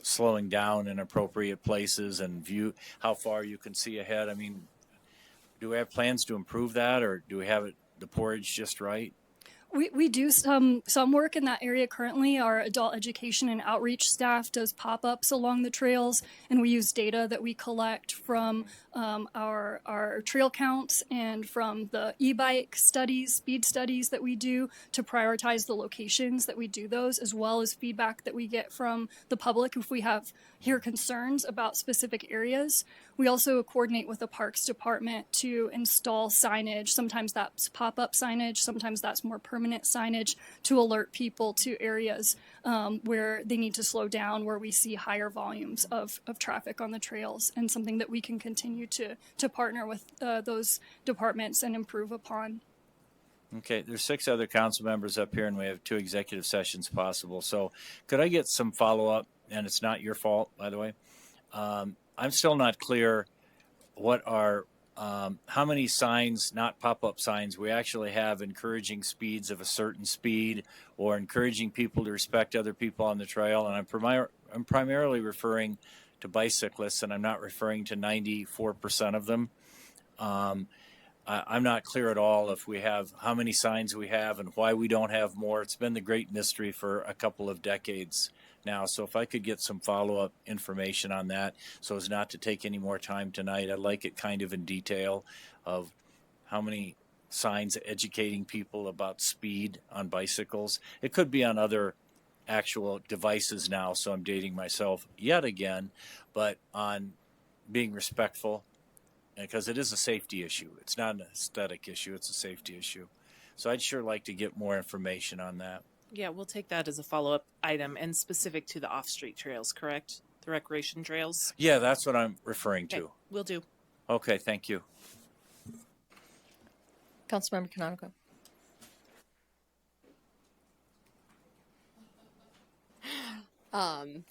slowing down in appropriate places and view how far you can see ahead. I mean, do we have plans to improve that, or do we have the porridge just right? We do some work in that area currently. Our adult education and outreach staff does pop-ups along the trails, and we use data that we collect from our trail counts and from the e-bike studies, speed studies that we do to prioritize the locations that we do those, as well as feedback that we get from the public if we hear concerns about specific areas. We also coordinate with the Parks Department to install signage. Sometimes that's pop-up signage, sometimes that's more permanent signage to alert people to areas where they need to slow down, where we see higher volumes of traffic on the trails, and something that we can continue to partner with those departments and improve upon. Okay, there's 6 other council members up here, and we have 2 executive sessions possible. So could I get some follow-up? And it's not your fault, by the way. I'm still not clear what are how many signs, not pop-up signs, we actually have encouraging speeds of a certain speed or encouraging people to respect other people on the trail. And I'm primarily referring to bicyclists, and I'm not referring to 94% of them. I'm not clear at all if we have how many signs we have and why we don't have more. It's been the great mystery for a couple of decades now. So if I could get some follow-up information on that so as not to take any more time tonight, I'd like it kind of in detail of how many signs educating people about speed on bicycles. It could be on other actual devices now, so I'm dating myself yet again, but on being respectful, because it is a safety issue. It's not an aesthetic issue, it's a safety issue. So I'd sure like to get more information on that. Yeah, we'll take that as a follow-up item and specific to the off-street trails, correct? The recreation trails? Yeah, that's what I'm referring to. Okay, will do. Okay, thank you. Councilmember Canonico.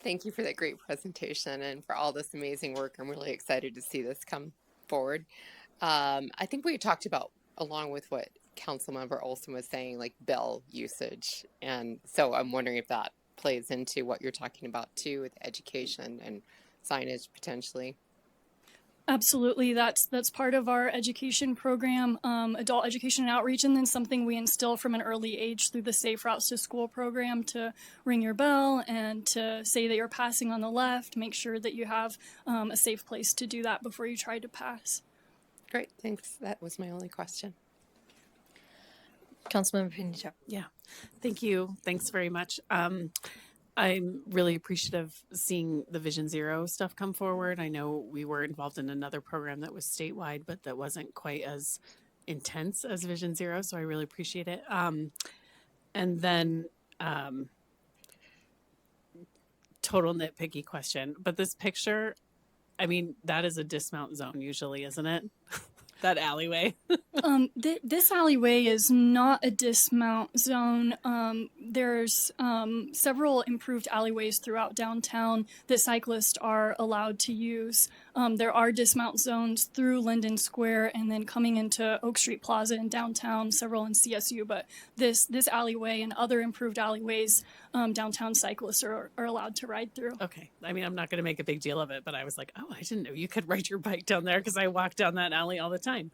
Thank you for that great presentation and for all this amazing work. I'm really excited to see this come forward. I think we talked about, along with what Councilmember Olson was saying, like bell usage. And so I'm wondering if that plays into what you're talking about too, with education and signage potentially. Absolutely, that's part of our education program, adult education and outreach, and then something we instill from an early age through the Safe Routes to School program to ring your bell and to say that you're passing on the left. Make sure that you have a safe place to do that before you try to pass. Great, thanks. That was my only question. Councilmember Pinito. Yeah, thank you. Thanks very much. I'm really appreciative seeing the Vision Zero stuff come forward. I know we were involved in another program that was statewide, but that wasn't quite as intense as Vision Zero, so I really appreciate it. And then, total nitpicky question, but this picture, I mean, that is a dismount zone usually, isn't it? That alleyway. This alleyway is not a dismount zone. There's several improved alleyways throughout downtown that cyclists are allowed to use. There are dismount zones through Linden Square and then coming into Oak Street Plaza in downtown, several in CSU, but this alleyway and other improved alleyways, downtown cyclists are allowed to ride through. Okay. I mean, I'm not going to make a big deal of it, but I was like, oh, I didn't know you could ride your bike down there because I walk down that alley all the time.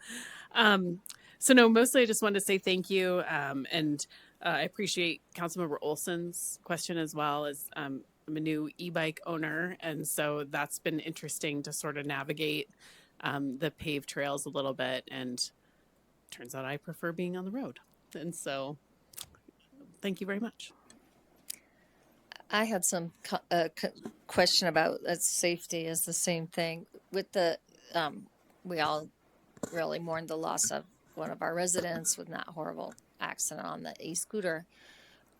So no, mostly I just wanted to say thank you. And I appreciate Councilmember Olson's question as well. As I'm a new e-bike owner, and so that's been interesting to sort of navigate the paved trails a little bit. And turns out I prefer being on the road. And so thank you very much. I had some question about safety is the same thing with the, we all really mourned the loss of one of our residents with that horrible accident on the e-scooter.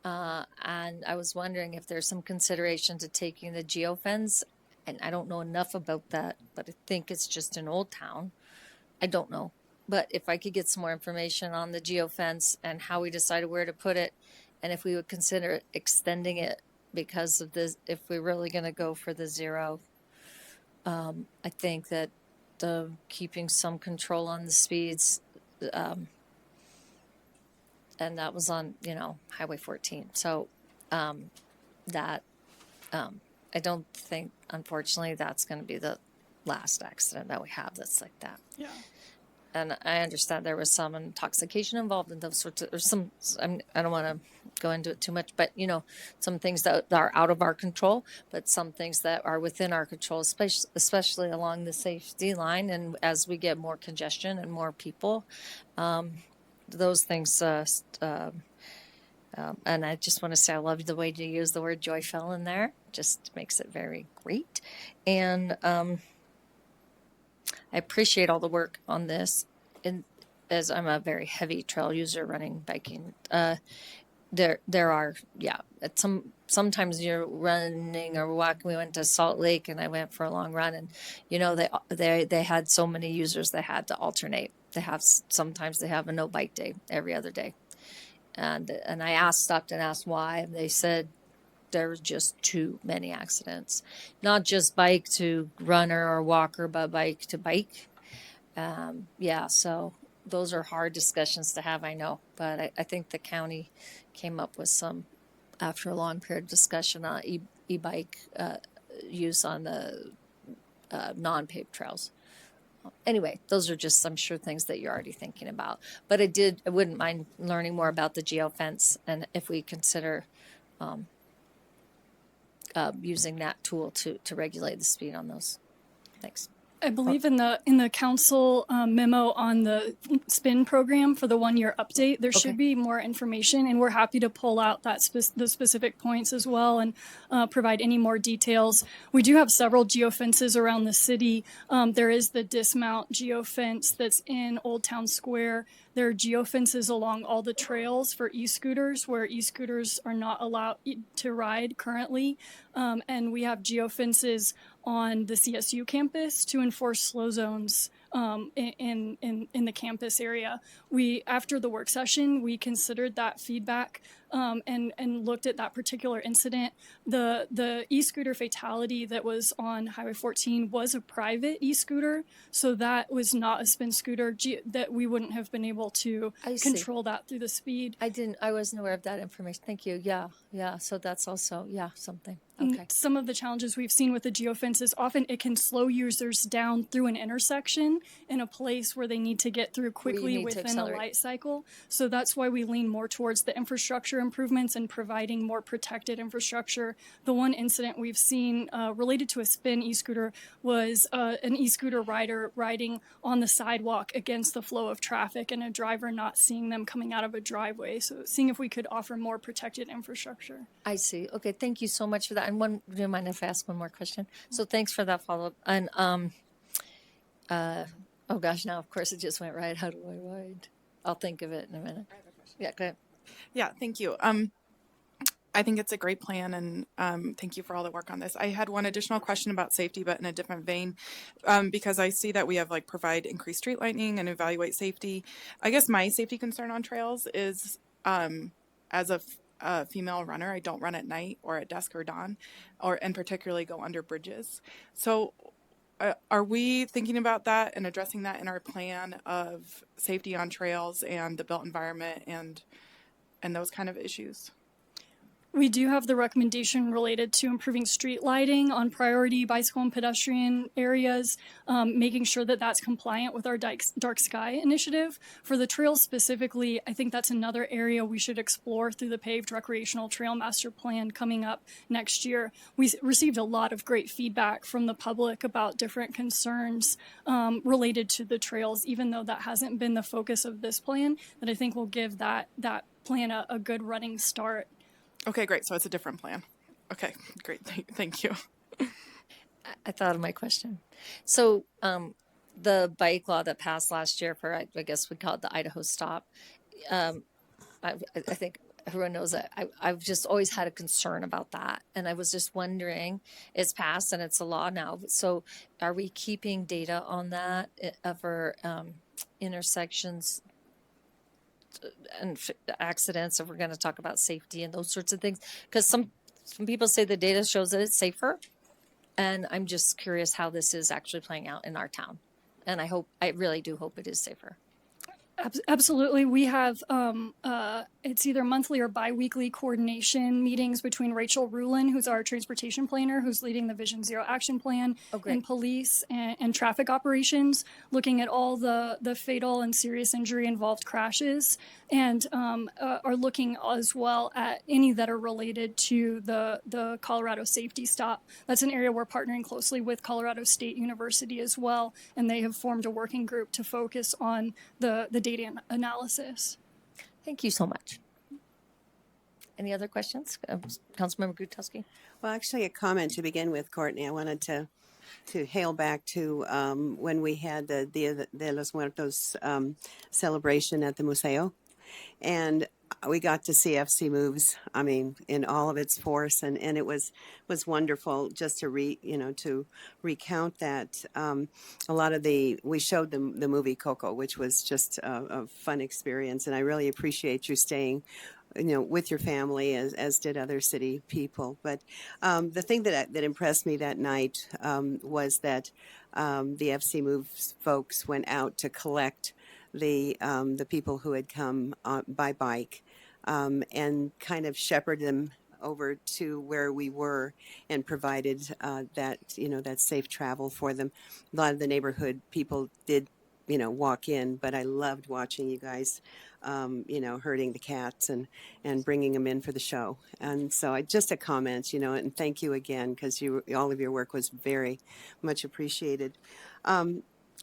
And I was wondering if there's some consideration to taking the geofence, and I don't know enough about that, but I think it's just in Old Town. I don't know. But if I could get some more information on the geofence and how we decided where to put it, and if we would consider extending it because of this, if we're really going to go for the zero, I think that keeping some control on the speeds, and that was on, Highway 14. So I don't think, unfortunately, that's going to be the last accident that we have that's like that. Yeah. And I understand there was some intoxication involved in those sorts of, or some, I don't want to go into it too much, but some things that are out of our control, but some things that are within our control, especially along the safety line. And as we get more congestion and more people, those things, and I just want to say, I love the way you use the word joyful in there. Just makes it very great. And, I appreciate all the work on this, and as I'm a very heavy trail user, running, biking, there are, sometimes you're running or walking. We went to Salt Lake and I went for a long run, and they had so many users that had to alternate. Sometimes they have a no bike day every other day, and I stopped and asked why, and they said there's just too many accidents, not just bike to runner or walker, but bike to bike. So those are hard discussions to have, I know, but I think the county came up with some, after a long period of discussion, on e-bike use on the non-paved trails. Anyway, those are just, I'm sure, things that you're already thinking about. But I wouldn't mind learning more about the geofence, and if we consider using that tool to regulate the speed on those. Thanks. I believe in the council memo on the SPIN program for the 1-year update, there should be more information, and we're happy to pull out the specific points as well and provide any more details. We do have several geofences around the city. There is the dismount geofence that's in Old Town Square. There are geofences along all the trails for e-scooters where e-scooters are not allowed to ride currently. And we have geofences on the CSU campus to enforce slow zones in the campus area. After the work session, we considered that feedback and looked at that particular incident. The e-scooter fatality that was on Highway 14 was a private e-scooter, so that was not a spin scooter that we wouldn't have been able to control that through the speed. I wasn't aware of that information. Thank you. Yeah. So that's also, something. And Okay. some of the challenges we've seen with the geofence is often it can slow users down through an intersection in a place where they need to get through quickly need to within a accelerate. light cycle. So that's why we lean more towards the infrastructure improvements and providing more protected infrastructure. The one incident we've seen related to a spin e-scooter was an e-scooter rider riding on the sidewalk against the flow of traffic and a driver not seeing them coming out of a driveway. So seeing if we could offer more protected infrastructure. I see. Okay, thank you so much for that. And do you mind if I ask one more question? So thanks for that follow-up. And oh gosh, now of course it just went right. How do I ride? I'll think of it in a minute. Yeah, go ahead. Yeah, thank you. I think it's a great plan, and thank you for all the work on this. I had one additional question about safety, but in a different vein, because I see that we have provide increased street lighting and evaluate safety. I guess my safety concern on trails is as a female runner, I don't run at night or at dusk or dawn, and particularly go under bridges. So are we thinking about that and addressing that in our plan of safety on trails and the built environment and those kind of issues? We do have the recommendation related to improving street lighting on priority bicycle and pedestrian areas, making sure that that's compliant with our dark sky initiative. For the trails specifically, I think that's another area we should explore through the paved recreational trail master plan coming up next year. We received a lot of great feedback from the public about different concerns related to the trails, even though that hasn't been the focus of this plan, that I think will give that plan a good running start. Okay, great. So it's a different plan. Okay, great. Thank you. I thought of my question. So the bike law that passed last year for, I guess we call it the Idaho Stop, I think everyone knows that I've just always had a concern about that. And I was just wondering, it's passed and it's a law now. So are we keeping data on that for intersections and accidents, if we're going to talk about safety and those sorts of things? Because some people say the data shows that it's safer, and I'm just curious how this is actually playing out in our town. And I really do hope it is safer. Absolutely. We have, it's either monthly or bi-weekly coordination meetings between Rachel Rulin, who's our transportation planner, who's leading the Vision Zero Action Plan, and police and traffic operations, looking at all the fatal and serious injury involved crashes, and are looking as well at any that are related to the Colorado Safety Stop. That's an area we're partnering closely with Colorado State University as well, and they have formed a working group to focus on the data analysis. Thank you so much. Any other questions? Councilmember Gutowski? Well, actually, a comment to begin with, Courtney. I wanted to hail back to when we had the Dia de los Muertos celebration at the Museo. And we got to see FC Moves, I mean, in all of its force, and it was wonderful just to recount that. A lot of we showed them the movie Coco, which was just a fun experience, and I really appreciate you staying, with your family, as did other city people. But the thing that impressed me that night was that the FC Moves folks went out to collect the people who had come by bike, and kind of shepherded them over to where we were and provided that safe travel for them. A lot of the neighborhood people did walk in, but I loved watching you guys herding the cats and bringing them in for the show. And so just a comment, and thank you again, because all of your work was very much appreciated.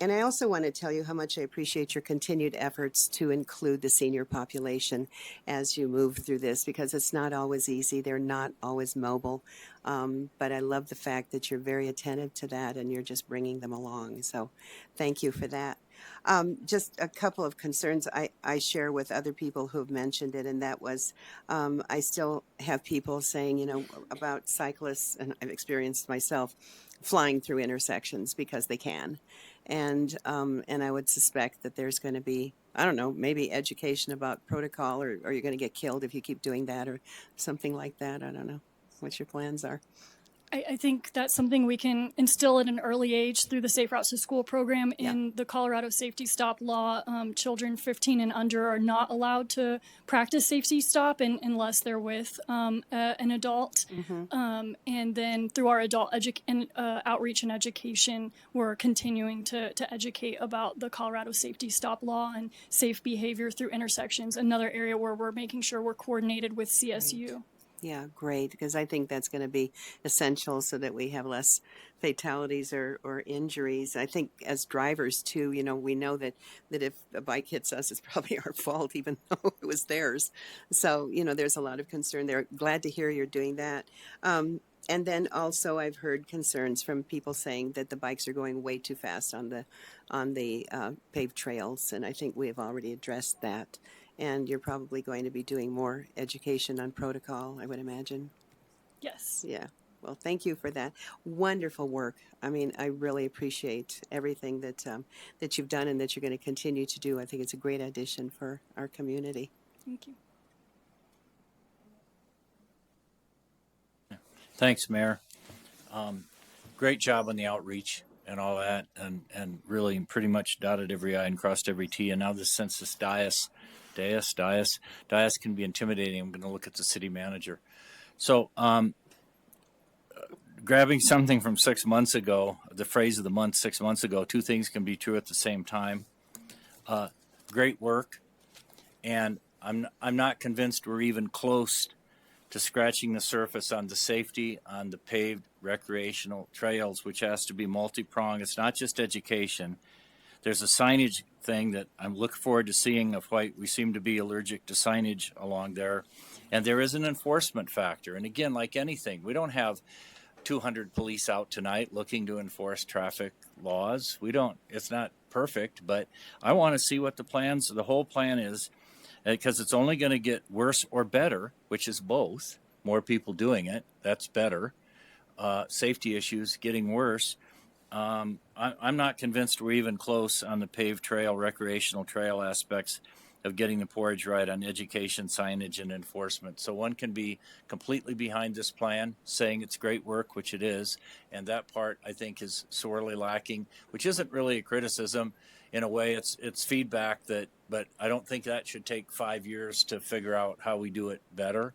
And I also want to tell you how much I appreciate your continued efforts to include the senior population as you move through this, because it's not always easy. They're not always mobile. But I love the fact that you're very attentive to that and you're just bringing them along. So thank you for that. Just a couple of concerns I share with other people who have mentioned it, and that was I still have people saying, about cyclists, and I've experienced myself, flying through intersections because they can. And I would suspect that there's going to be, I don't know, maybe education about protocol, or you're going to get killed if you keep doing that, or something like that. I don't know what your plans are. I think that's something we can instill at an early age through the Safe Routes to School program. In the Colorado Safety Stop law, children 15 and under are not allowed to practice safety stop unless they're with an adult. And then through our adult outreach and education, we're continuing to educate about the Colorado Safety Stop law and safe behavior through intersections, another area where we're making sure we're coordinated with CSU. Right. Yeah, great, because I think that's going to be essential so that we have less fatalities or injuries. I think as drivers too, we know that if a bike hits us, it's probably our fault, even though it was theirs. So, there's a lot of concern there. Glad to hear you're doing that. And then also I've heard concerns from people saying that the bikes are going way too fast on the paved trails, and I think we have already addressed that. And you're probably going to be doing more education on protocol, I would imagine. Yes. Yeah. Well, thank you for that. Wonderful work. I mean, I really appreciate everything that you've done and that you're going to continue to do. I think it's a great addition for our community. Thank you. Thanks, Mayor. Great job on the outreach and all that, and really pretty much dotted every I and crossed every T. And now this census dais can be intimidating. I'm going to look at the city manager. So, grabbing something from 6 months ago, the phrase of the month 6 months ago, two things can be true at the same time. Great work, and I'm not convinced we're even close to scratching the surface on the safety on the paved recreational trails, which has to be multi-pronged. It's not just education. There's a signage thing that I'm looking forward to seeing of why we seem to be allergic to signage along there. And there is an enforcement factor. And again, like anything, we don't have 200 police out tonight looking to enforce traffic laws. It's not perfect, but I want to see what the whole plan is, because it's only going to get worse or better, which is both. More people doing it, that's better. Safety issues getting worse. I'm not convinced we're even close on the paved trail, recreational trail aspects of getting the porridge right on education, signage, and enforcement. So one can be completely behind this plan, saying it's great work, which it is, and that part I think is sorely lacking, which isn't really a criticism. In a way, it's feedback but I don't think that should take 5 years to figure out how we do it better.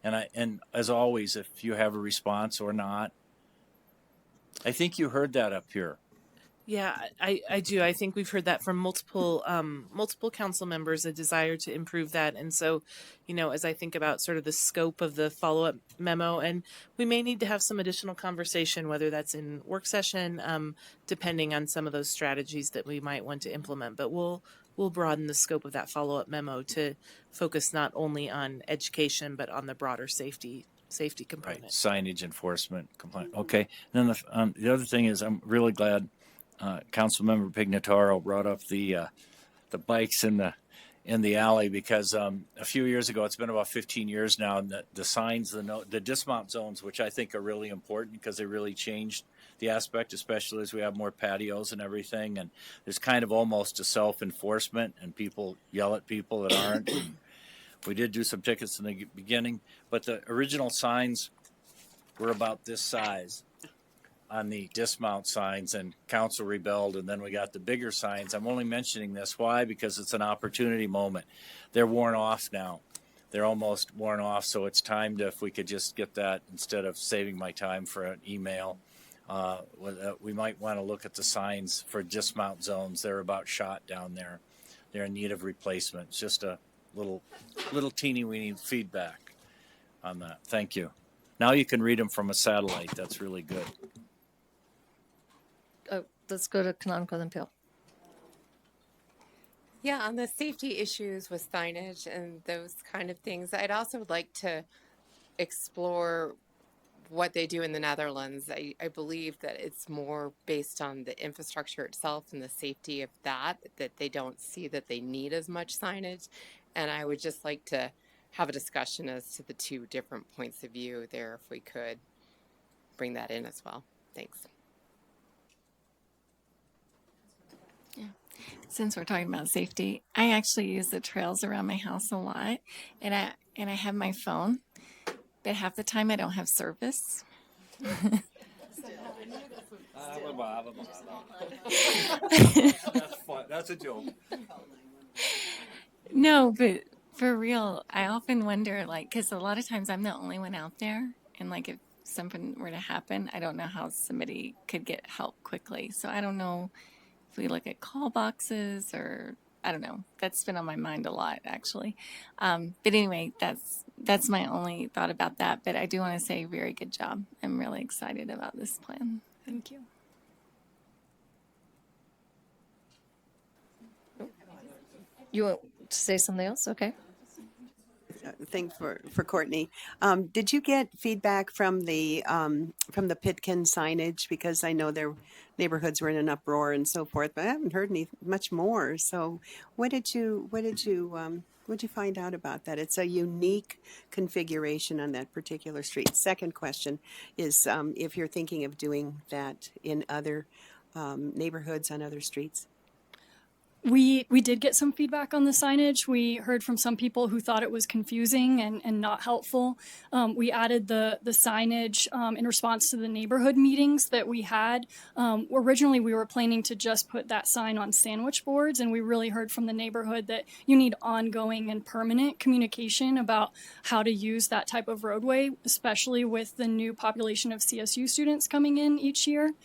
And as always, if you have a response or not, I think you heard that up here. Yeah, I do. I think we've heard that from multiple council members, a desire to improve that. And so, as I think about sort of the scope of the follow-up memo, and we may need to have some additional conversation, whether that's in work session, depending on some of those strategies that we might want to implement. But we'll broaden the scope of that follow-up memo to focus not only on education, but on the broader safety component. Right. Signage enforcement component. Okay. And then the other thing is, I'm really glad Councilmember Pignataro brought up the bikes in the alley, because a few years ago, it's been about 15 years now, and the signs, the dismount zones, which I think are really important because they really changed the aspect, especially as we have more patios and everything. And there's kind of almost a self-enforcement, and people yell at people that aren't. And we did do some tickets in the beginning, but the original signs were about this size on the dismount signs, and council rebelled, and then we got the bigger signs. I'm only mentioning this. Why? Because it's an opportunity moment. They're worn off now. They're almost worn off, so it's time to, if we could just get that, instead of saving my time for an email, we might want to look at the signs for dismount zones. They're about shot down there. They're in need of replacement. It's just a little teeny weeny feedback on that. Thank you. Now you can read them from a satellite. That's really good. Let's go to Canonical then Peel. Yeah, on the safety issues with signage and those kind of things, I'd also like to explore what they do in the Netherlands. I believe that it's more based on the infrastructure itself and the safety of that they don't see that they need as much signage. And I would just like to have a discussion as to the two different points of view there, if we could bring that in as well. Thanks. Since we're talking about safety, I actually use the trails around my house a lot, and I have my phone, but half the time I don't have service. That's a joke. No, but for real, I often wonder, like, because a lot of times I'm the only one out there, and like if something were to happen, I don't know how somebody could get help quickly. So I don't know if we look at call boxes or I don't know. That's been on my mind a lot, actually. But anyway, that's my only thought about that. But I do want to say, very good job. I'm really excited about this plan. Thank you. You want to say something else? Okay. Thing for Courtney. Did you get feedback from the Pitkin signage? Because I know their neighborhoods were in an uproar and so forth, but I haven't heard much more. So what did you find out about that? It's a unique configuration on that particular street. Second question is if you're thinking of doing that in other neighborhoods on other streets. We did get some feedback on the signage. We heard from some people who thought it was confusing and not helpful. We added the signage in response to the neighborhood meetings that we had. Originally, we were planning to just put that sign on sandwich boards, and we really heard from the neighborhood that you need ongoing and permanent communication about how to use that type of roadway, especially with the new population of CSU students coming in each year.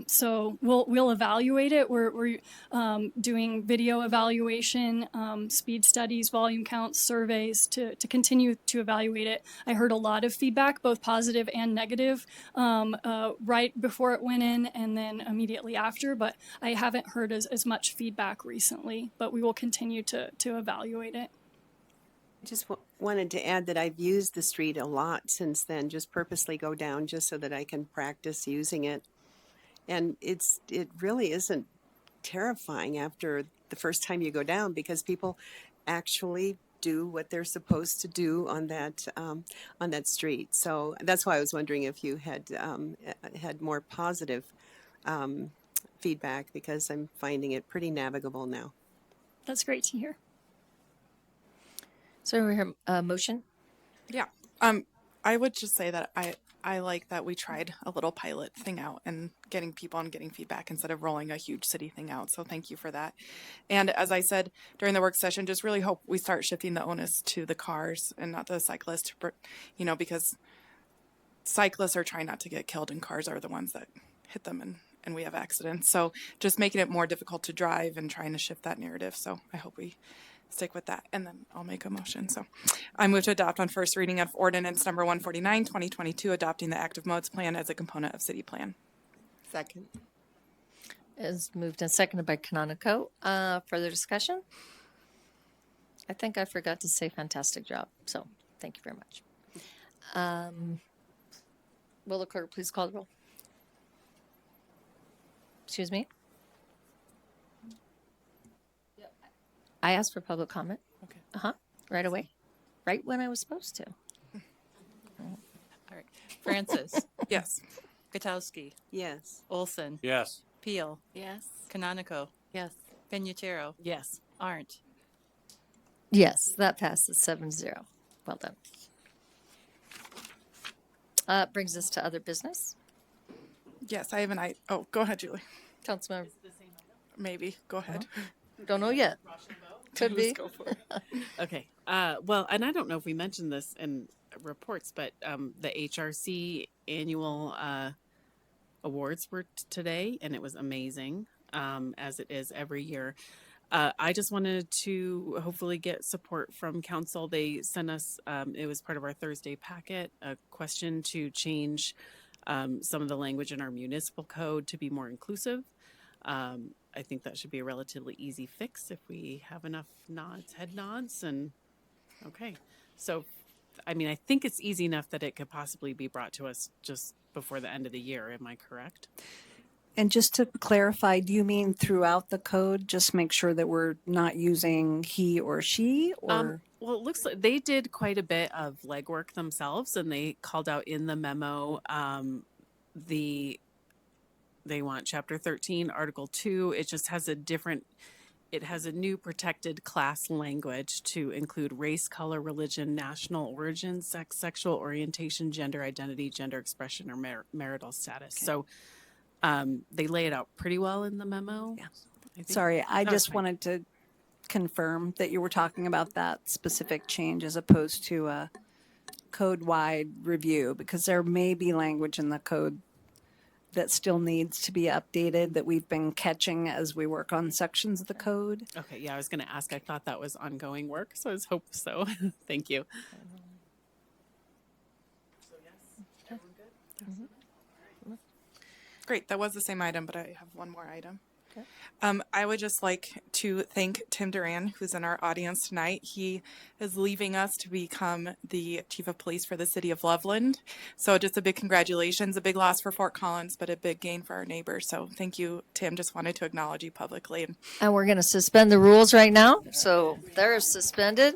So we'll evaluate it. We're doing video evaluation, speed studies, volume counts, surveys to continue to evaluate it. I heard a lot of feedback, both positive and negative, right before it went in and then immediately after, but I haven't heard as much feedback recently, but we will continue to evaluate it. Just wanted to add that I've used the street a lot since then, just purposely go down just so that I can practice using it. And it really isn't terrifying after the first time you go down because people actually do what they're supposed to do on that street. So that's why I was wondering if you had more positive feedback because I'm finding it pretty navigable now. That's great to hear. So we have a motion. Yeah. I would just say that I like that we tried a little pilot thing out and getting people and getting feedback instead of rolling a huge city thing out. So thank you for that. And as I said during the work session, just really hope we start shifting the onus to the cars and not the cyclists, because cyclists are trying not to get killed and cars are the ones that hit them and we have accidents. So just making it more difficult to drive and trying to shift that narrative. So I hope we stick with that, and then I'll make a motion. So I move to adopt on first reading of ordinance number 149, 2022, adopting the active modes plan as a component of city plan. Second. Is moved and seconded by Canonico. Further discussion? I think I forgot to say fantastic job, so thank you very much. Will the clerk please call the roll? Excuse me? I asked for public comment. Okay. Right away. Right when I was supposed to. All right. Francis. Yes. Gutowski. Yes. Olson. Yes. Peel. Yes. Canonico. Yes. Pinucero. Yes. Arndt. Yes, that passes 7-0. Well done. Brings us to other business. Yes, I have an I. Oh, go ahead, Julie. Councilmember. Maybe. Go ahead. Don't know yet. Could be. Go for it. Okay. Well, and I don't know if we mentioned this in reports, but the HRC annual awards were today, and it was amazing, as it is every year. I just wanted to hopefully get support from council. They sent us, it was part of our Thursday packet, a question to change some of the language in our municipal code to be more inclusive. I think that should be a relatively easy fix if we have enough nods, head nods, and okay. So, I mean, I think it's easy enough that it could possibly be brought to us just before the end of the year. Am I correct? And just to clarify, do you mean throughout the code? Just make sure that we're not using he or she, or Well, it looks like they did quite a bit of legwork themselves, and they called out in the memo the they want Chapter 13, Article 2. It just has it has a new protected class language to include race, color, religion, national origin, sex, sexual orientation, gender identity, gender expression, or marital status. Okay. So they lay it out pretty well in the memo. Yeah. I think. Sorry, I No, it's just fine. wanted to confirm that you were talking about that specific change as opposed to a code-wide review, because there may be language in the code that still needs to be updated that we've been catching as we work on sections of the code. Okay, yeah, I was going to ask. I thought that was ongoing work, so I was hope so. Thank you. Great. That was the same item, but I have one more item. Okay. I would just like to thank Tim Duran, who's in our audience tonight. He is leaving us to become the chief of police for the city of Loveland. So just a big congratulations, a big loss for Fort Collins, but a big gain for our neighbors. So thank you, Tim. Just wanted to acknowledge you publicly. And we're going to suspend the rules right now. So they're suspended.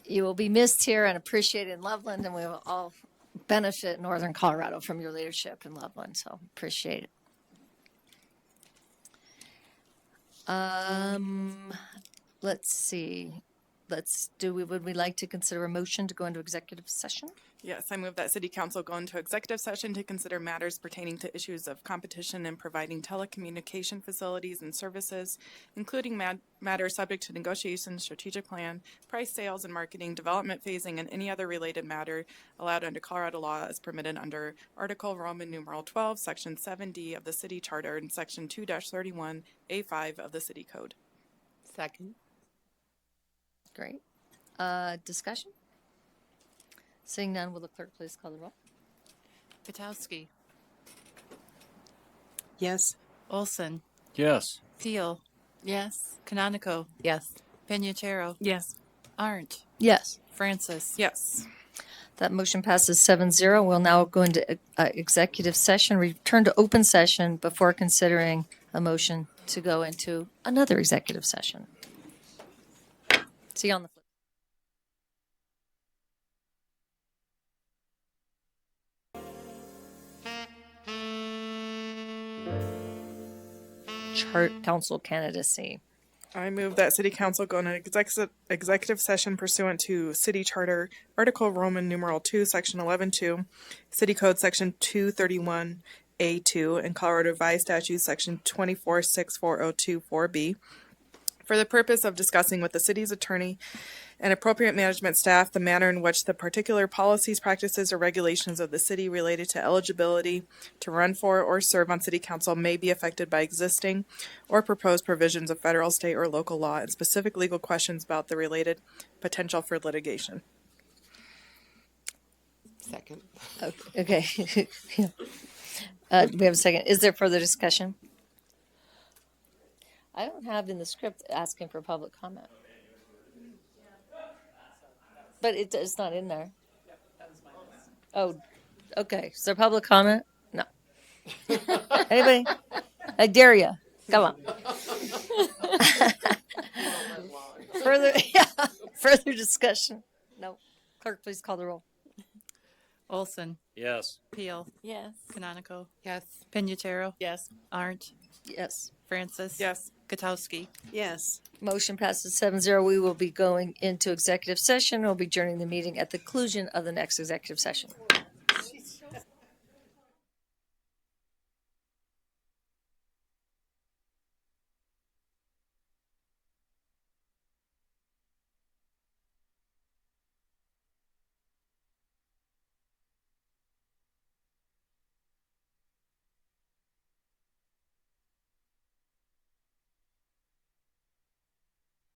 You will be missed here and appreciated in Loveland, and we will all benefit Northern Colorado from your leadership in Loveland. So appreciate it. Let's see. Would we like to consider a motion to go into executive session? Yes, I move that City Council go into executive session to consider matters pertaining to issues of competition and providing telecommunication facilities and services, including matters subject to negotiation, strategic plan, price, sales, and marketing, development phasing, and any other related matter allowed under Colorado law as permitted under Article Roman numeral 12, Section 7D of the City Charter and Section 2-31A5 of the City Code. Second. Great. Discussion? Seeing none, will the clerk please call the roll? Katowski. Yes. Olson. Yes. Peel. Yes. Canonico. Yes. Penuchero. Yes. Arndt. Yes. Francis. Yes. That motion passes 7-0. We'll now go into executive session, return to open session before considering a motion to go into another executive session. See you on the flip. Council candidacy. I move that City Council go into executive session pursuant to City Charter, Article Roman numeral 2, Section 11.2, City Code Section 231A2, and Colorado Revised Statute Section 246402-4B, for the purpose of discussing with the city's attorney and appropriate management staff the manner in which the particular policies, practices, or regulations of the city related to eligibility to run for or serve on city council may be affected by existing or proposed provisions of federal, state, or local law, and specific legal questions about the related potential for litigation. Second. Okay. Do we have a second? Is there further discussion? I don't have in the script asking for public comment. But it's not in there. Oh, okay. Is there public comment? No. Anybody? I dare you. Come on. Further discussion? No. Clerk, please call the roll. Olson. Yes. Peel. Yes. Canonico. Yes. Penuchero. Yes. Arndt. Yes. Francis. Yes. Katowski. Yes. Motion passes 7-0. We will be going into executive session. We'll be adjourning the meeting at the conclusion of the next executive session.